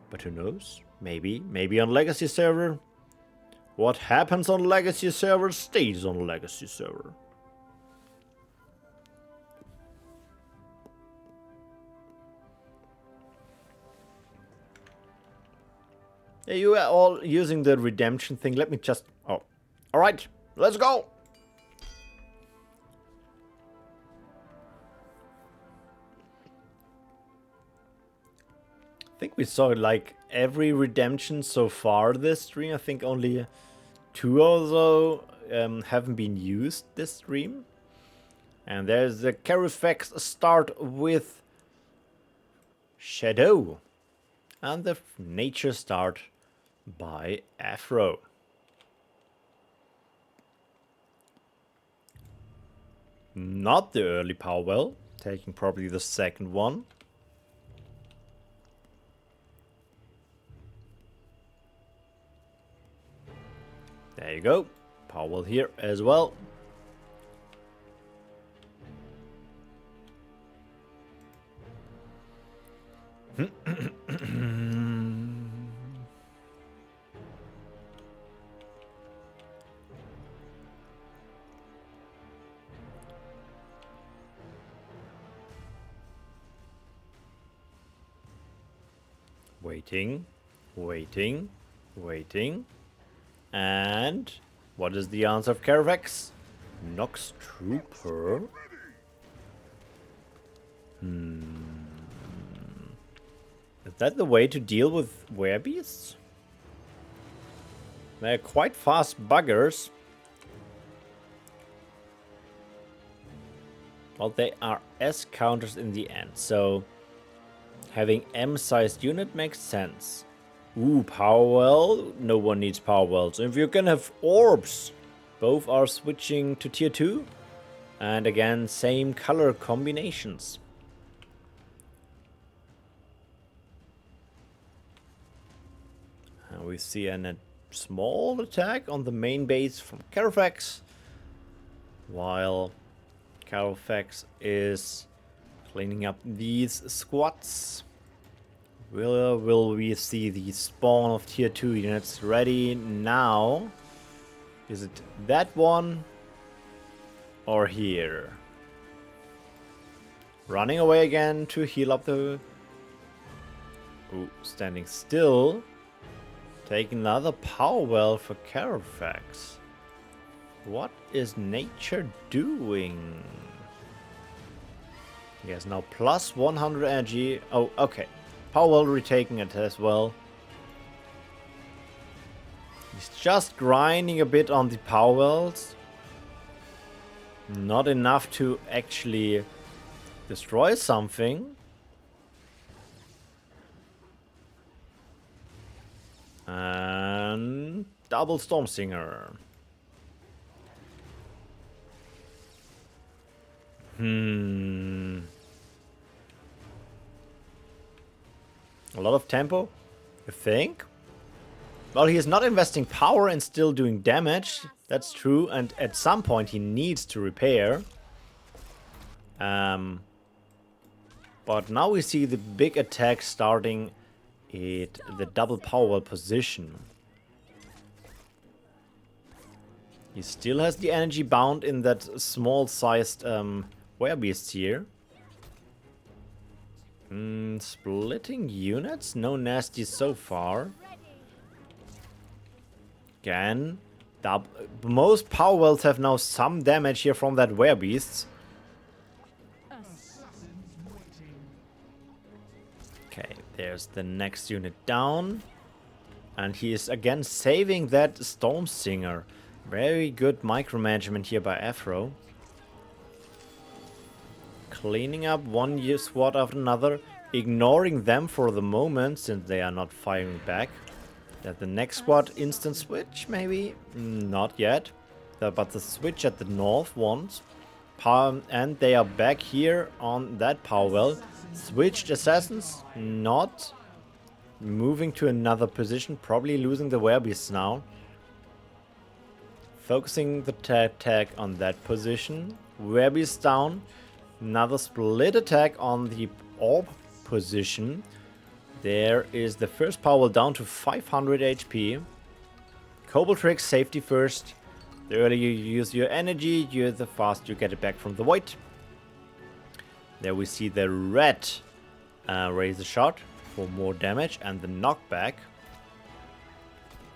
but who knows? Maybe on Legacy server. What happens on Legacy server stays on Legacy server. Yeah, you are all using the redemption thing. Let me just... Oh. Alright, let's go! I think we saw like every redemption so far this stream. I think only 2 or so haven't been used this stream. And there's the Carafex start with Shadow. And the nature start by Afro. Not the early power well, taking probably the second one. There you go. Powell here as well. Waiting, waiting, waiting. And what is the answer of Carafex? Nox Trooper. Is that the way to deal with werebeasts? They're quite fast buggers. Well, they are S counters in the end, so having M-sized unit makes sense. Ooh, power well. No one needs power wells. If you're gonna have orbs, both are switching to tier 2. And again, same color combinations. And we see a small attack on the main base from Carfax, while Carfax is cleaning up these squads. Will we see the spawn of tier 2 units ready now? Is it that one or here? Running away again to heal up the... Ooh, standing still. Taking another power well for Carfax. What is nature doing? He has now plus 100 energy. Oh, okay. Power well retaking it as well. He's just grinding a bit on the power wells. Not enough to actually destroy something. And double Storm Singer. A lot of tempo, you think? Well, he is not investing power and still doing damage. That's true, and at some point he needs to repair. But now we see the big attack starting at the double power well position. He still has the energy bound in that small-sized werebeast here. Splitting units? No nasty so far. Again, most power wells have now some damage here from that werebeast. Okay, there's the next unit down. And he is again saving that Storm Singer. Very good micromanagement here by Afro. Cleaning up one squad after another. Ignoring them for the moment since they are not firing back. That the next squad instant switch maybe? Not yet. But the switch at the north ones. And they are back here on that power well. Switched assassins, not moving to another position, probably losing the werebeasts now. Focusing the attack on that position. Werebeasts down. Another split attack on the orb position. There is the first power well down to 500 HP. Cobalt Trick, safety first. The earlier you use your energy, the faster you get it back from the void. There we see the red razor shot for more damage and the knockback.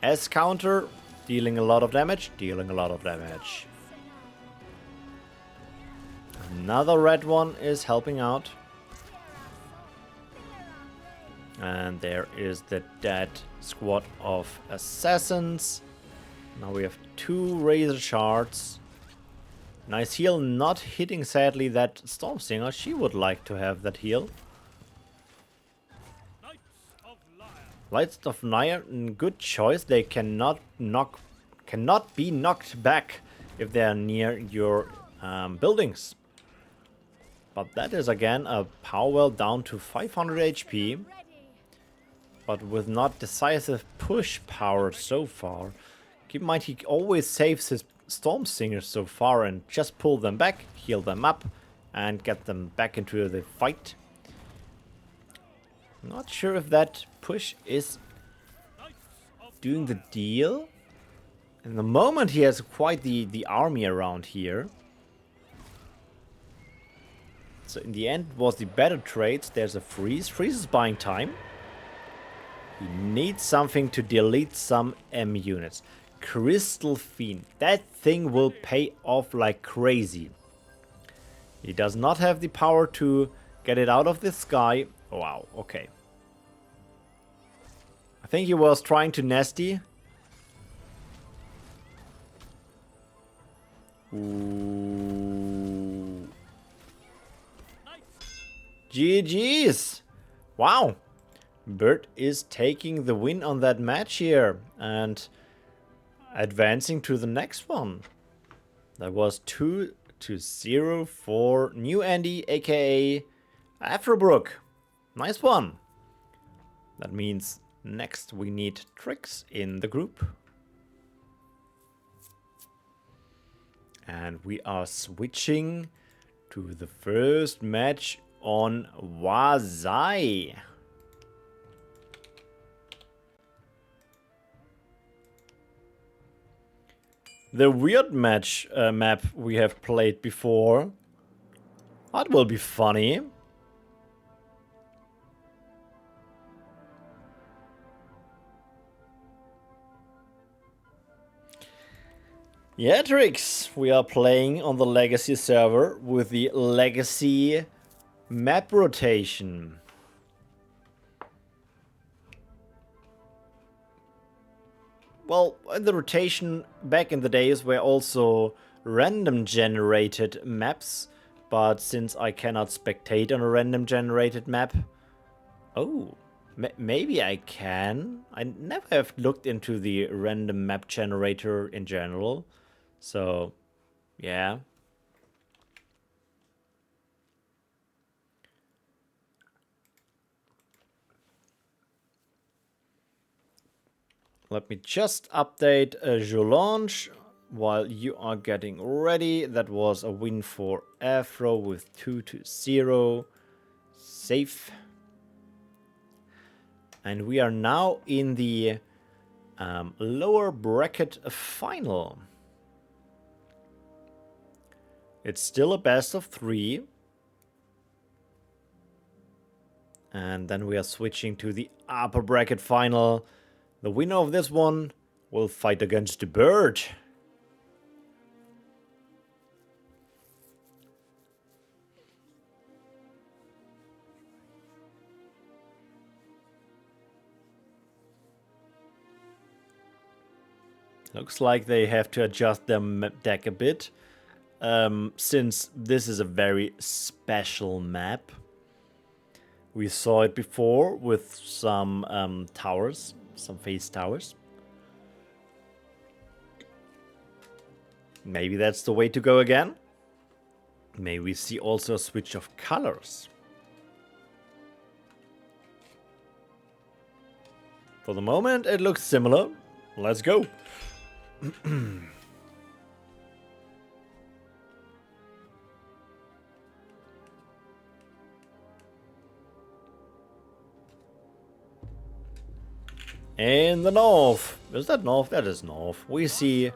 As counter, dealing a lot of damage, dealing a lot of damage. Another red one is helping out. And there is the dead squad of assassins. Now we have 2 razor shards. Nice heal, not hitting sadly that Storm Singer. She would like to have that heal. Lights of Nire, good choice. They cannot be knocked back if they are near your buildings. But that is again a power well down to 500 HP. But with not decisive push power so far. Keep in mind he always saves his Storm Singers so far and just pull them back, heal them up, and get them back into the fight. Not sure if that push is doing the deal. In the moment he has quite the army around here. So in the end it was the better trades. There's a freeze. Freeze is buying time. He needs something to delete some M units. Crystal Fiend. That thing will pay off like crazy. He does not have the power to get it out of the sky. Wow, okay. I think he was trying to nasty. Ooh. GG's. Wow. Bert is taking the win on that match here and advancing to the next one. That was 2 2-0 for New Andy, aka Afrobrook. Nice one. That means next we need Tricks in the group. And we are switching to the first match on Wazai. The weird match map we have played before. That will be funny. Yeah, Tricks, we are playing on the Legacy server with the Legacy map rotation. Well, the rotation back in the days were also random generated maps, but since I cannot spectate on a random generated map... Oh, maybe I can. I never have looked into the random map generator in general. So, yeah. Let me just update your launch while you are getting ready. That was a win for Afro with 2-0. Safe. And we are now in the lower bracket final. It's still a best of 3. And then we are switching to the upper bracket final. The winner of this one will fight against the bird. Looks like they have to adjust their deck a bit. Since this is a very special map. We saw it before with some towers, some face towers. Maybe that's the way to go again. Maybe we see also a switch of colors. For the moment, it looks similar. Let's go. In the north, is that north? That is north. We see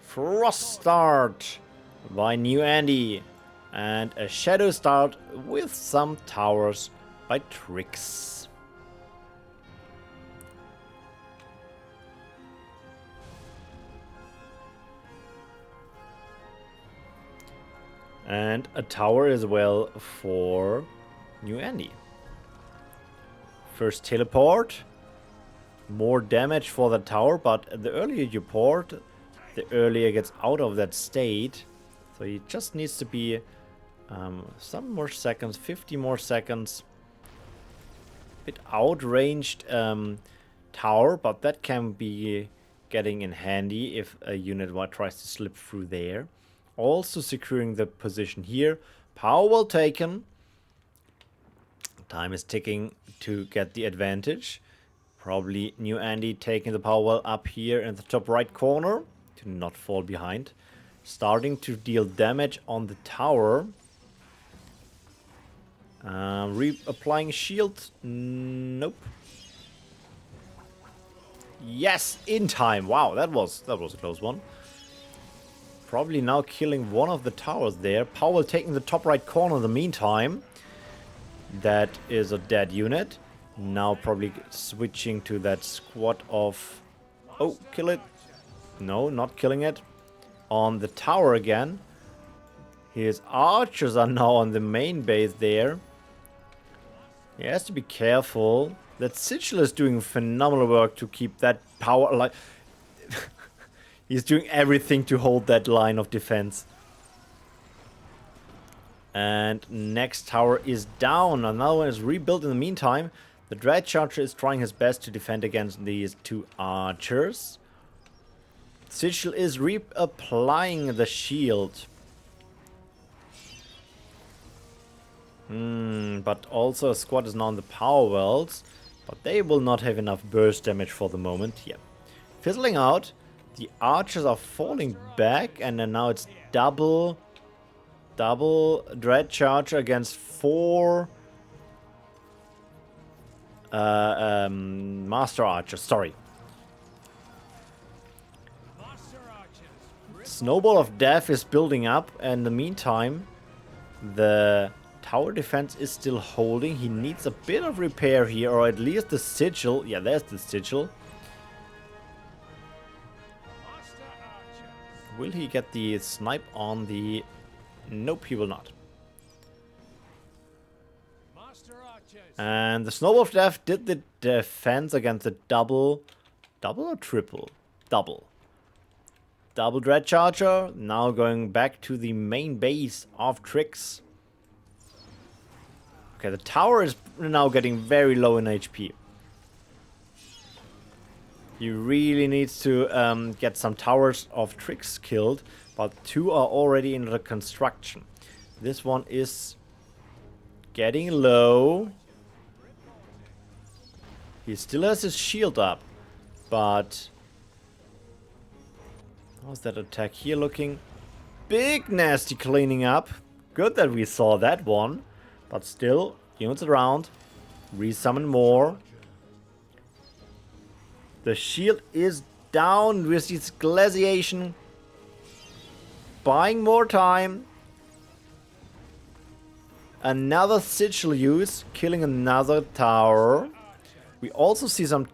Frost Start by New Andy and a Shadow Start with some towers by Tricks. And a tower as well for New Andy. First teleport. More damage for the tower, but the earlier you port, the earlier it gets out of that state. So it just needs to be some more seconds, 50 more seconds. Bit outranged tower, but that can be getting in handy if a unit tries to slip through there. Also securing the position here. Power well taken. Time is ticking to get the advantage. Probably New Andy taking the power well up here in the top right corner to not fall behind. Starting to deal damage on the tower. Reapplying shield. Nope. Yes, in time. Wow, that was a close one. Probably now killing one of the towers there. Powell taking the top right corner in the meantime. That is a dead unit. Now probably switching to that squad of... Oh, kill it. No, not killing it. On the tower again. His archers are now on the main base there. He has to be careful. That Sigil is doing phenomenal work to keep that power alive. He's doing everything to hold that line of defense. And next tower is down. Another one is rebuilt in the meantime. The Dread Charger is trying his best to defend against these two archers. Sigil is reapplying the shield. But also a squad is now on the power wells. But they will not have enough burst damage for the moment. Yeah. Fizzling out. The archers are falling back. And then now it's double dread charger against 4 master archers. Sorry. Snowball of Death is building up, and in the meantime, the tower defense is still holding. He needs a bit of repair here, or at least the sigil. Yeah, there's the sigil. Will he get the snipe on the... Nope, he will not. And the Snowball of Death did the defense against the double or triple? Double Dread Charger. Now going back to the main base of Tricks. Okay, the tower is now getting very low in HP. He really needs to get some towers of Tricks killed, but 2 are already in the construction. This one is getting low. He still has his shield up, but how's that attack here looking? Big nasty cleaning up. Good that we saw that one, but still units around. Resummon more. The shield is down with this glaciation. Buying more time. Another sigil use, killing another tower. We also see some...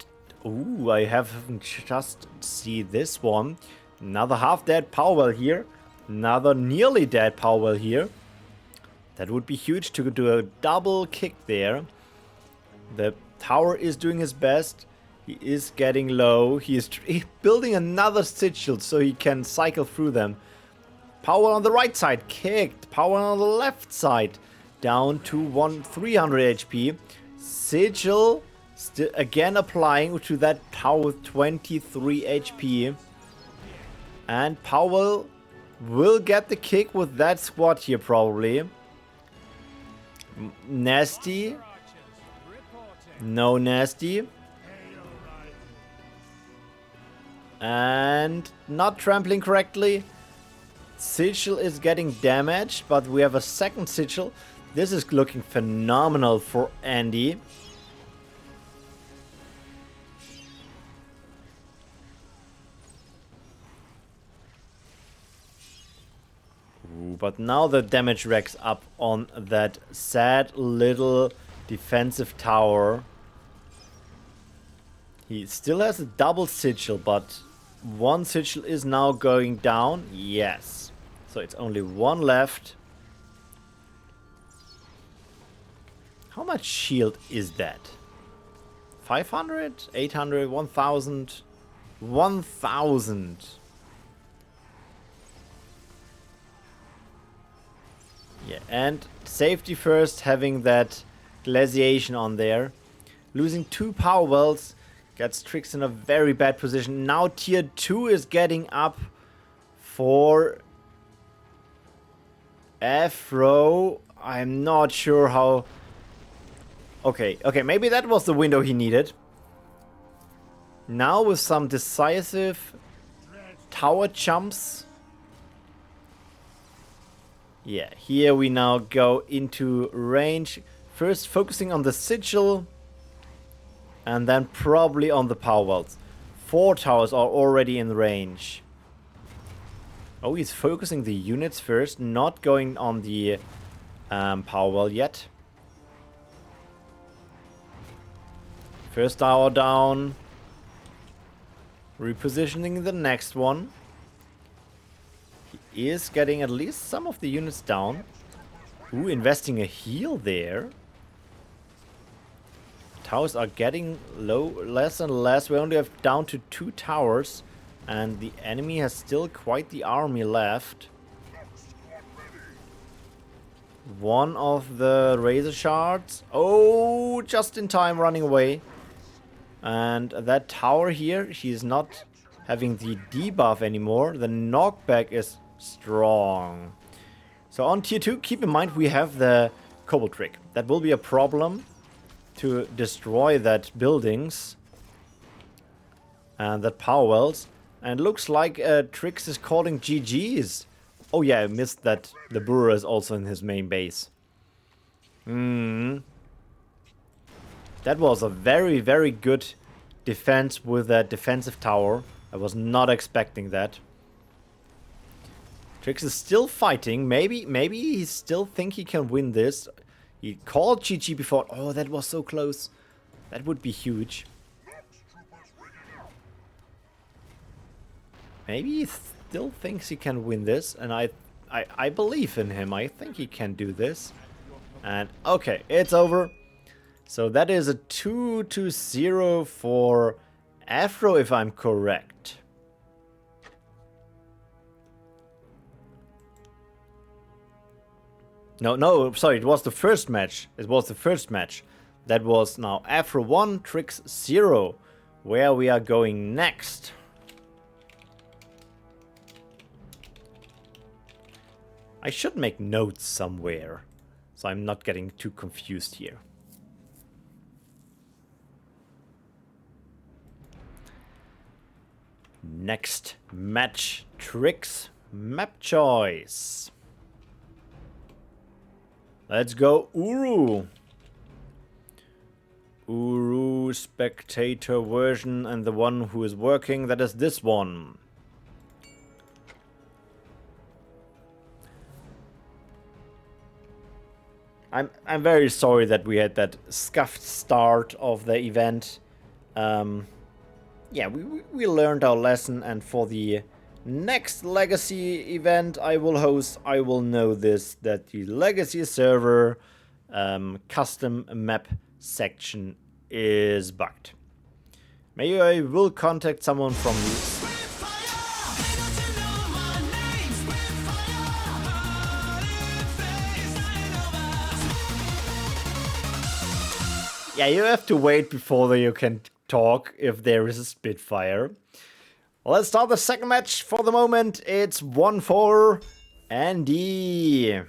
Ooh, I haven't just see this one. Another half-dead power well here. Another nearly dead power well here. That would be huge to do a double kick there. The tower is doing his best. He is getting low. He is building another sigil so he can cycle through them. Power on the right side kicked. Power on the left side down to 300 HP. Sigil still again applying to that tower with 23 HP. And Powell will get the kick with that squad here probably. Nasty. No nasty. And not trampling correctly. Sigil is getting damaged, but we have a second sigil. This is looking phenomenal for Andy. Ooh, but now the damage racks up on that sad little defensive tower. He still has a double sigil, but one sigil is now going down. Yes. So it's only one left. How much shield is that? 500? 800? 1000? 1000. Yeah, and safety first, having that glaciation on there. Losing 2 power wells gets Tricks in a very bad position. Now tier 2 is getting up for Afro. I'm not sure how... Okay, maybe that was the window he needed. Now with some decisive tower jumps. Yeah, here we now go into range. First focusing on the sigil. And then probably on the power wells. 4 towers are already in range. Oh, he's focusing the units first. Not going on the power well yet. First tower down. Repositioning the next one. He is getting at least some of the units down. Ooh, investing a heal there. Towers are getting low, less and less. We only have down to 2 towers. And the enemy has still quite the army left. One of the razor shards. Oh, just in time running away. And that tower here, she's not having the debuff anymore. The knockback is strong. So on tier 2, keep in mind we have the Cobble Trick. That will be a problem to destroy that buildings and that power wells. And looks like Trix is calling GG's. Oh yeah, I missed that the brewer is also in his main base. That was a very, very good defense with that defensive tower. I was not expecting that. Trix is still fighting. Maybe he still think he can win this. He called GG before. Oh, that was so close. That would be huge. Maybe he still thinks he can win this, and I believe in him. I think he can do this. And okay, it's over. So that is a 2-0 for Afro, if I'm correct. No, sorry, it was the first match. It was the first match. That was now Afro 1, Trix 0. Where we are going next. I should make notes somewhere, so I'm not getting too confused here. Next match, Trix map choice. Let's go Uru. Uru spectator version, and the one who is working, that is this one. I'm very sorry that we had that scuffed start of the event. Yeah, we learned our lesson, and for the next Legacy event I will host, I will know this, that the Legacy server custom map section is bugged. Maybe I will contact someone from the... Yeah, you have to wait before you can talk if there is a Spitfire. Well, let's start the second match. For the moment, it's 1-4 Andy.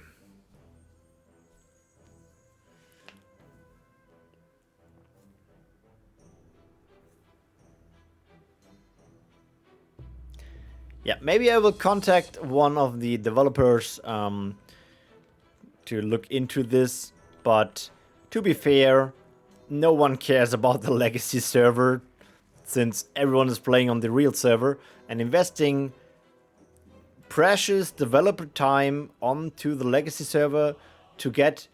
Yeah, maybe I will contact one of the developers to look into this, but to be fair, no one cares about the Legacy server, since everyone is playing on the real server, and investing precious developer time onto the Legacy server to get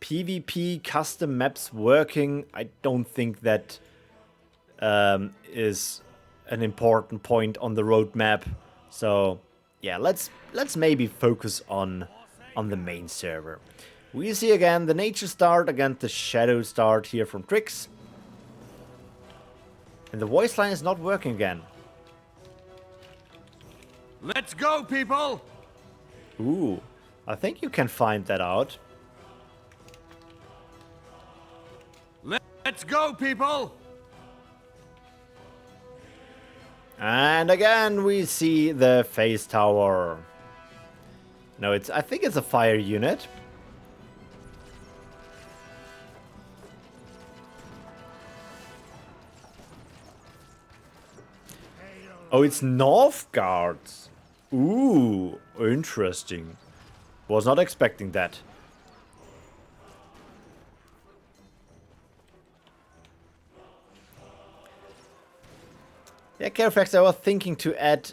PvP custom maps working, I don't think that is an important point on the roadmap. So yeah, let's maybe focus on the main server. We see again the nature start against the shadow start here from Trix. And the voice line is not working again. Let's go, people! Ooh, I think you can find that out. Let's go, people! And again we see the face tower. No, I think it's a fire unit. Oh, it's North Guards. Ooh, interesting. Was not expecting that. Yeah, Carefacts, I was thinking to add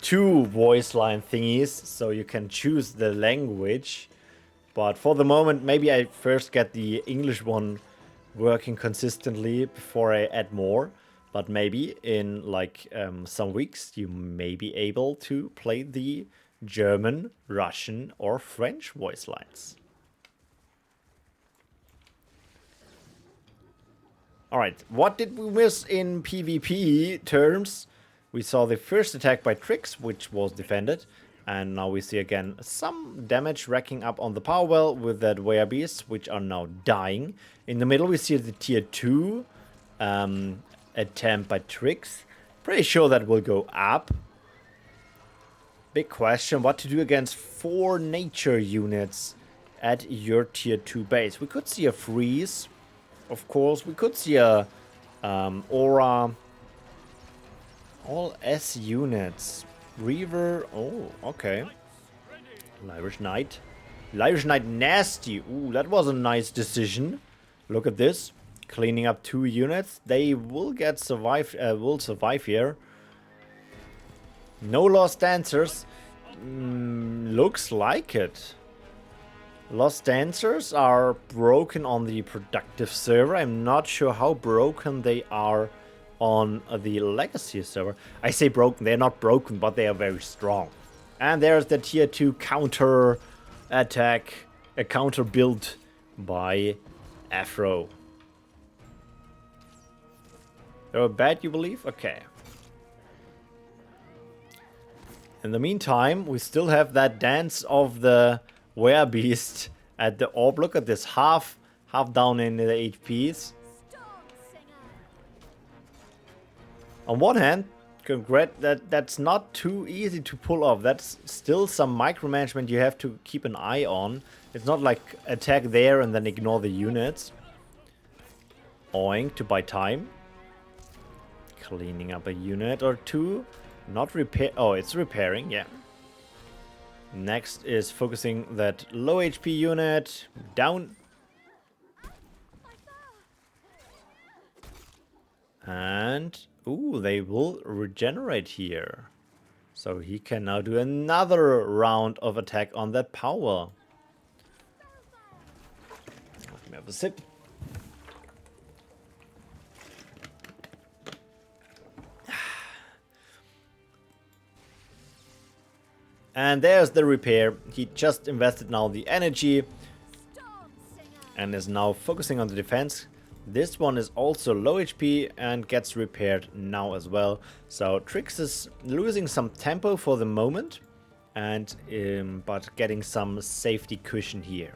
2 voice line thingies, so you can choose the language. But for the moment, maybe I first get the English one working consistently before I add more. But maybe in like some weeks, you may be able to play the German, Russian, or French voice lines. Alright, what did we miss in PvP terms? We saw the first attack by Trix, which was defended. And now we see again some damage racking up on the power well with that Were Beasts, which are now dying. In the middle we see the tier 2 attempt by Trix. Pretty sure that will go up. Big question, what to do against 4 nature units at your tier 2 base. We could see a freeze, of course. We could see a aura. All S units. Reaver. Oh, okay. Irish Knight. Irish Knight nasty. Ooh, that was a nice decision. Look at this. Cleaning up 2 units. They will survive here. No lost dancers. Looks like it. Lost dancers are broken on the productive server. I'm not sure how broken they are on the legacy server. I say broken, they're not broken, but they are very strong. And there's the tier 2 counter attack, a counter built by Afro. They're bad, you believe? Okay. In the meantime, we still have that dance of the werebeast at the orb. Look at this, half down in the HPs. On one hand, that's not too easy to pull off. That's still some micromanagement you have to keep an eye on. It's not like attack there and then ignore the units. Oink to buy time. Cleaning up a unit or 2. Not repair. Oh, it's repairing, yeah. Next is focusing that low HP unit down. And ooh, they will regenerate here. So he can now do another round of attack on that power. Let me have a sip. And there's the repair. He just invested now the energy and is now focusing on the defense. This one is also low HP and gets repaired now as well. So Trix is losing some tempo for the moment, and but getting some safety cushion here.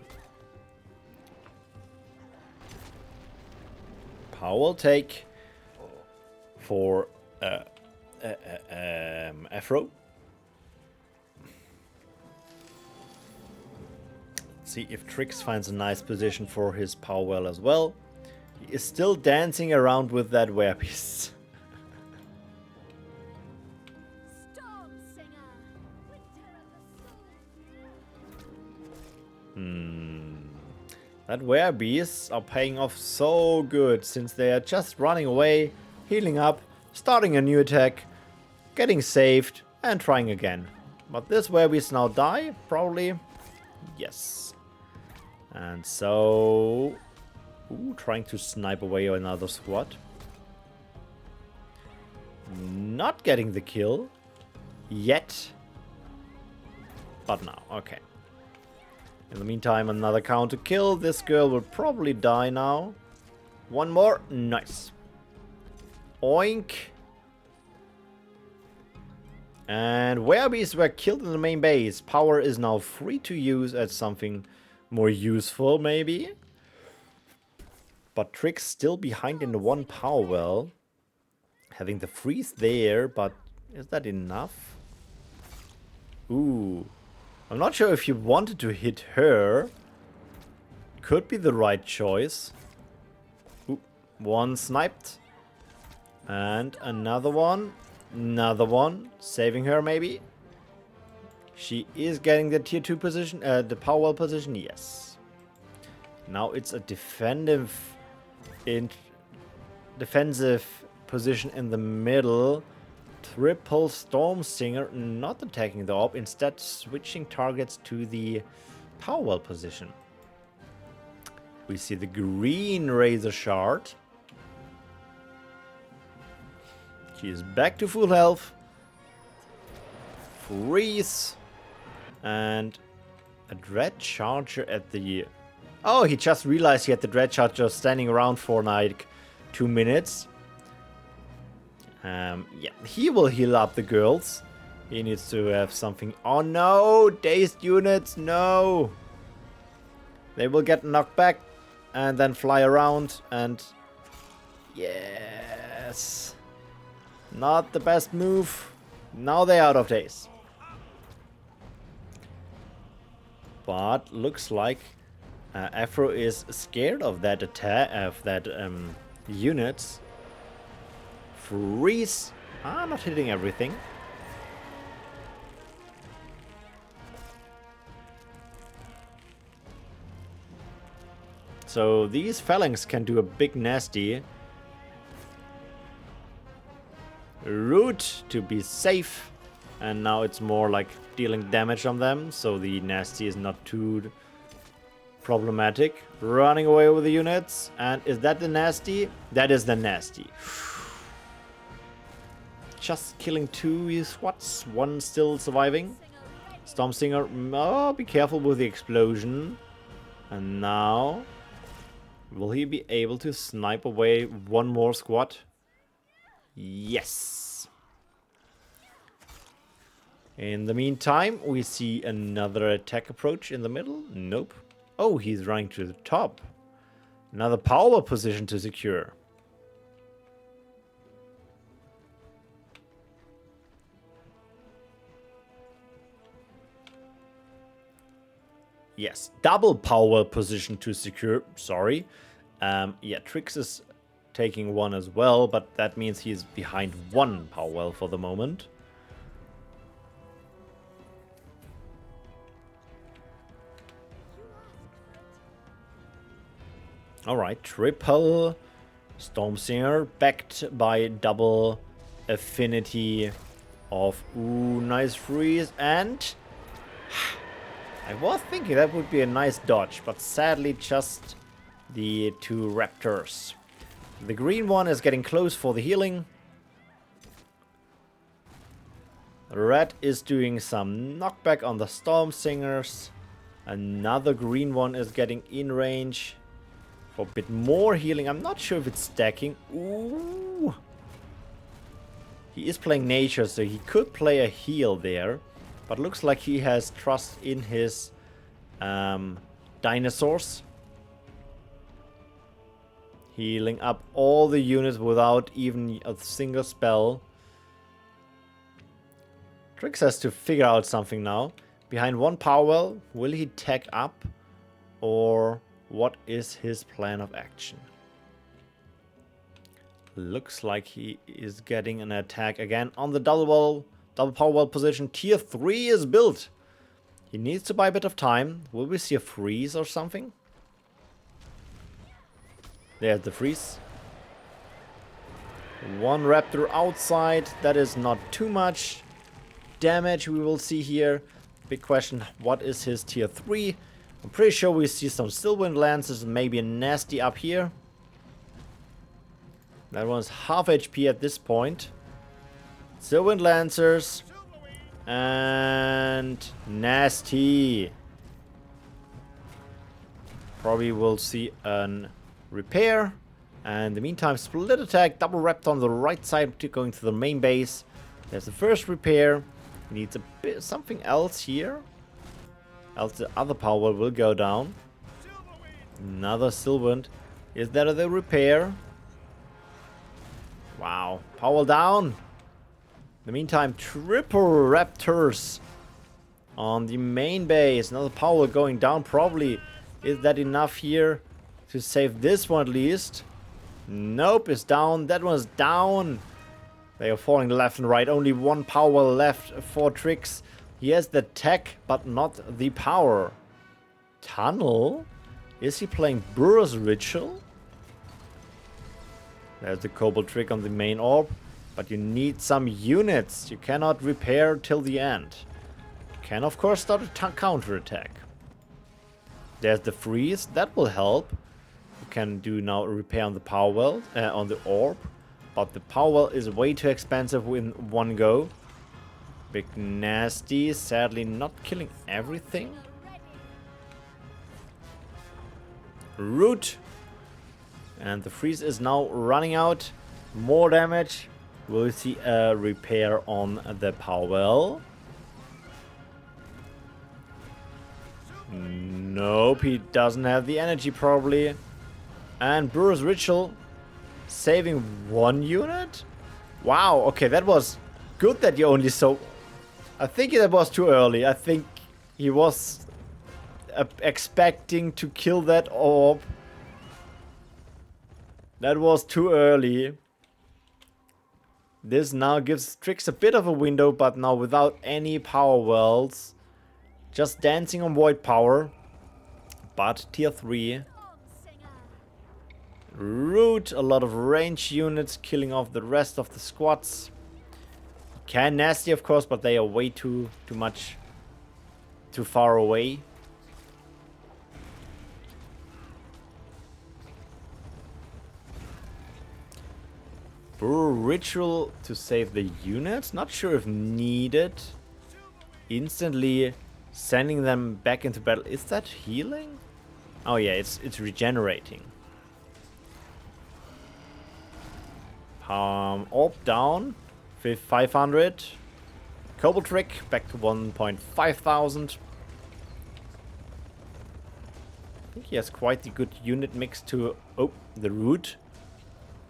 Power take for Afro. See if Trix finds a nice position for his power well as well. He is still dancing around with that werebeast. That werebeasts are paying off so good, since they are just running away, healing up, starting a new attack, getting saved, and trying again. But this werebeast now die, probably. Yes. And so, trying to snipe away another squad. Not getting the kill yet. But now, okay. In the meantime, another counter kill. This girl will probably die now. One more. Nice. Oink. And werebeasts were killed in the main base. Power is now free to use as something more useful, maybe. But Trix still behind in the one power well. Having the freeze there, but is that enough? Ooh. I'm not sure if you wanted to hit her. Could be the right choice. Ooh. One sniped. And another one. Another one. Saving her, maybe. She is getting the tier 2 position, the power well position, yes. Now it's a defensive position in the middle. Triple Storm Singer not attacking the orb, instead switching targets to the power well position. We see the green Razor Shard. She is back to full health. Freeze. And a Dread Charger at the... Oh, he just realized he had the Dread Charger standing around for like 2 minutes. Yeah, he will heal up the girls. He needs to have something... Oh no! Dazed units, no! They will get knocked back and then fly around and... Yes! Not the best move. Now they're out of daze. But looks like Afro is scared of that attack, of that units. Freeze! Ah, not hitting everything. So these phalanx can do a big nasty. Root to be safe. And now it's more like dealing damage on them. So the nasty is not too problematic. Running away with the units. And is that the nasty? That is the nasty. Just killing 2 SWATs. 1 still surviving. Stormsinger. Oh, be careful with the explosion. And now... will he be able to snipe away 1 more squad? Yes. In the meantime, we see another attack approach in the middle. Nope. Oh, he's running to the top. Another power position to secure. Yes, double power position to secure. Sorry. Yeah, Trix is taking 1 as well, but that means he's behind 1 power well for the moment. Alright, triple Stormsinger backed by double affinity of... ooh, nice freeze. And... I was thinking that would be a nice dodge, but sadly just the 2 raptors. The green one is getting close for the healing. Red is doing some knockback on the Stormsingers. Another green one is getting in range for a bit more healing. I'm not sure if it's stacking. Ooh. He is playing nature, so he could play a heal there. But looks like he has trust in his dinosaurs. Healing up all the units without even a single spell. Trix has to figure out something now. Behind 1 power well, will he tag up? Or what is his plan of action? Looks like he is getting an attack again on the double power well position. Tier 3 is built. He needs to buy a bit of time. Will we see a freeze or something? There's the freeze. 1 raptor outside. That is not too much damage we will see here. Big question, what is his tier 3? I'm pretty sure we see some Stillwind Lancers, maybe a nasty up here. That one's half HP at this point. Stillwind Lancers. And nasty. Probably will see an repair. And in the meantime, split attack, double raptor on the right side to going to the main base. There's the first repair. Needs a bit something else here. Else the other power will go down. Another Stillwind. Is that the repair? Wow. Power down. In the meantime, triple raptors on the main base. Another power going down probably. Is that enough here to save this one at least? Nope, it's down. That one's down. They are falling left and right. Only 1 power left for Trix. He has the tech, but not the power. Tunnel? Is he playing Burrow's Ritual? There's the Cobalt trick on the main orb. But you need some units. You cannot repair till the end. You can, of course, start a counter attack. There's the freeze. That will help. You can do now a repair on the power well, on the orb. But the power well is way too expensive in 1 go. Big nasty. Sadly not killing everything. Root. And the freeze is now running out. More damage. We'll see a repair on the power well. Nope, he doesn't have the energy probably. And Burrow's Ritual saving 1 unit? Wow, okay, that was good that you only saw... I think that was too early. I think he was expecting to kill that orb. That was too early. This now gives Trix a bit of a window, but now without any power wells. Just dancing on void power. But tier 3. Root, a lot of range units killing off the rest of the squads. Can nasty of course, but they are way too far away. Burrow ritual to save the units. Not sure if needed. Instantly sending them back into battle. Is that healing? Oh yeah, it's regenerating. Orb down. 500. Cobalt Trick back to 1,500. I think he has quite the good unit mix to... Oh, the root.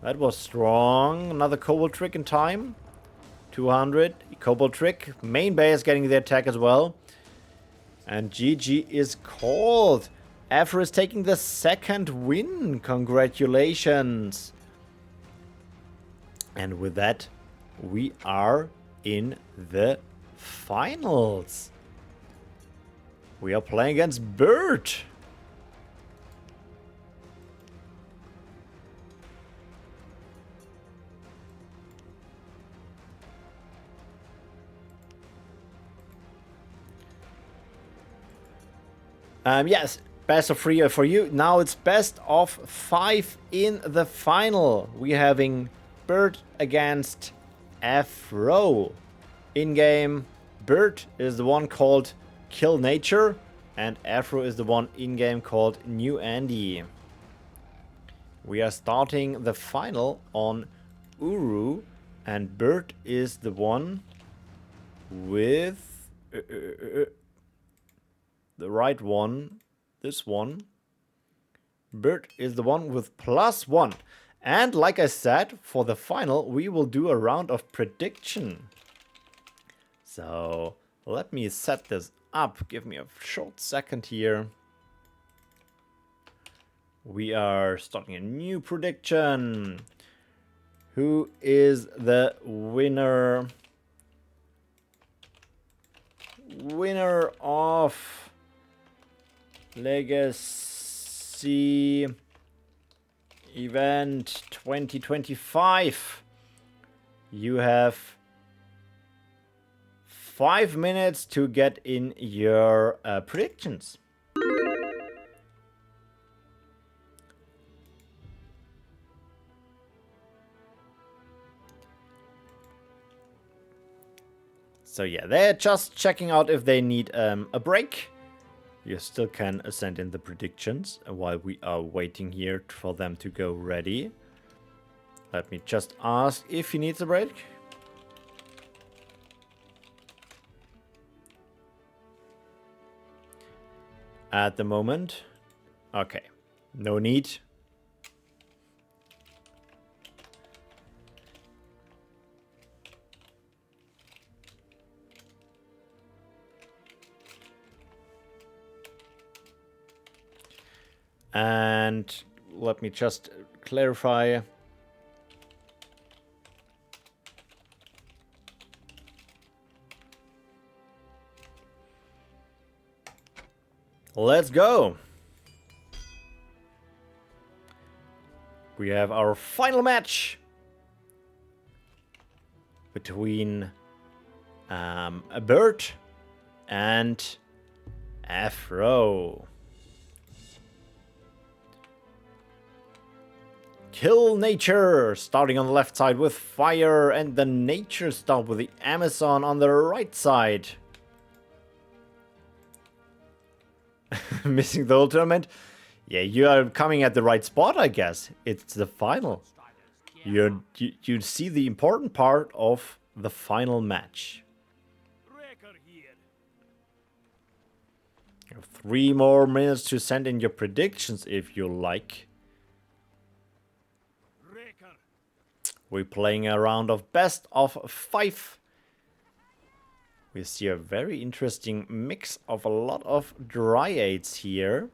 That was strong. Another Cobalt Trick in time. 200. Cobalt Trick. Main base getting the attack as well. And GG is called. Afro is taking the second win. Congratulations. And with that, we are in the finals. We are playing against Bert. Yes, best of 3 for you. Now it's best of 5 in the final. We're having Bert against Afro. In-game, Bert is the one called Kill Nature, and Afro is the one in-game called New Andy. We are starting the final on Uru, and Bert is the one with the right one, this one. Bert is the one with +1. And like I said, for the final, we will do a round of prediction. So let me set this up. Give me a short second here. We are starting a new prediction. Who is the winner? Winner of Legacy Event 2025. You have 5 minutes to get in your predictions. So yeah, they're just checking out if they need a break. You still can send in the predictions while we are waiting here for them to go ready. Let me just ask if he needs a break. At the moment, okay, no need. And let me just clarify. Let's go. We have our final match between Bert and Afro. Kill Nature, starting on the left side with fire, and the Nature start with the Amazon on the right side. Missing the whole tournament? Yeah, you are coming at the right spot, I guess. It's the final. You see the important part of the final match. You have 3 more minutes to send in your predictions if you like. We're playing a round of best of 5. We see a very interesting mix of a lot of Dryads here.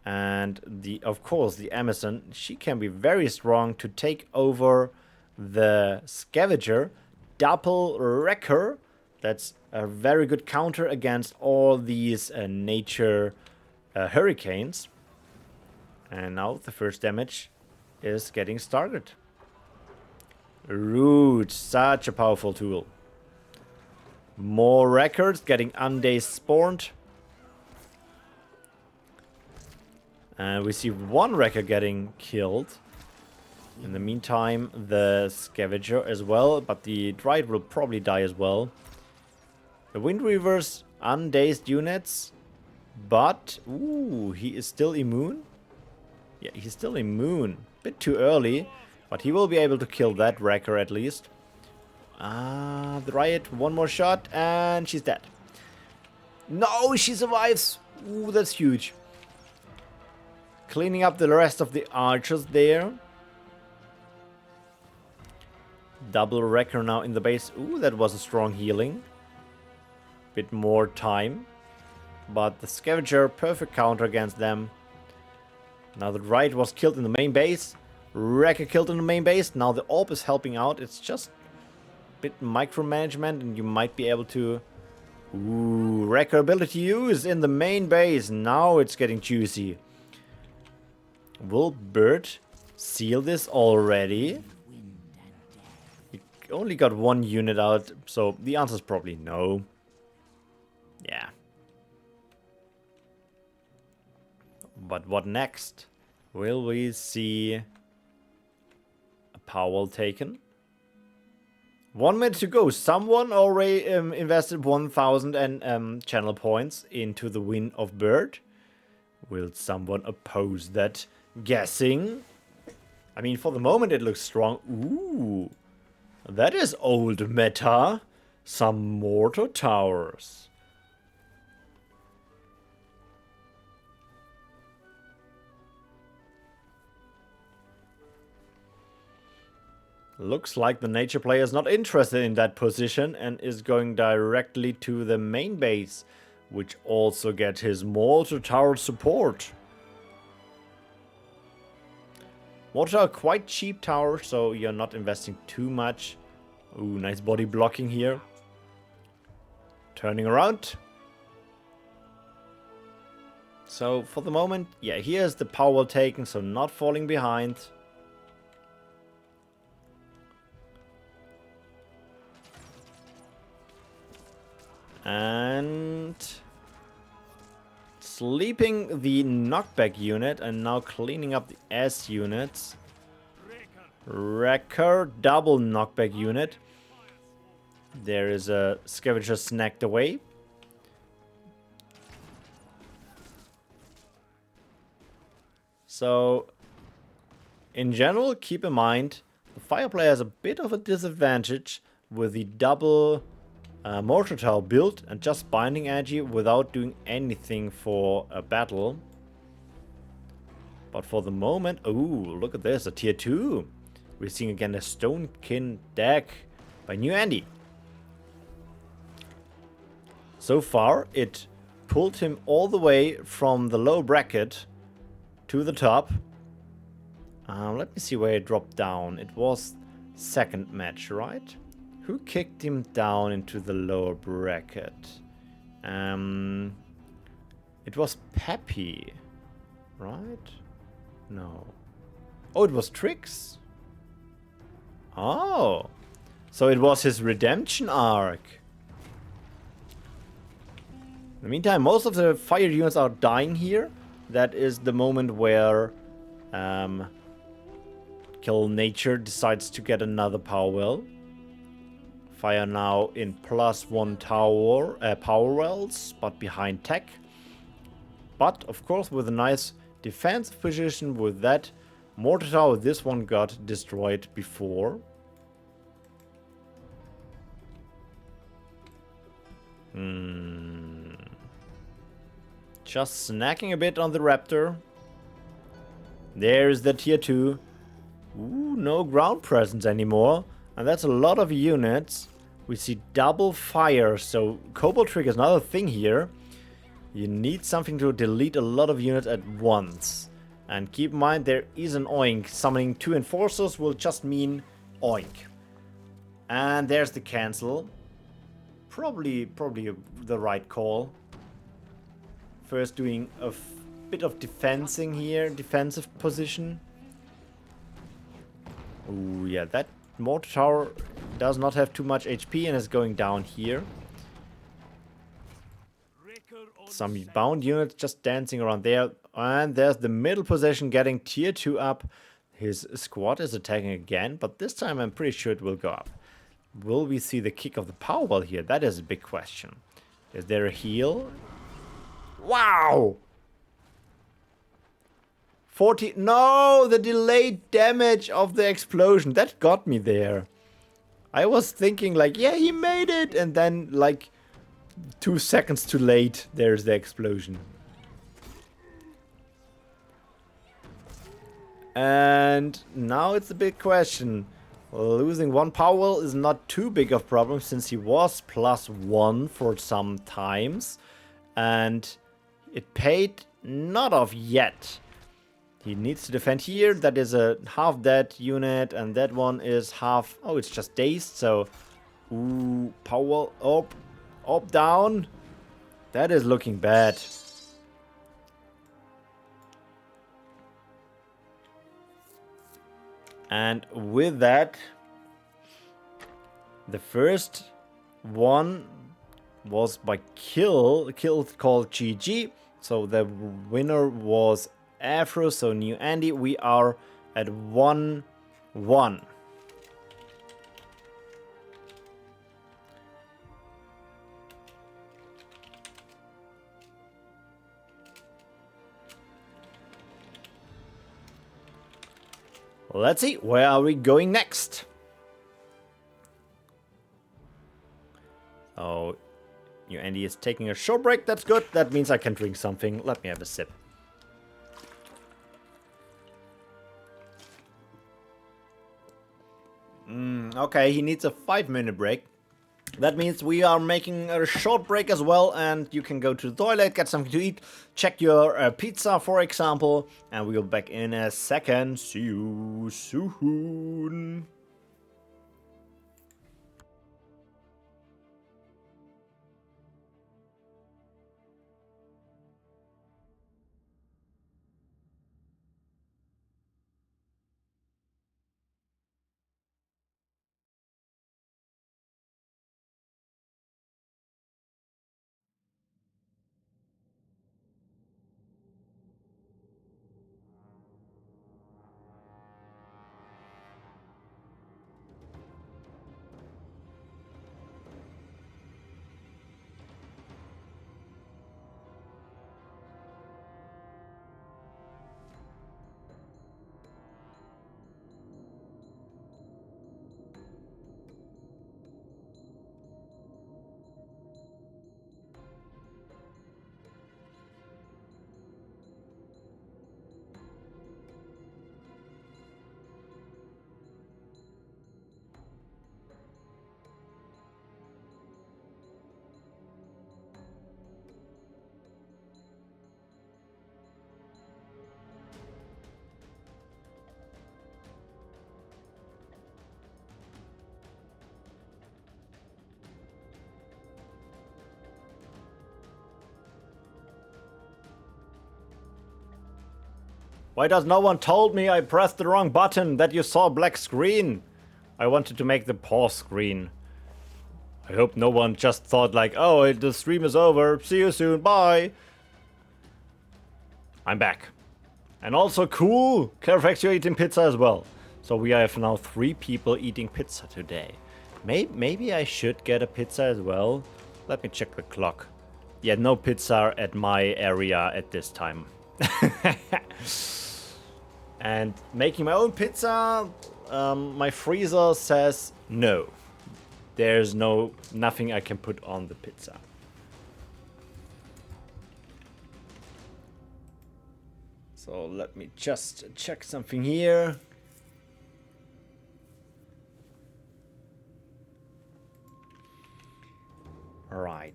And of course, the Amazon, she can be very strong to take over the Scavenger. Double Wrecker, that's a very good counter against all these nature hurricanes. And now the first damage is getting started. Root, such a powerful tool. More records getting undays spawned. And we see one wrecker getting killed. In the meantime, the Scavenger as well, but the Dryad will probably die as well. The Wind Reavers, undazed units, but ooh, he is still immune. Yeah, he's still immune. Bit too early, but he will be able to kill that wrecker at least. The Dryad, one more shot, and she's dead. No, she survives. Ooh, that's huge. Cleaning up the rest of the archers there. Double wrecker now in the base. Ooh, that was a strong healing. Bit more time. But the Scavenger, perfect counter against them. Now the Dryad was killed in the main base. Wrecker killed in the main base. Now the Orb is helping out. It's just a bit micromanagement and you might be able to... Ooh, Wrecker ability use in the main base. Now it's getting juicy. Will Bird seal this already? He only got one unit out, so the answer is probably no. Yeah. But what next? Will we see a Powell taken? 1 minute to go. Someone already invested 1,000 and channel points into the win of Bird. Will someone oppose that? Guessing. I mean, for the moment it looks strong. Ooh. That is old meta. Some mortar towers. Looks like the nature player is not interested in that position and is going directly to the main base, which also gets his mortar tower support. Mortar are quite cheap towers, so you're not investing too much. Ooh, nice body blocking here. Turning around. So for the moment, yeah, here's the power taken, so not falling behind. And sleeping the knockback unit and now cleaning up the S units. Wrecker double knockback unit. There is a Scavenger snacked away. So in general, keep in mind the fire player has a bit of a disadvantage with the double mortar tower built and just binding Agi without doing anything for a battle. But for the moment, ooh, look at this, a tier 2. We're seeing again a Stonekin deck by New Andy. So far, it pulled him all the way from the low bracket to the top. Let me see where it dropped down. It was second match, right? Who kicked him down into the lower bracket? It was Peppy, right? No. Oh, it was Trix. Oh, so it was his redemption arc. In the meantime, most of the fire units are dying here. That is the moment where Kill Nature decides to get another power well. Fire now in +1 tower power wells, but behind tech. But of course, with a nice defensive position with that mortar tower, this one got destroyed before. Just snacking a bit on the Raptor. There's the tier 2. Ooh, no ground presence anymore. And that's a lot of units. We see double fire, so Cobalt Trick is another thing here. You need something to delete a lot of units at once. And keep in mind, there is an oink. Summoning 2 enforcers will just mean oink. And there's the cancel. Probably the right call. First doing a bit of defensing here, defensive position. Oh yeah, that mortar tower does not have too much HP and is going down here. Some bound units just dancing around there. And there's the middle position getting tier 2 up. His squad is attacking again, but this time I'm pretty sure it will go up. Will we see the kick of the power wall here? That is a big question. Is there a heal? Wow! 40... No! The delayed damage of the explosion. That got me there. I was thinking like, yeah, he made it! And then like 2 seconds too late, there's the explosion. And now it's a big question. Losing 1 power wall is not too big of a problem since he was +1 for some times. And it paid not off yet. He needs to defend here. That is a half dead unit and that one is half... Oh, it's just dazed, so... Ooh, power wall up. Up, down. That is looking bad. And with that, the first one was by kill called GG. So the winner was Afro, so New Andy. We are at 1-1. Let's see, where are we going next? Oh, New Andy is taking a short break. That's good. That means I can drink something. Let me have a sip. Okay, he needs a 5-minute break. That means we are making a short break as well, and you can go to the toilet, get something to eat, check your pizza, for example, and we'll be back in a second. See you soon. Why does no one told me I pressed the wrong button, that you saw a black screen? I wanted to make the pause screen. I hope no one just thought like, oh, the stream is over, see you soon, bye. I'm back. And also cool, Carfax, you're eating pizza as well. So we have now 3 people eating pizza today. Maybe I should get a pizza as well. Let me check the clock. Yeah, no pizza at my area at this time. And making my own pizza, my freezer says no. There's nothing I can put on the pizza. So let me just check something here.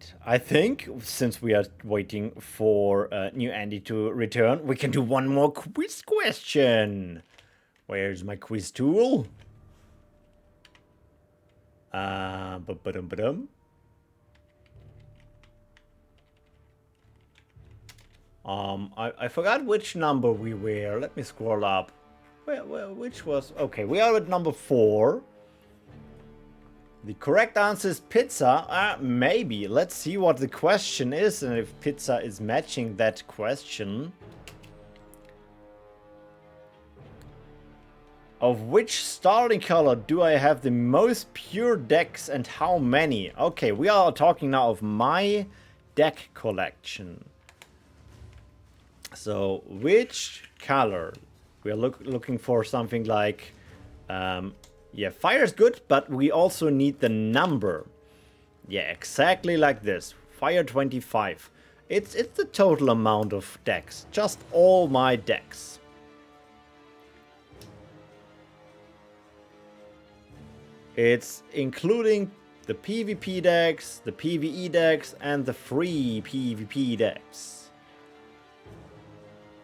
Alright, I think since we are waiting for new Andy to return, we can do one more quiz question. Where's my quiz tool? Ba-ba-dum-ba-dum. I forgot which number we were. Let me scroll up. Which was... Okay, we are at number 4. The correct answer is pizza. Maybe. Let's see what the question is and if pizza is matching that question. Of which starting color do I have the most pure decks and how many? Okay, we are talking now of my deck collection. So, which color? We are looking for something like... yeah, fire is good, but we also need the number. Yeah, exactly like this. Fire 25. It's the total amount of decks. Just all my decks. It's including the PvP decks, the PvE decks, and the free PvP decks.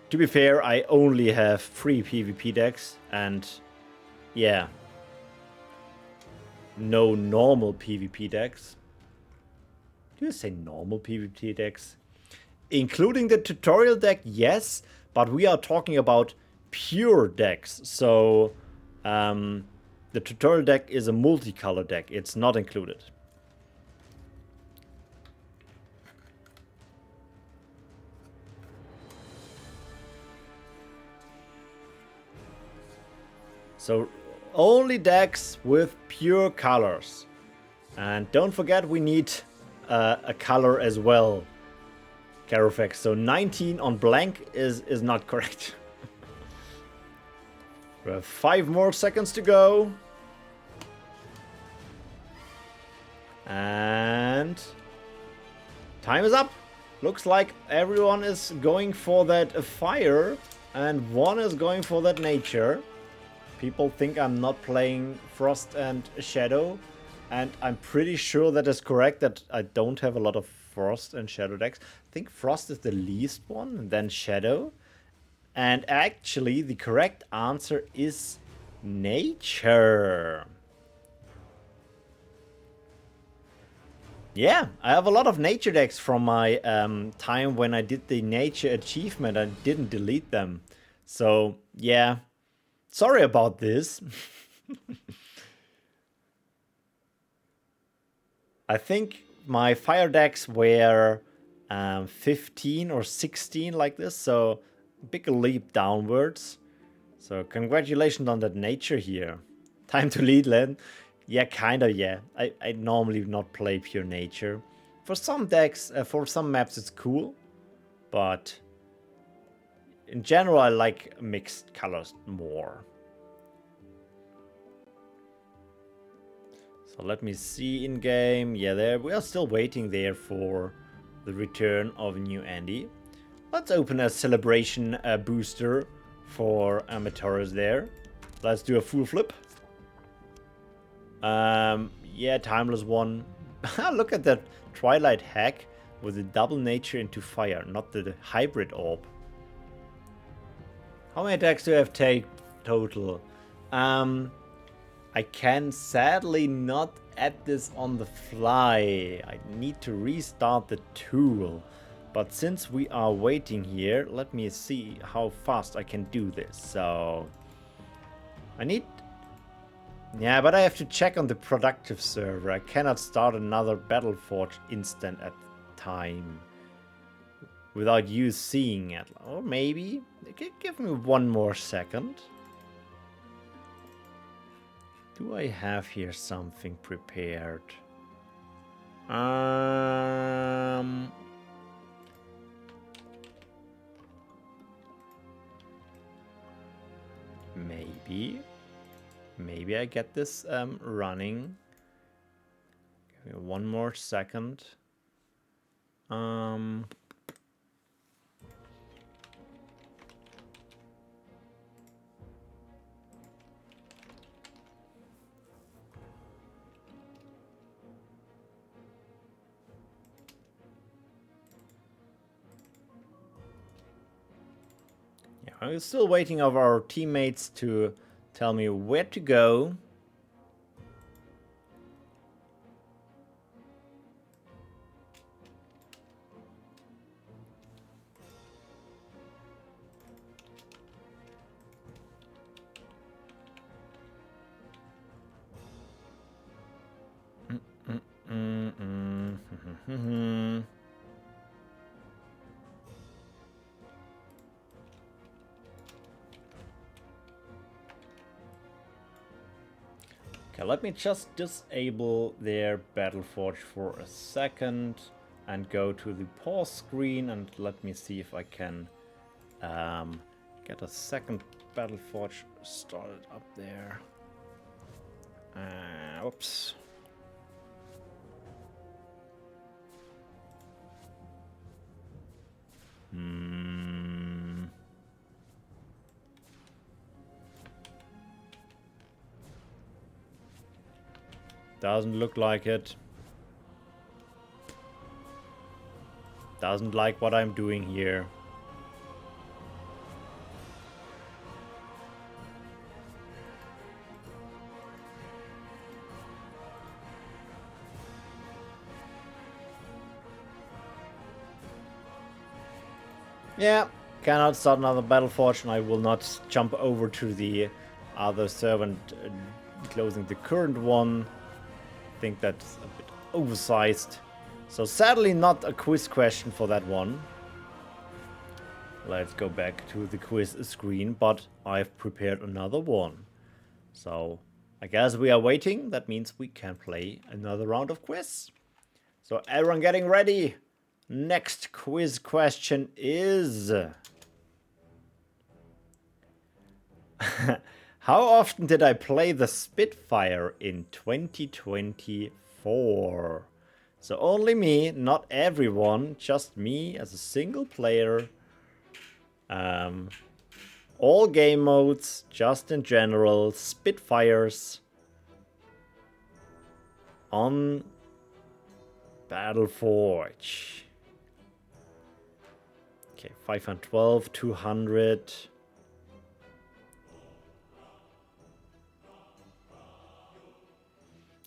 To be fair, I only have 3 PvP decks, and yeah, no normal PvP decks. Do you say normal PvP decks? Including the tutorial deck, yes, but we are talking about pure decks. So, the tutorial deck is a multicolor deck. It's not included. So only decks with pure colors. And don't forget we need a color as well. Carofex. So 19 on blank is not correct. We have 5 more seconds to go. And time is up. Looks like everyone is going for that fire and one is going for that nature. People think I'm not playing Frost and Shadow, and I'm pretty sure that is correct, that I don't have a lot of Frost and Shadow decks. I think Frost is the least one, and then Shadow. And actually, the correct answer is Nature. Yeah, I have a lot of Nature decks from my time when I did the Nature achievement. I didn't delete them. So, yeah. Sorry about this. I think my fire decks were 15 or 16 like this, so big leap downwards. So congratulations on that nature here. Time to lead land. Yeah, kinda, yeah. I normally not play pure nature. For some decks, for some maps it's cool, but in general I like mixed colors more. So let me see in game. Yeah, there we are still waiting there for the return of new Andy. Let's open a celebration booster for amateurs there. Let's do a full flip. Yeah, timeless one. Look at that Twilight hack with the double nature into fire, not the hybrid orb. How many attacks do I have take total? I can sadly not add this on the fly. I need to restart the tool. But since we are waiting here, let me see how fast I can do this. So I need... Yeah, but I have to check on the productive server. I cannot start another BattleForge instant at the time without you seeing it. Or maybe... Give me one more second. Do I have here something prepared? Maybe I get this running. Give me one more second. I'm still waiting of our teammates to tell me where to go. Okay, let me just disable their BattleForge for a second and go to the pause screen and let me see if I can get a second BattleForge started up there. Whoops. Doesn't look like it. Doesn't like what I'm doing here. Yeah, cannot start another BattleForge, and I will not jump over to the other server and closing the current one. I think that's a bit oversized. So sadly not a quiz question for that one. Let's go back to the quiz screen, but I've prepared another one. So I guess we are waiting. That means we can play another round of quiz. So everyone getting ready. Next quiz question is... How often did I play the Spitfire in 2024? So only me, not everyone, just me as a single player. All game modes, just in general, Spitfires on BattleForge. Okay, 512, 200.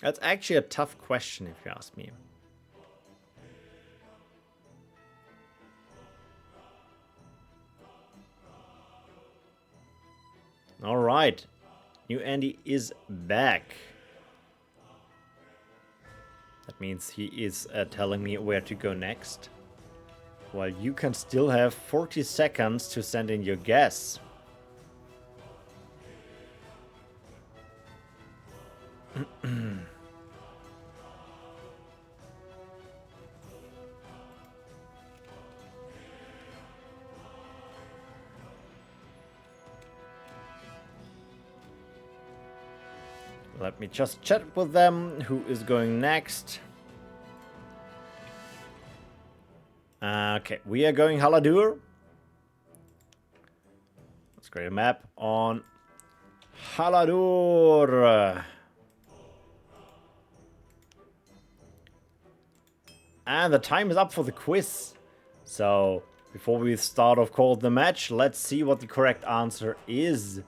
That's actually a tough question if you ask me. All right, new Andy is back. That means he is telling me where to go next. While you can still have 40 seconds to send in your guess. Let me just chat with them. Who is going next? Okay, we are going Haladur. Let's create a map on Haladur. And the time is up for the quiz. So, before we start, of course, the match, let's see what the correct answer is.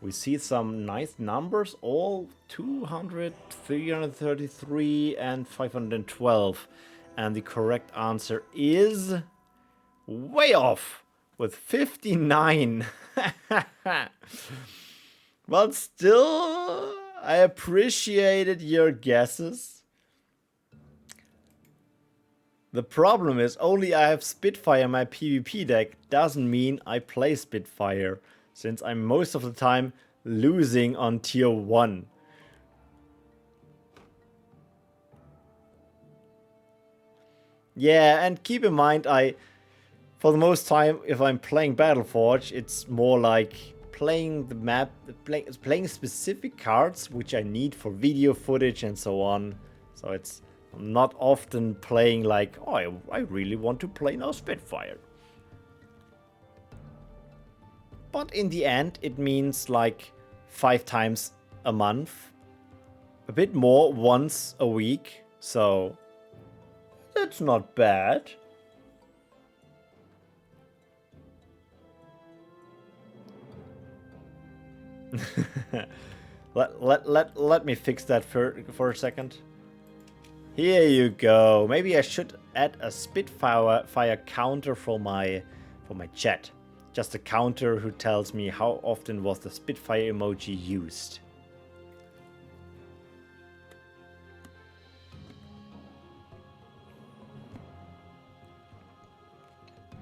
We see some nice numbers, all 200, 333, and 512. And the correct answer is way off with 59. But still, I appreciated your guesses. The problem is only I have Spitfire in my PvP deck doesn't mean I play Spitfire, since I'm most of the time losing on tier 1. Yeah, and keep in mind, for the most time, if I'm playing BattleForge, it's more like playing the map, playing specific cards, which I need for video footage and so on. So it's not often playing like, oh, I really want to play now Spitfire. But in the end, it means like 5 times a month. A bit more once a week. So that's not bad. Let me fix that for a second. Here you go. Maybe I should add a Spitfire counter for my chat. Just a counter who tells me how often was the Spitfire emoji used.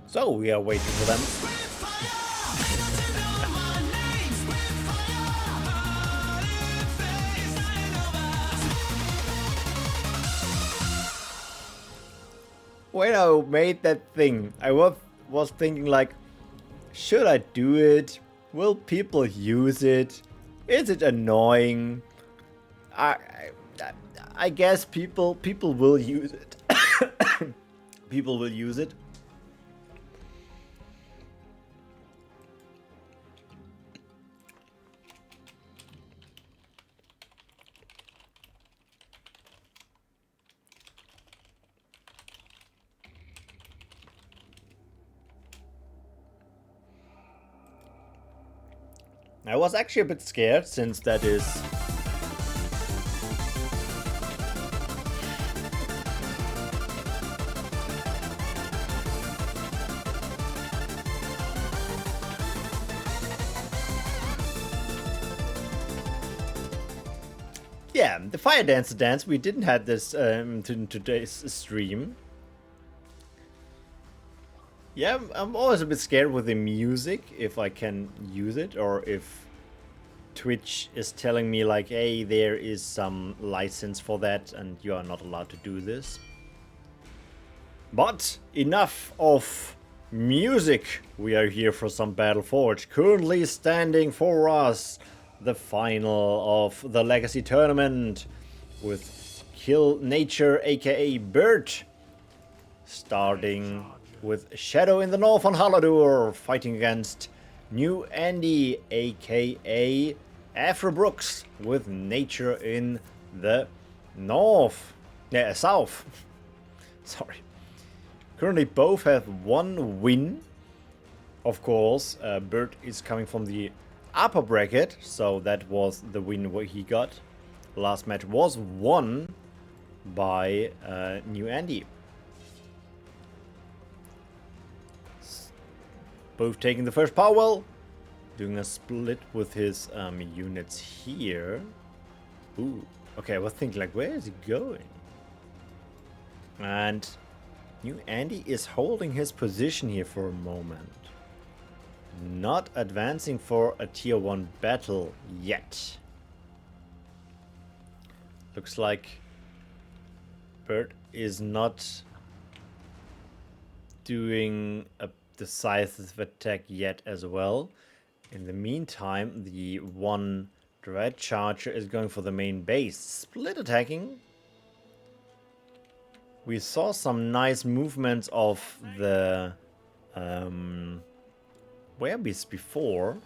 So we are waiting for them. When I made that thing, I was thinking like, should I do it? Will people use it? Is it annoying? I guess people will use it. People will use it. I was actually a bit scared since that is... Yeah, the Fire Dance, we didn't have this in today's stream. Yeah, I'm always a bit scared with the music, if I can use it, or if Twitch is telling me like, hey, there is some license for that and you are not allowed to do this. But enough of music. We are here for some BattleForge. Currently standing for us, the final of the Legacy Tournament with Kill Nature, aka Bert, starting with Shadow in the north on Haladur, fighting against New Andy, aka Afro Brooks, with Nature in the north. Yeah, south. Sorry. Currently both have one win. Of course, Bert is coming from the upper bracket, so that was the win what he got. Last match was won by New Andy. Both taking the first power well, doing a split with his units here. Ooh, okay, I was thinking like, where is he going? And New Andy is holding his position here for a moment. Not advancing for a tier 1 battle yet. Looks like Bert is not doing a decisive attack yet as well. In the meantime, the one Dread Charger is going for the main base. Split attacking. We saw some nice movements of the Werebeast before,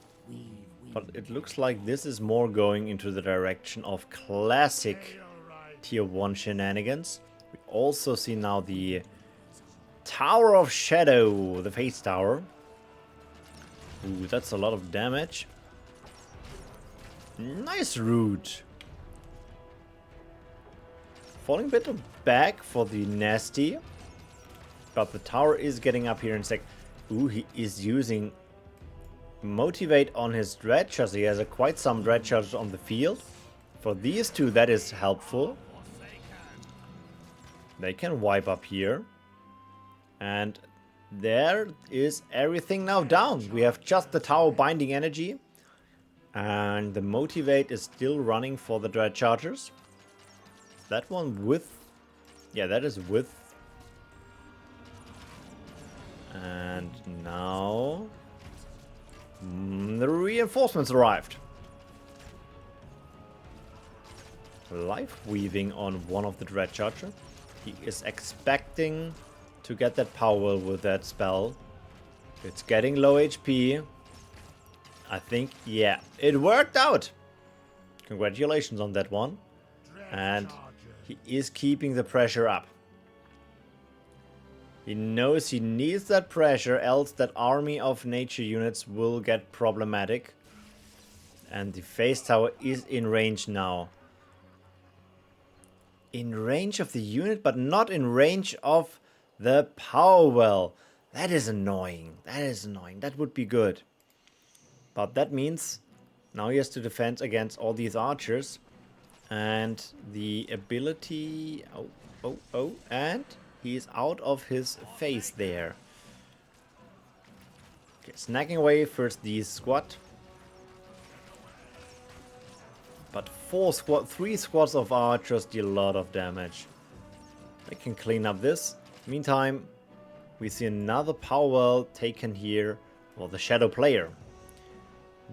but it looks like this is more going into the direction of classic tier 1 shenanigans. We also see now the Tower of Shadow, the face tower. Ooh, that's a lot of damage. Nice route. Falling a bit back for the nasty. But the tower is getting up here in a sec. Ooh, he is using Motivate on his Dread Chargers. He has quite some Dread Chargers on the field. For these two, that is helpful. They can wipe up here. And there is everything now down. We have just the tower binding energy. And the Motivate is still running for the Dread Chargers. That one with... Yeah, that is with. And now... the reinforcements arrived. Life Weaving on one of the Dread Charger. He is expecting to get that power with that spell. It's getting low HP. I think, yeah, it worked out. Congratulations on that one. And he is keeping the pressure up. He knows he needs that pressure, else that army of nature units will get problematic. And the face tower is in range now. In range of the unit, but not in range of the power well. That is annoying. That is annoying. That would be good. But that means now he has to defend against all these archers. And the ability... Oh. And he's out of his phase there. Okay, snacking away first the squad. But 3 squads of archers deal a lot of damage. They can clean up this. Meantime, we see another power well taken here. Well, the shadow player.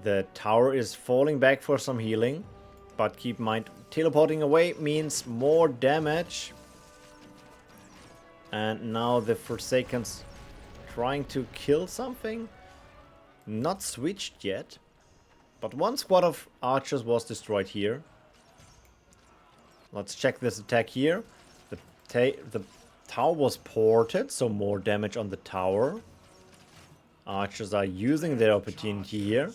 The tower is falling back for some healing. But keep in mind, teleporting away means more damage. And now the Forsakens trying to kill something. Not switched yet. But one squad of archers was destroyed here. Let's check this attack here. The tower was ported, so more damage on the tower. Archers are using their opportunity here.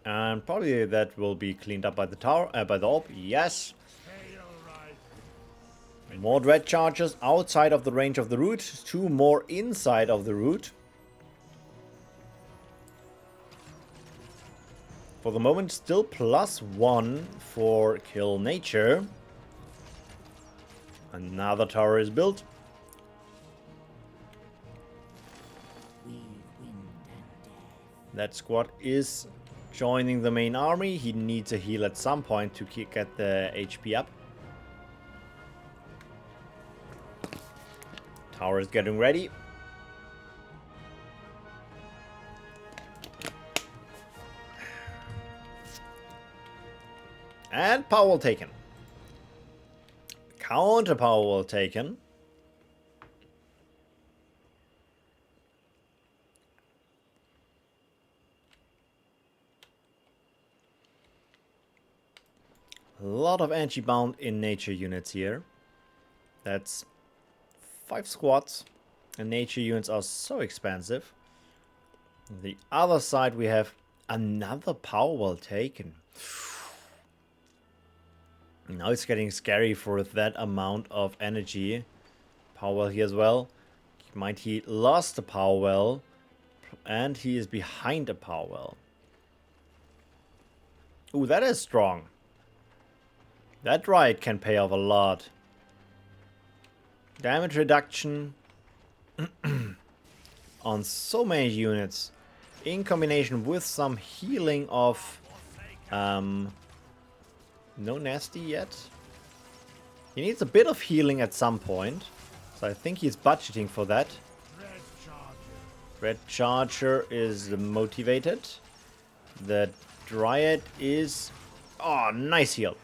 And probably that will be cleaned up by the tower, by the orb. Yes. More dread charges outside of the range of the root. 2 more inside of the root. For the moment, still +1 for kill nature. Another tower is built. That squad is joining the main army. He needs a heal at some point to get the HP up. Tower is getting ready. And power well taken. Counter power well taken. A lot of energy bound in nature units here. That's 5 squads. And nature units are so expensive. On the other side we have another power well taken. Now it's getting scary for that amount of energy. Power well here as well. Keep in mind he lost the power well. And he is behind a power well. Ooh, that is strong. That riot can pay off a lot. Damage reduction on so many units. In combination with some healing of... no nasty yet. He needs a bit of healing at some point. So I think he's budgeting for that. Red Charger is motivated. The Dryad is... Oh, nice heal.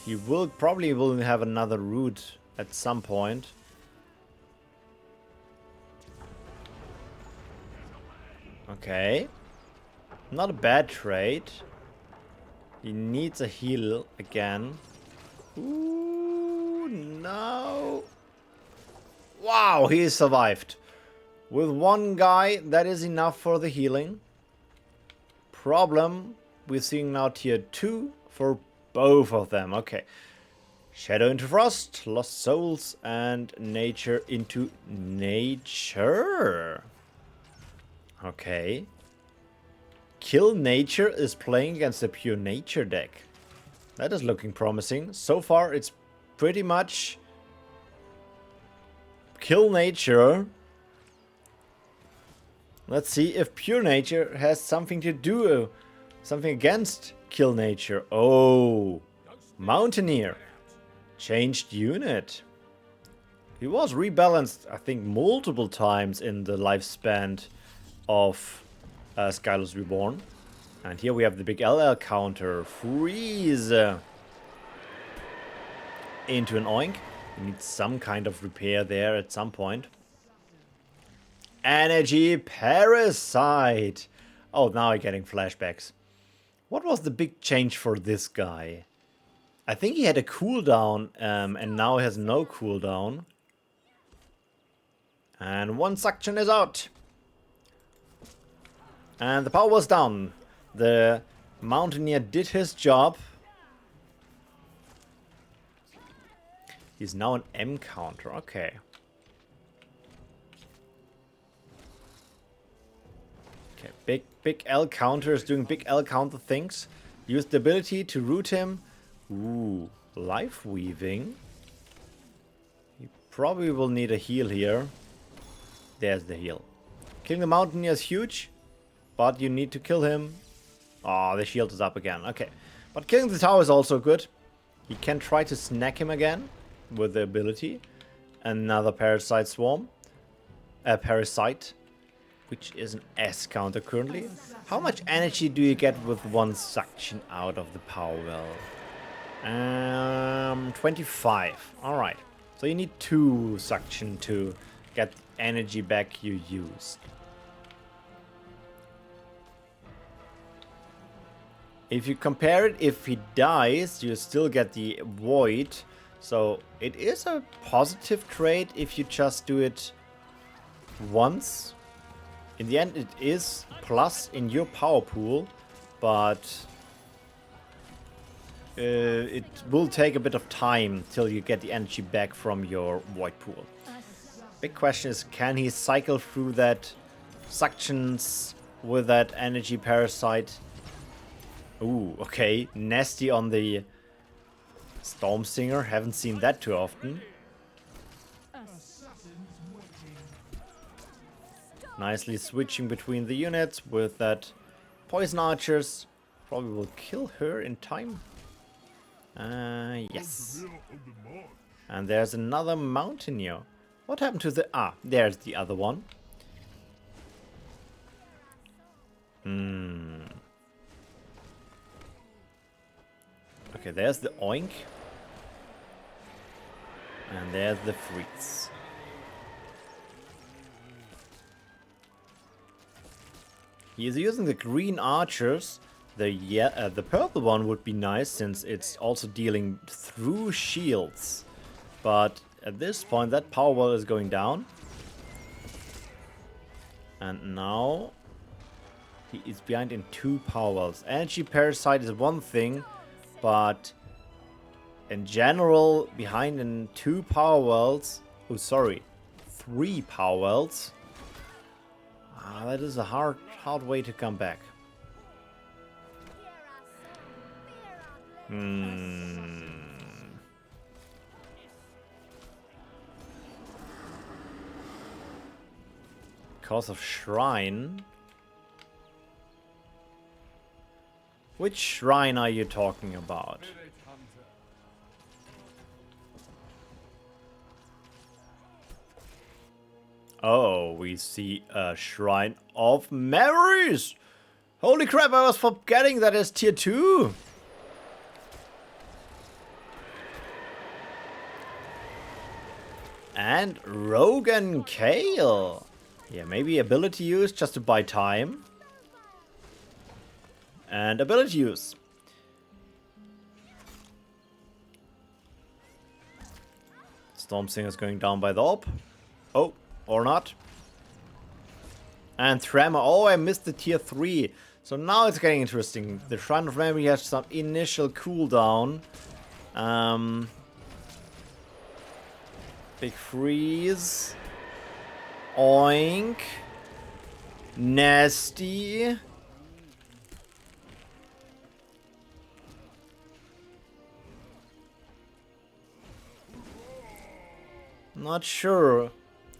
He will probably have another root at some point. Okay. Not a bad trade. He needs a heal again. Ooh, no. Wow, he survived. With one guy, that is enough for the healing. Problem, we're seeing now tier 2 for both of them. Okay. Shadow into Frost, Lost Souls, and Nature into Nature. Okay. Kill Nature is playing against a pure Nature deck. That is looking promising. So far, it's pretty much Kill Nature. Let's see if Pure Nature has something to do, something against Kill Nature. Oh, Mountaineer. Changed unit. He was rebalanced, I think, multiple times in the lifespan of Skylos Reborn. And here we have the big LL counter. Freeze into an oink. We need some kind of repair there at some point. Energy Parasite. Oh, now I'm getting flashbacks. What was the big change for this guy? I think he had a cooldown and now has no cooldown. And one suction is out. And the power was down. The Mountaineer did his job. He's now an M counter. Okay. Okay, big L counter is doing big L counter things. Use the ability to root him. Ooh, life weaving. He probably will need a heal here. There's the heal. Killing the Mountaineer is huge, but you need to kill him. Oh, the shield is up again. Okay, but killing the tower is also good. You can try to snack him again with the ability. Another parasite swarm. A parasite, which is an S counter currently. How much energy do you get with one suction out of the power well? 25. Alright. So you need 2 suction to get energy back you used. If you compare it, if he dies, you still get the void. So it is a positive trade if you just do it once. In the end, it is plus in your power pool, but it will take a bit of time till you get the energy back from your void pool. Big question is, can he cycle through that suctions with that energy parasite? Ooh, okay, nasty on the Storm Singer. Haven't seen that too often. Nicely switching between the units with that poison archers. Probably will kill her in time. Yes. And there's another Mountaineer. What happened to the... Ah, there's the other one. Okay, there's the Oink. And there's the Freeze. He is using the green archers. The purple one would be nice since it's also dealing through shields. But at this point, that power wall is going down. And now he is behind in 2 power walls. Energy parasite is one thing, but in general, behind in 2 power wells. Oh, sorry, 3 power wells. That is a hard way to come back. Because of Shrine. Which shrine are you talking about? Oh, we see a Shrine of Memories! Holy crap, I was forgetting that is tier 2! And Rogan Kale! Yeah, maybe ability use just to buy time. And ability use. Storm Singer's going down by the orb. Oh, or not. And Tremor. Oh, I missed the tier 3. So now it's getting interesting. The Shrine of Memory has some initial cooldown. Big Freeze. Oink. Nasty. Not sure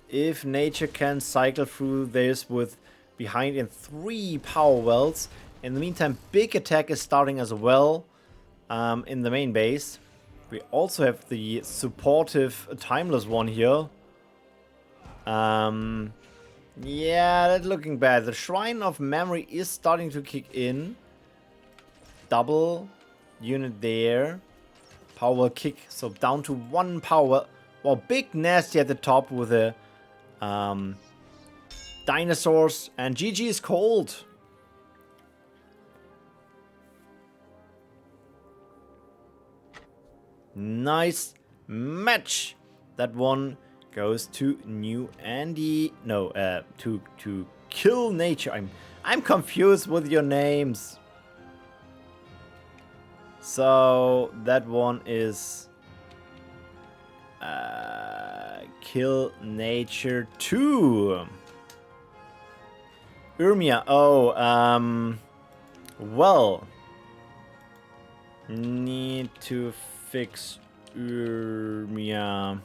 if nature can cycle through this with behind in 3 power wells. In the meantime, big attack is starting as well in the main base. We also have the supportive timeless one here. Yeah, that's looking bad. The Shrine of Memory is starting to kick in. Double unit there. Power kick, so down to 1 power. Well, big nasty at the top with the dinosaurs, and GG is cold. Nice match. That one goes to New Andy. No, to Kill Nature. I'm confused with your names. So that one is Kill Nature 2. Urmia. Oh, well, need to fix Urmia.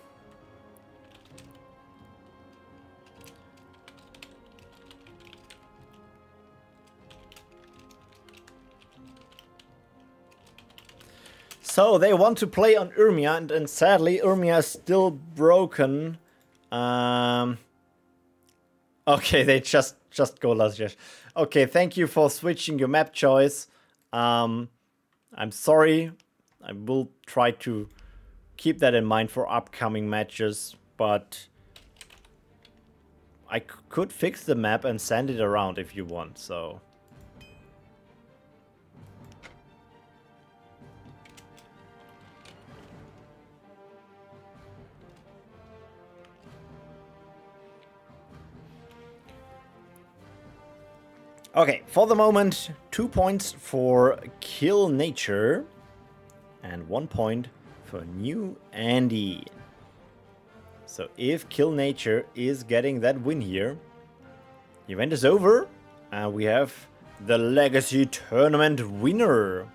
So they want to play on Urmia, and sadly Urmia is still broken. Okay, they just go Lajesh. Okay, thank you for switching your map choice. I'm sorry. I will try to keep that in mind for upcoming matches, but I could fix the map and send it around if you want, so. Okay, for the moment, 2 points for Kill Nature and 1 point for New Andy. So if Kill Nature is getting that win here, the event is over and we have the Legacy Tournament winner.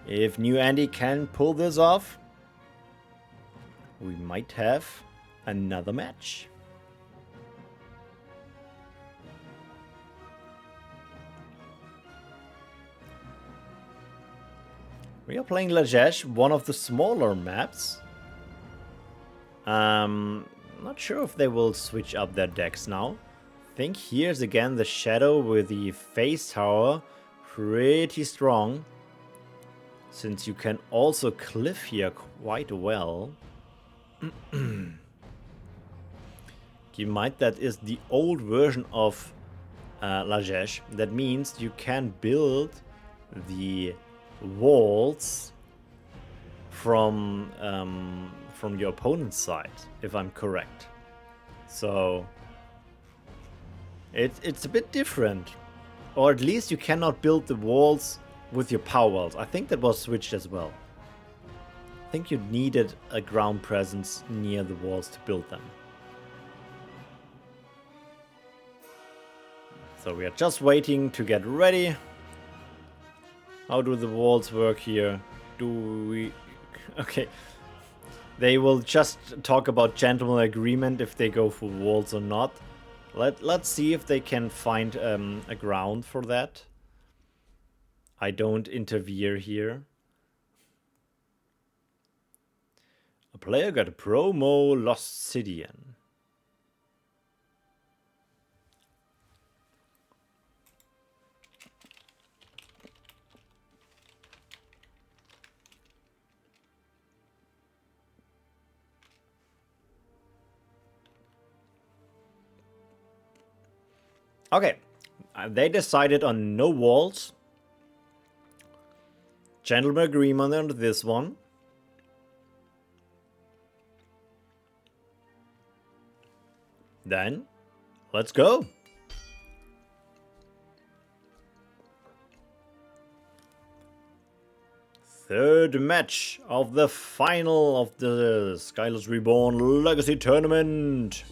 If New Andy can pull this off, we might have another match. We are playing Lajesh, one of the smaller maps. Not sure if they will switch up their decks now. I think here's again the Shadow with the Face Tower. Pretty strong. Since you can also cliff here quite well. Keep in mind that is the old version of Lajesh. That means you can build the walls from your opponent's side, if I'm correct. So it's a bit different, or at least you cannot build the walls with your power walls. I think that was switched as well. I think you needed a ground presence near the walls to build them. So we are just waiting to get ready. How do the walls work here? Do we... Okay. They will just talk about gentleman agreement if they go for walls or not. Let's see if they can find a ground for that. I don't interfere here. A player got a promo Lost Sidian. Okay, they decided on no walls. Gentleman agreement on this one. Then, let's go. Third match of the final of the Skyless Reborn Legacy Tournament.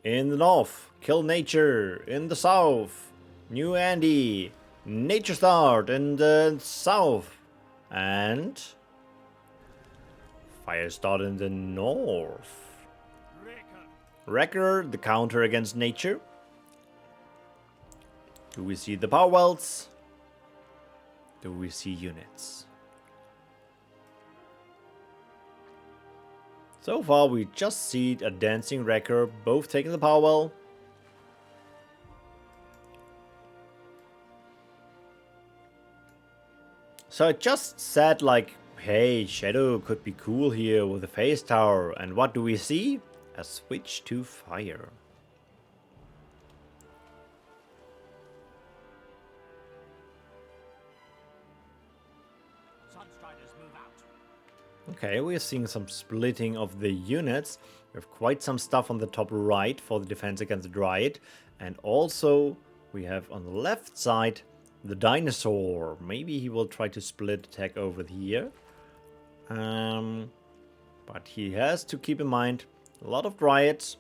In the north, Kill Nature. In the south, New Andy. Nature Start in the south. And Fire Start in the north. Wrecker, the counter against Nature. Do we see the power wells? Do we see units? So far we just see a dancing Wrecker, both taking the power well. So I just said like, hey, Shadow could be cool here with the face tower, and what do we see? A switch to fire. Okay, we're seeing some splitting of the units. We have quite some stuff on the top right for the defense against the Dryad. And also we have on the left side the dinosaur. Maybe he will try to split attack over here. But he has to keep in mind a lot of dryads.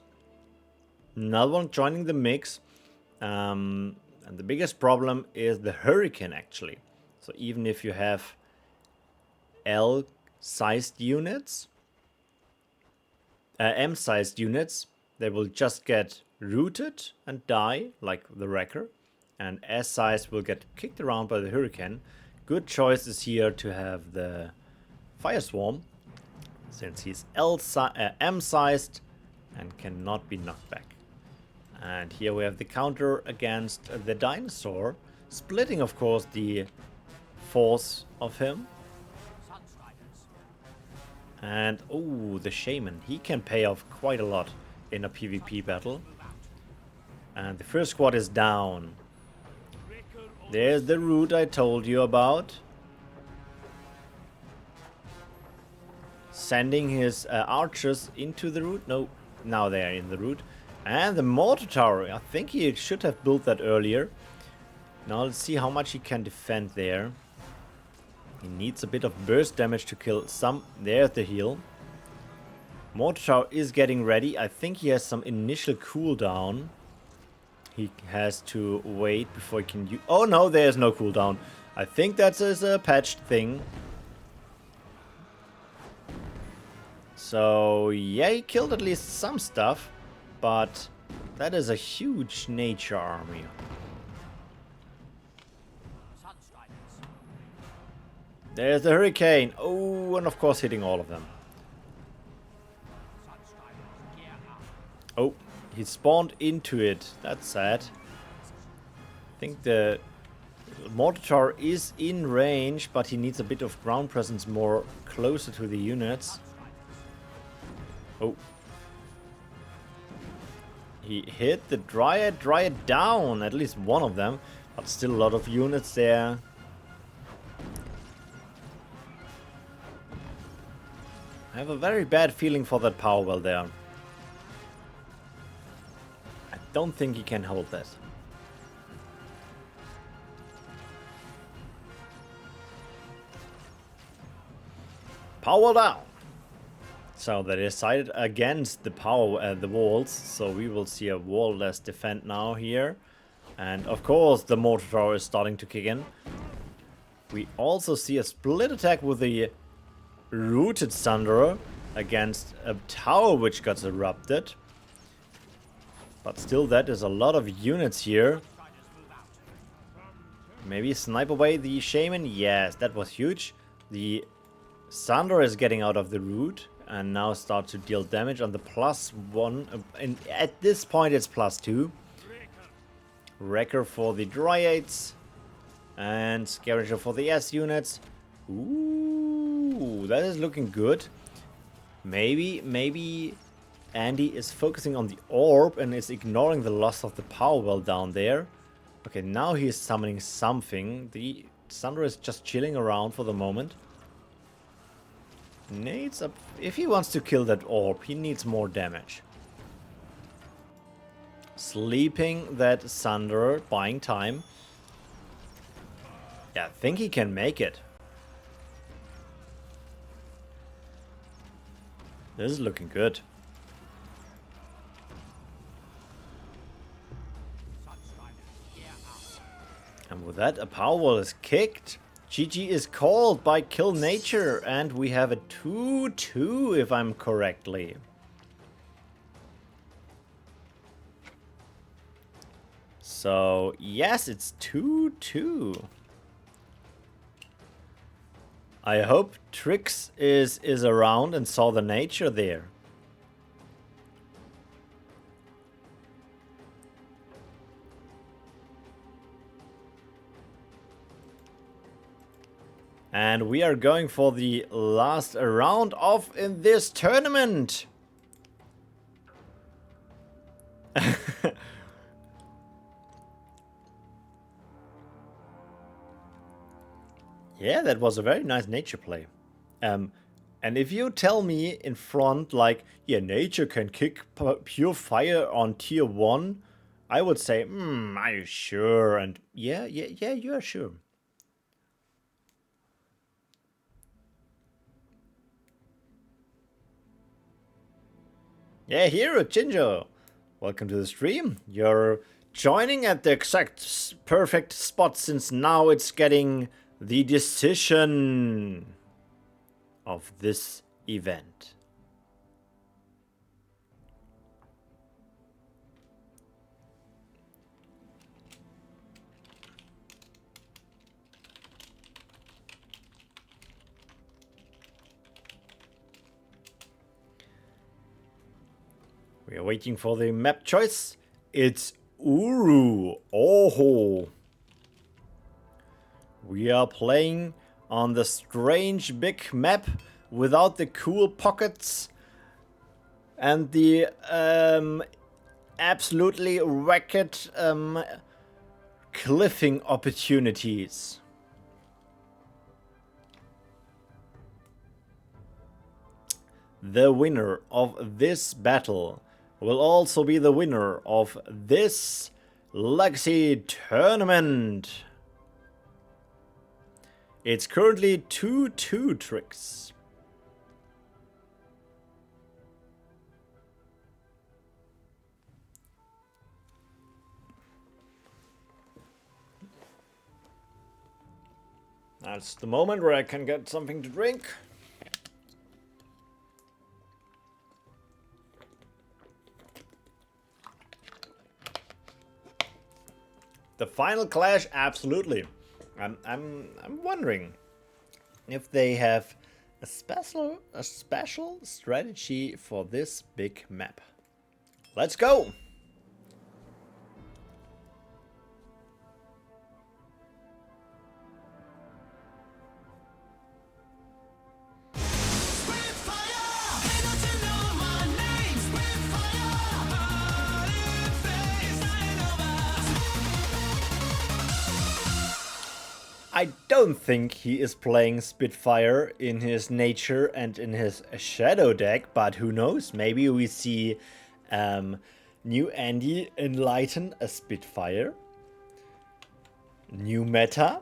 Another one joining the mix. And the biggest problem is the hurricane actually. So even if you have L-sized units, M-sized units, they will just get rooted and die, like the wrecker. And S-sized will get kicked around by the hurricane. Good choice is here to have the fire swarm, since he's M-sized and cannot be knocked back. And here we have the counter against the dinosaur, splitting of course the force of him. And oh, the shaman, he can pay off quite a lot in a PvP battle. And the first squad is down. There's the route I told you about. Sending his archers into the route. No, now they are in the route. And the mortar tower, I think he should have built that earlier. Now let's see how much he can defend there. He needs a bit of burst damage to kill some. There's the heal. Mortar tower is getting ready. I think he has some initial cooldown. He has to wait before he can use... Oh no, there's no cooldown. I think that's a patched thing. So yeah, he killed at least some stuff. But that is a huge nature army. There's the hurricane. Oh, and of course hitting all of them. Oh, he spawned into it. That's sad. I think the mortar tower is in range, but he needs a bit of ground presence more closer to the units. Oh. He hit the Dryad down, at least one of them, but still a lot of units there. I have a very bad feeling for that power well there. I don't think he can hold that. Power down! So they decided against the power, the walls, so we will see a wall-less defend now here. And of course the mortar tower is starting to kick in. We also see a split attack with the rooted Thunderer against a tower which got erupted. But still, that is a lot of units here. Maybe snipe away the shaman. Yes, that was huge. The Thunderer is getting out of the root and now start to deal damage on the +1. And at this point it's +2. Wrecker for the Dryads. And Scavenger for the S units. Ooh, that is looking good. Maybe Andy is focusing on the orb and is ignoring the loss of the power well down there. Okay, now he is summoning something. The Thunder is just chilling around for the moment. Needs a... If he wants to kill that orb, he needs more damage. Sleeping that Thunderer, buying time. Yeah, I think he can make it. This is looking good. And with that, a power wall is kicked. GG is called by Kill Nature, and we have a 2-2 if I'm correctly. So, yes, it's 2-2. I hope Trix is around and saw the nature there. And we are going for the last round off in this tournament. Yeah, that was a very nice nature play. And if you tell me in front, like, yeah, nature can kick pure fire on tier 1 I would say, are you sure? And yeah, you are sure. Yeah, here, Ginger. Welcome to the stream. You're joining at the exact perfect spot, since now it's getting the decision of this event. We are waiting for the map choice. It's Uru. Oh. We are playing on the strange big map without the cool pockets and the absolutely racket cliffing opportunities. The winner of this battle will also be the winner of this Legacy tournament. It's currently 2-2 tricks. That's the moment where I can get something to drink. The final clash, absolutely. I'm wondering if they have a special strategy for this big map. Let's go. I don't think he is playing Spitfire in his nature and in his shadow deck, but who knows? Maybe we see new Andy enlighten a Spitfire. New meta.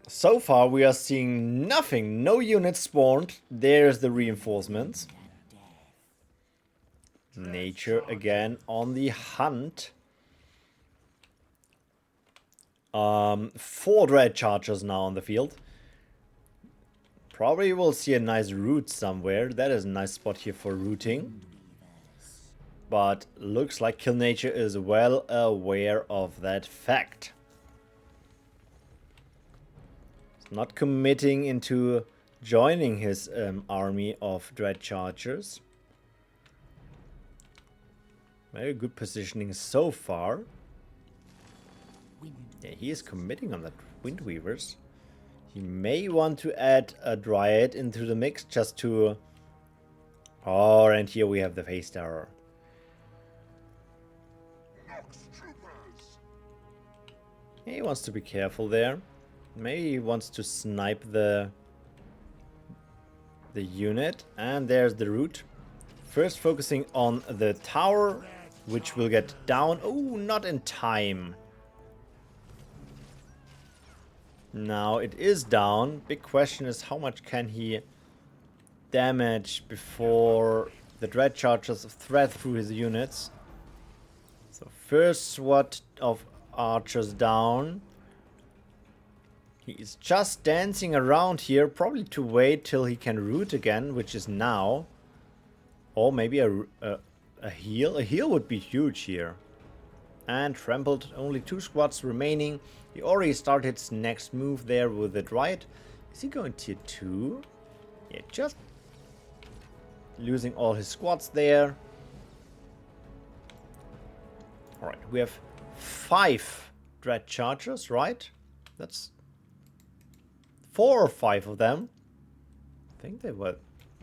So far we are seeing nothing, no units spawned. There's the reinforcements. Nature again on the hunt. 4 Dread Chargers now on the field. Probably will see a nice route somewhere. That is a nice spot here for routing. But looks like Kill Nature is well aware of that fact. He's not committing into joining his army of Dread Chargers. Very good positioning so far. Yeah, he is committing on that Wind Weavers. He may want to add a Dryad into the mix just to... Oh, and here we have the Face Tower. Yeah, he wants to be careful there. Maybe he wants to snipe the unit. And there's the route. First focusing on the tower, which will get down. Oh, not in time. Now it is down. Big question is how much can he damage before the Dread Chargers thread through his units. So first SWAT of archers down. He is just dancing around here, probably to wait till he can root again, which is now. Or maybe a heal. A heal would be huge here. And trampled, only 2 squads remaining. He already started his next move there with the Dryad. Is he going tier 2? Yeah, just losing all his squads there. Alright, we have 5 Dread Chargers, right? That's 4 or 5 of them. I think they were...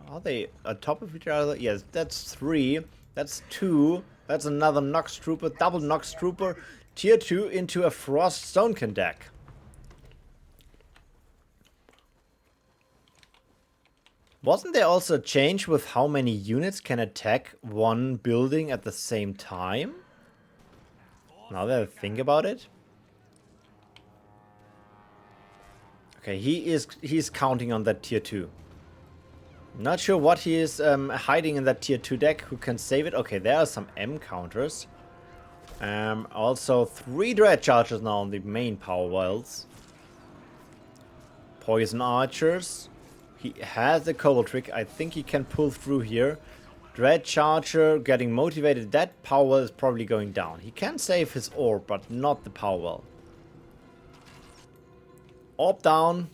Are they on top of each other? Yes, that's 3. That's 2. That's another Nox Trooper, double Nox Trooper. Tier 2 into a Frost Stonekin deck. Wasn't there also a change with how many units can attack one building at the same time? Now that I think about it. Okay, he's counting on that tier 2. Not sure what he is hiding in that tier 2 deck. Who can save it? Okay, there are some M counters. Also 3 dread chargers now on the main power wells. Poison archers. He has the cobalt trick. I think he can pull through here. Dread charger getting motivated. That power well is probably going down. He can save his orb, but not the power well. Orb down.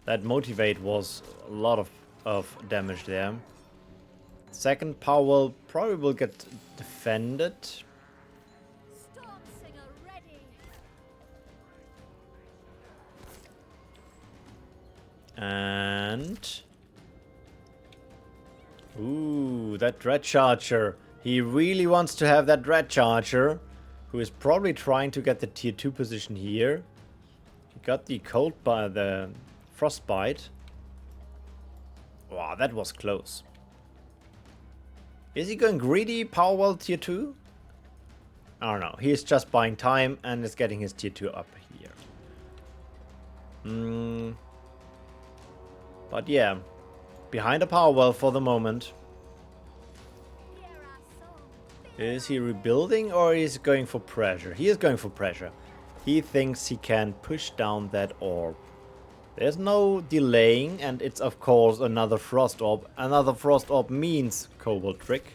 That motivate was a lot of damage there. Second power well probably will get defended. Storm Singer ready. And... ooh, that dread charger. He really wants to have that dread charger, who is probably trying to get the tier 2 position here. He got the cold by the frostbite. Wow, that was close. Is he going greedy, power well tier 2? I don't know. He's just buying time and is getting his tier 2 up here. But yeah, behind a power well for the moment. Hear our song. Is he rebuilding or is he going for pressure? He is going for pressure. He thinks he can push down that orb. There's no delaying, and it's of course another frost orb. Another frost orb means cobalt trick.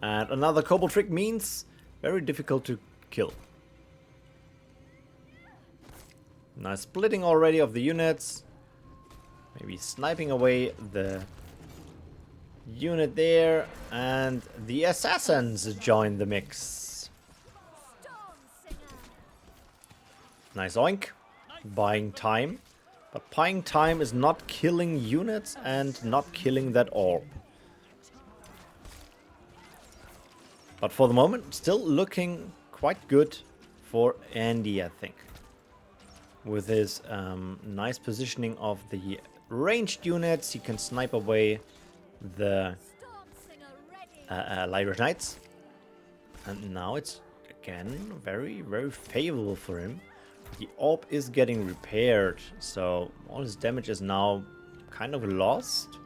And another cobalt trick means very difficult to kill. Nice splitting already of the units. Maybe sniping away the unit there. And the assassins join the mix. Storm Singer. Nice oink. Buying time. But buying time is not killing units and not killing that orb. But for the moment, still looking quite good for Andy, I think. With his nice positioning of the ranged units, he can snipe away the Storm Singer ready. Lyrish Knights. And now it's again very, very favorable for him. The orb is getting repaired, so all his damage is now kind of lost.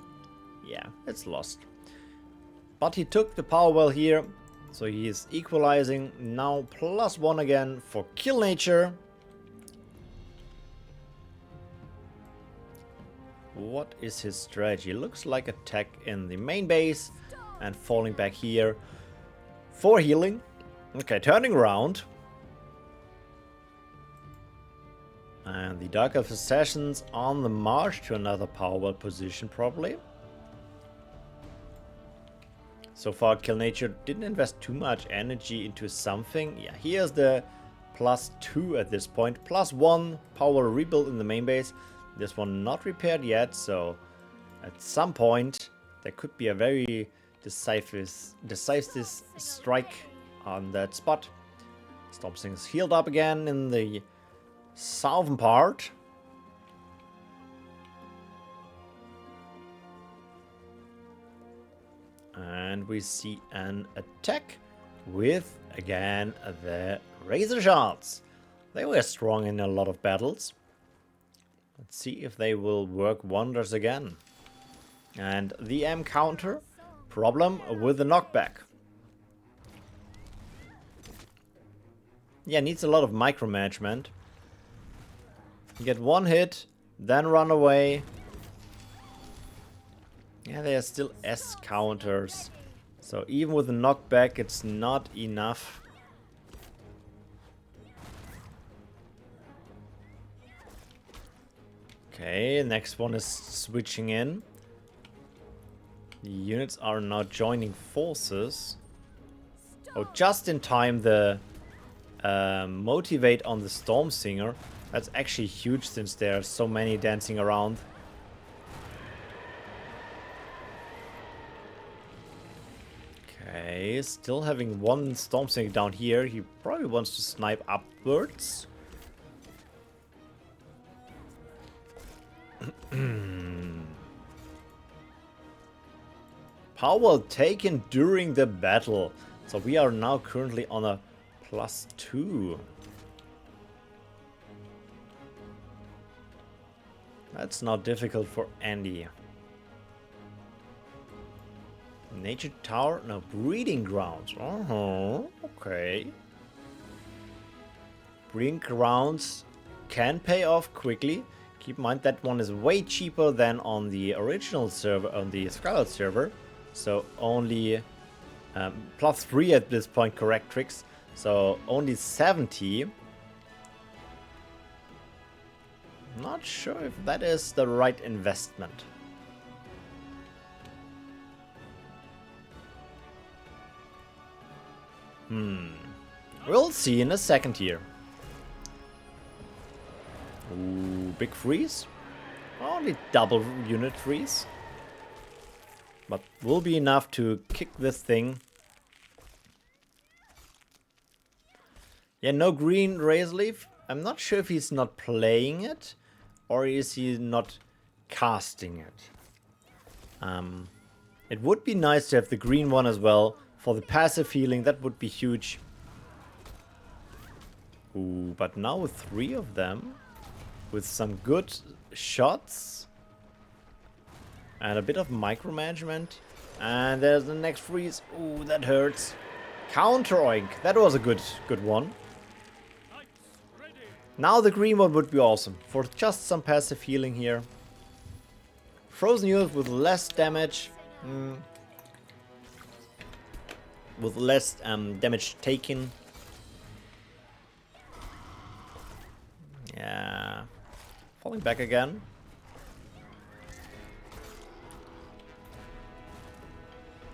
Yeah, it's lost. But he took the power well here, so he is equalizing now +1 again for kill nature. What is his strategy? Looks like attack in the main base and falling back here for healing. Okay, turning around. And the Dark of Assassins on the march to another power well position, probably. So far, Kill Nature didn't invest too much energy into something. Yeah, here's the +2 at this point. +1 power rebuild in the main base. This one not repaired yet, so at some point there could be a very decisive strike on that spot. Storm Singer's healed up again in the southern part. And we see an attack with, again, the Razor Shards. They were strong in a lot of battles. Let's see if they will work wonders again. And the M counter, problem with the knockback. Yeah, needs a lot of micromanagement. You get one hit, then run away. Yeah, there are still S counters. So even with the knockback, it's not enough. Okay, next one is switching in. The units are now joining forces. Oh, just in time the motivate on the Storm Singer. That's actually huge since there are so many dancing around. Okay, still having one Storm Singer down here. He probably wants to snipe upwards. Power taken during the battle. So we are now currently on a +2. That's not difficult for Andy. Nature Tower? No, breeding grounds. Okay. Breeding grounds can pay off quickly. Keep in mind that one is way cheaper than on the original server, on the Scarlet server. So only +3 at this point, correct tricks. So only 70. Not sure if that is the right investment. We'll see in a second here. Ooh, big freeze. Only double unit freeze. But will be enough to kick this thing. Yeah, no green Razor Leaf. I'm not sure if he's not playing it or is he not casting it. It would be nice to have the green one as well for the passive healing. That would be huge. Ooh, but now with 3 of them, with some good shots and a bit of micromanagement, and there's the next freeze. Ooh, that hurts. Counter oink. That was a good one. Now the green one would be awesome for just some passive healing here. Frozen units with less damage. With less damage taken. Yeah. Falling back again.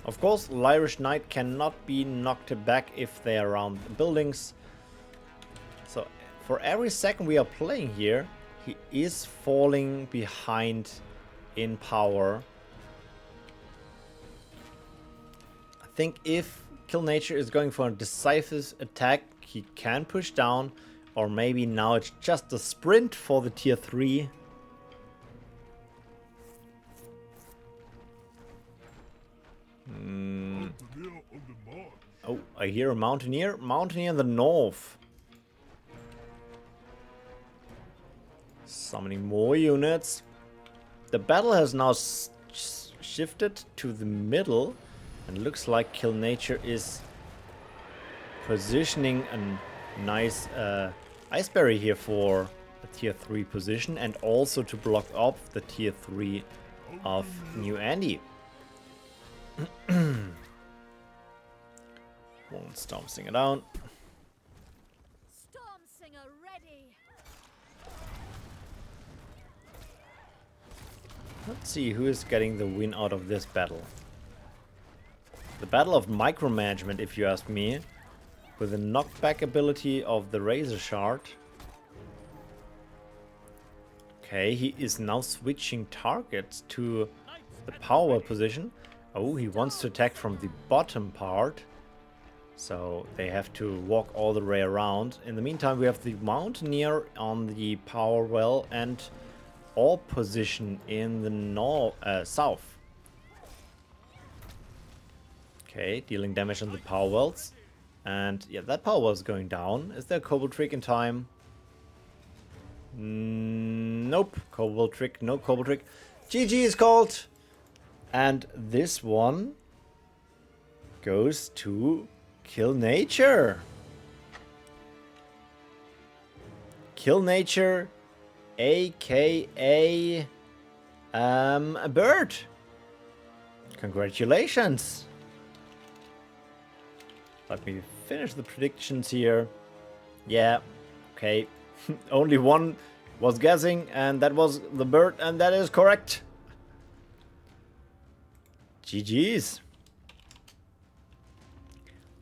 Of course, Lyrish Knight cannot be knocked back if they are around buildings. So for every second we are playing here, he is falling behind in power. I think if Kill Nature is going for a decisive attack, he can push down. Or maybe now it's just a sprint for the tier 3. Oh, I hear a Mountaineer. Mountaineer in the north. Summoning more units. The battle has now shifted to the middle. And looks like Kill Nature is positioning a nice Iceberry here for a tier 3 position. And also to block off the tier 3 of New Andy. Won't Storm Singer down. Storm Singer ready. Let's see who is getting the win out of this battle. The battle of micromanagement, if you ask me, with the knockback ability of the Razor Shard. Okay, he is now switching targets to the power position. Oh, he wants to attack from the bottom part. So they have to walk all the way around. In the meantime, we have the Mountaineer on the power well and orb position in the south. Okay, dealing damage on the power wells. And yeah, that power well is going down. Is there a Cobalt Trick in time? Nope. Cobalt Trick, no Cobalt Trick. GG is called. And this one goes to Kill Nature. Kill Nature, aka a bird. Congratulations. Let me finish the predictions here. Yeah, okay. Only one was guessing, and that was the bird, and that is correct. GG's.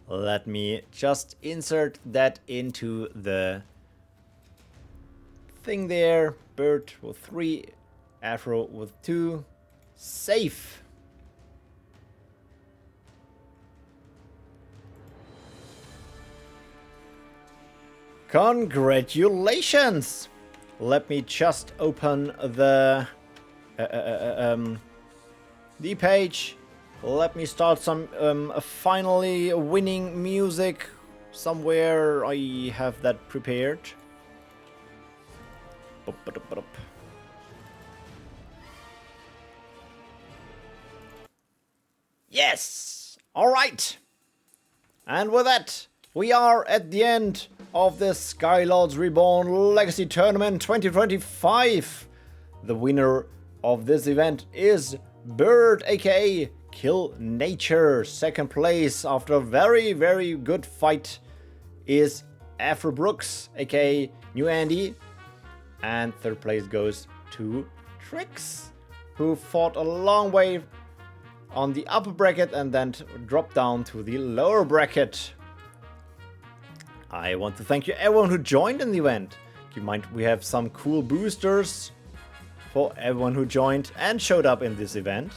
Let me just insert that into the thing there. Bird with 3, Afro with 2. Safe. Congratulations! Let me just open the The page. Let me start some finally winning music somewhere. I have that prepared. Yes! Alright! And with that, we are at the end of the Skylords Reborn Legacy Tournament 2025. The winner of this event is Bird, aka Kill Nature. Second place after a very, very good fight is Afro Brooks, aka New Andy. And third place goes to Trix, who fought a long way on the upper bracket and then dropped down to the lower bracket. I want to thank you everyone who joined in the event. Keep in mind we have some cool boosters for everyone who joined and showed up in this event.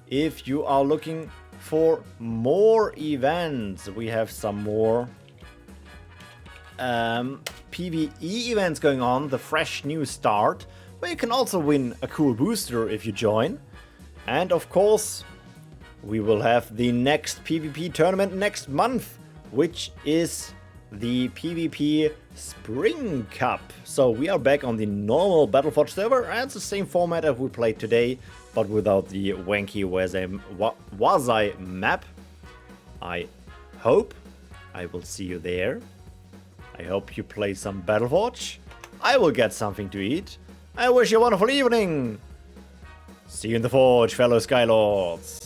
If you are looking for more events, we have some more PvE events going on. The fresh new start, where you can also win a cool booster if you join. And of course, we will have the next PvP tournament next month, which is the PvP Spring Cup. So we are back on the normal BattleForge server, and it's the same format as we played today, but without the wanky Wazai map. I hope I will see you there. I hope you play some BattleForge. I will get something to eat. I wish you a wonderful evening. See you in the Forge, fellow Skylords.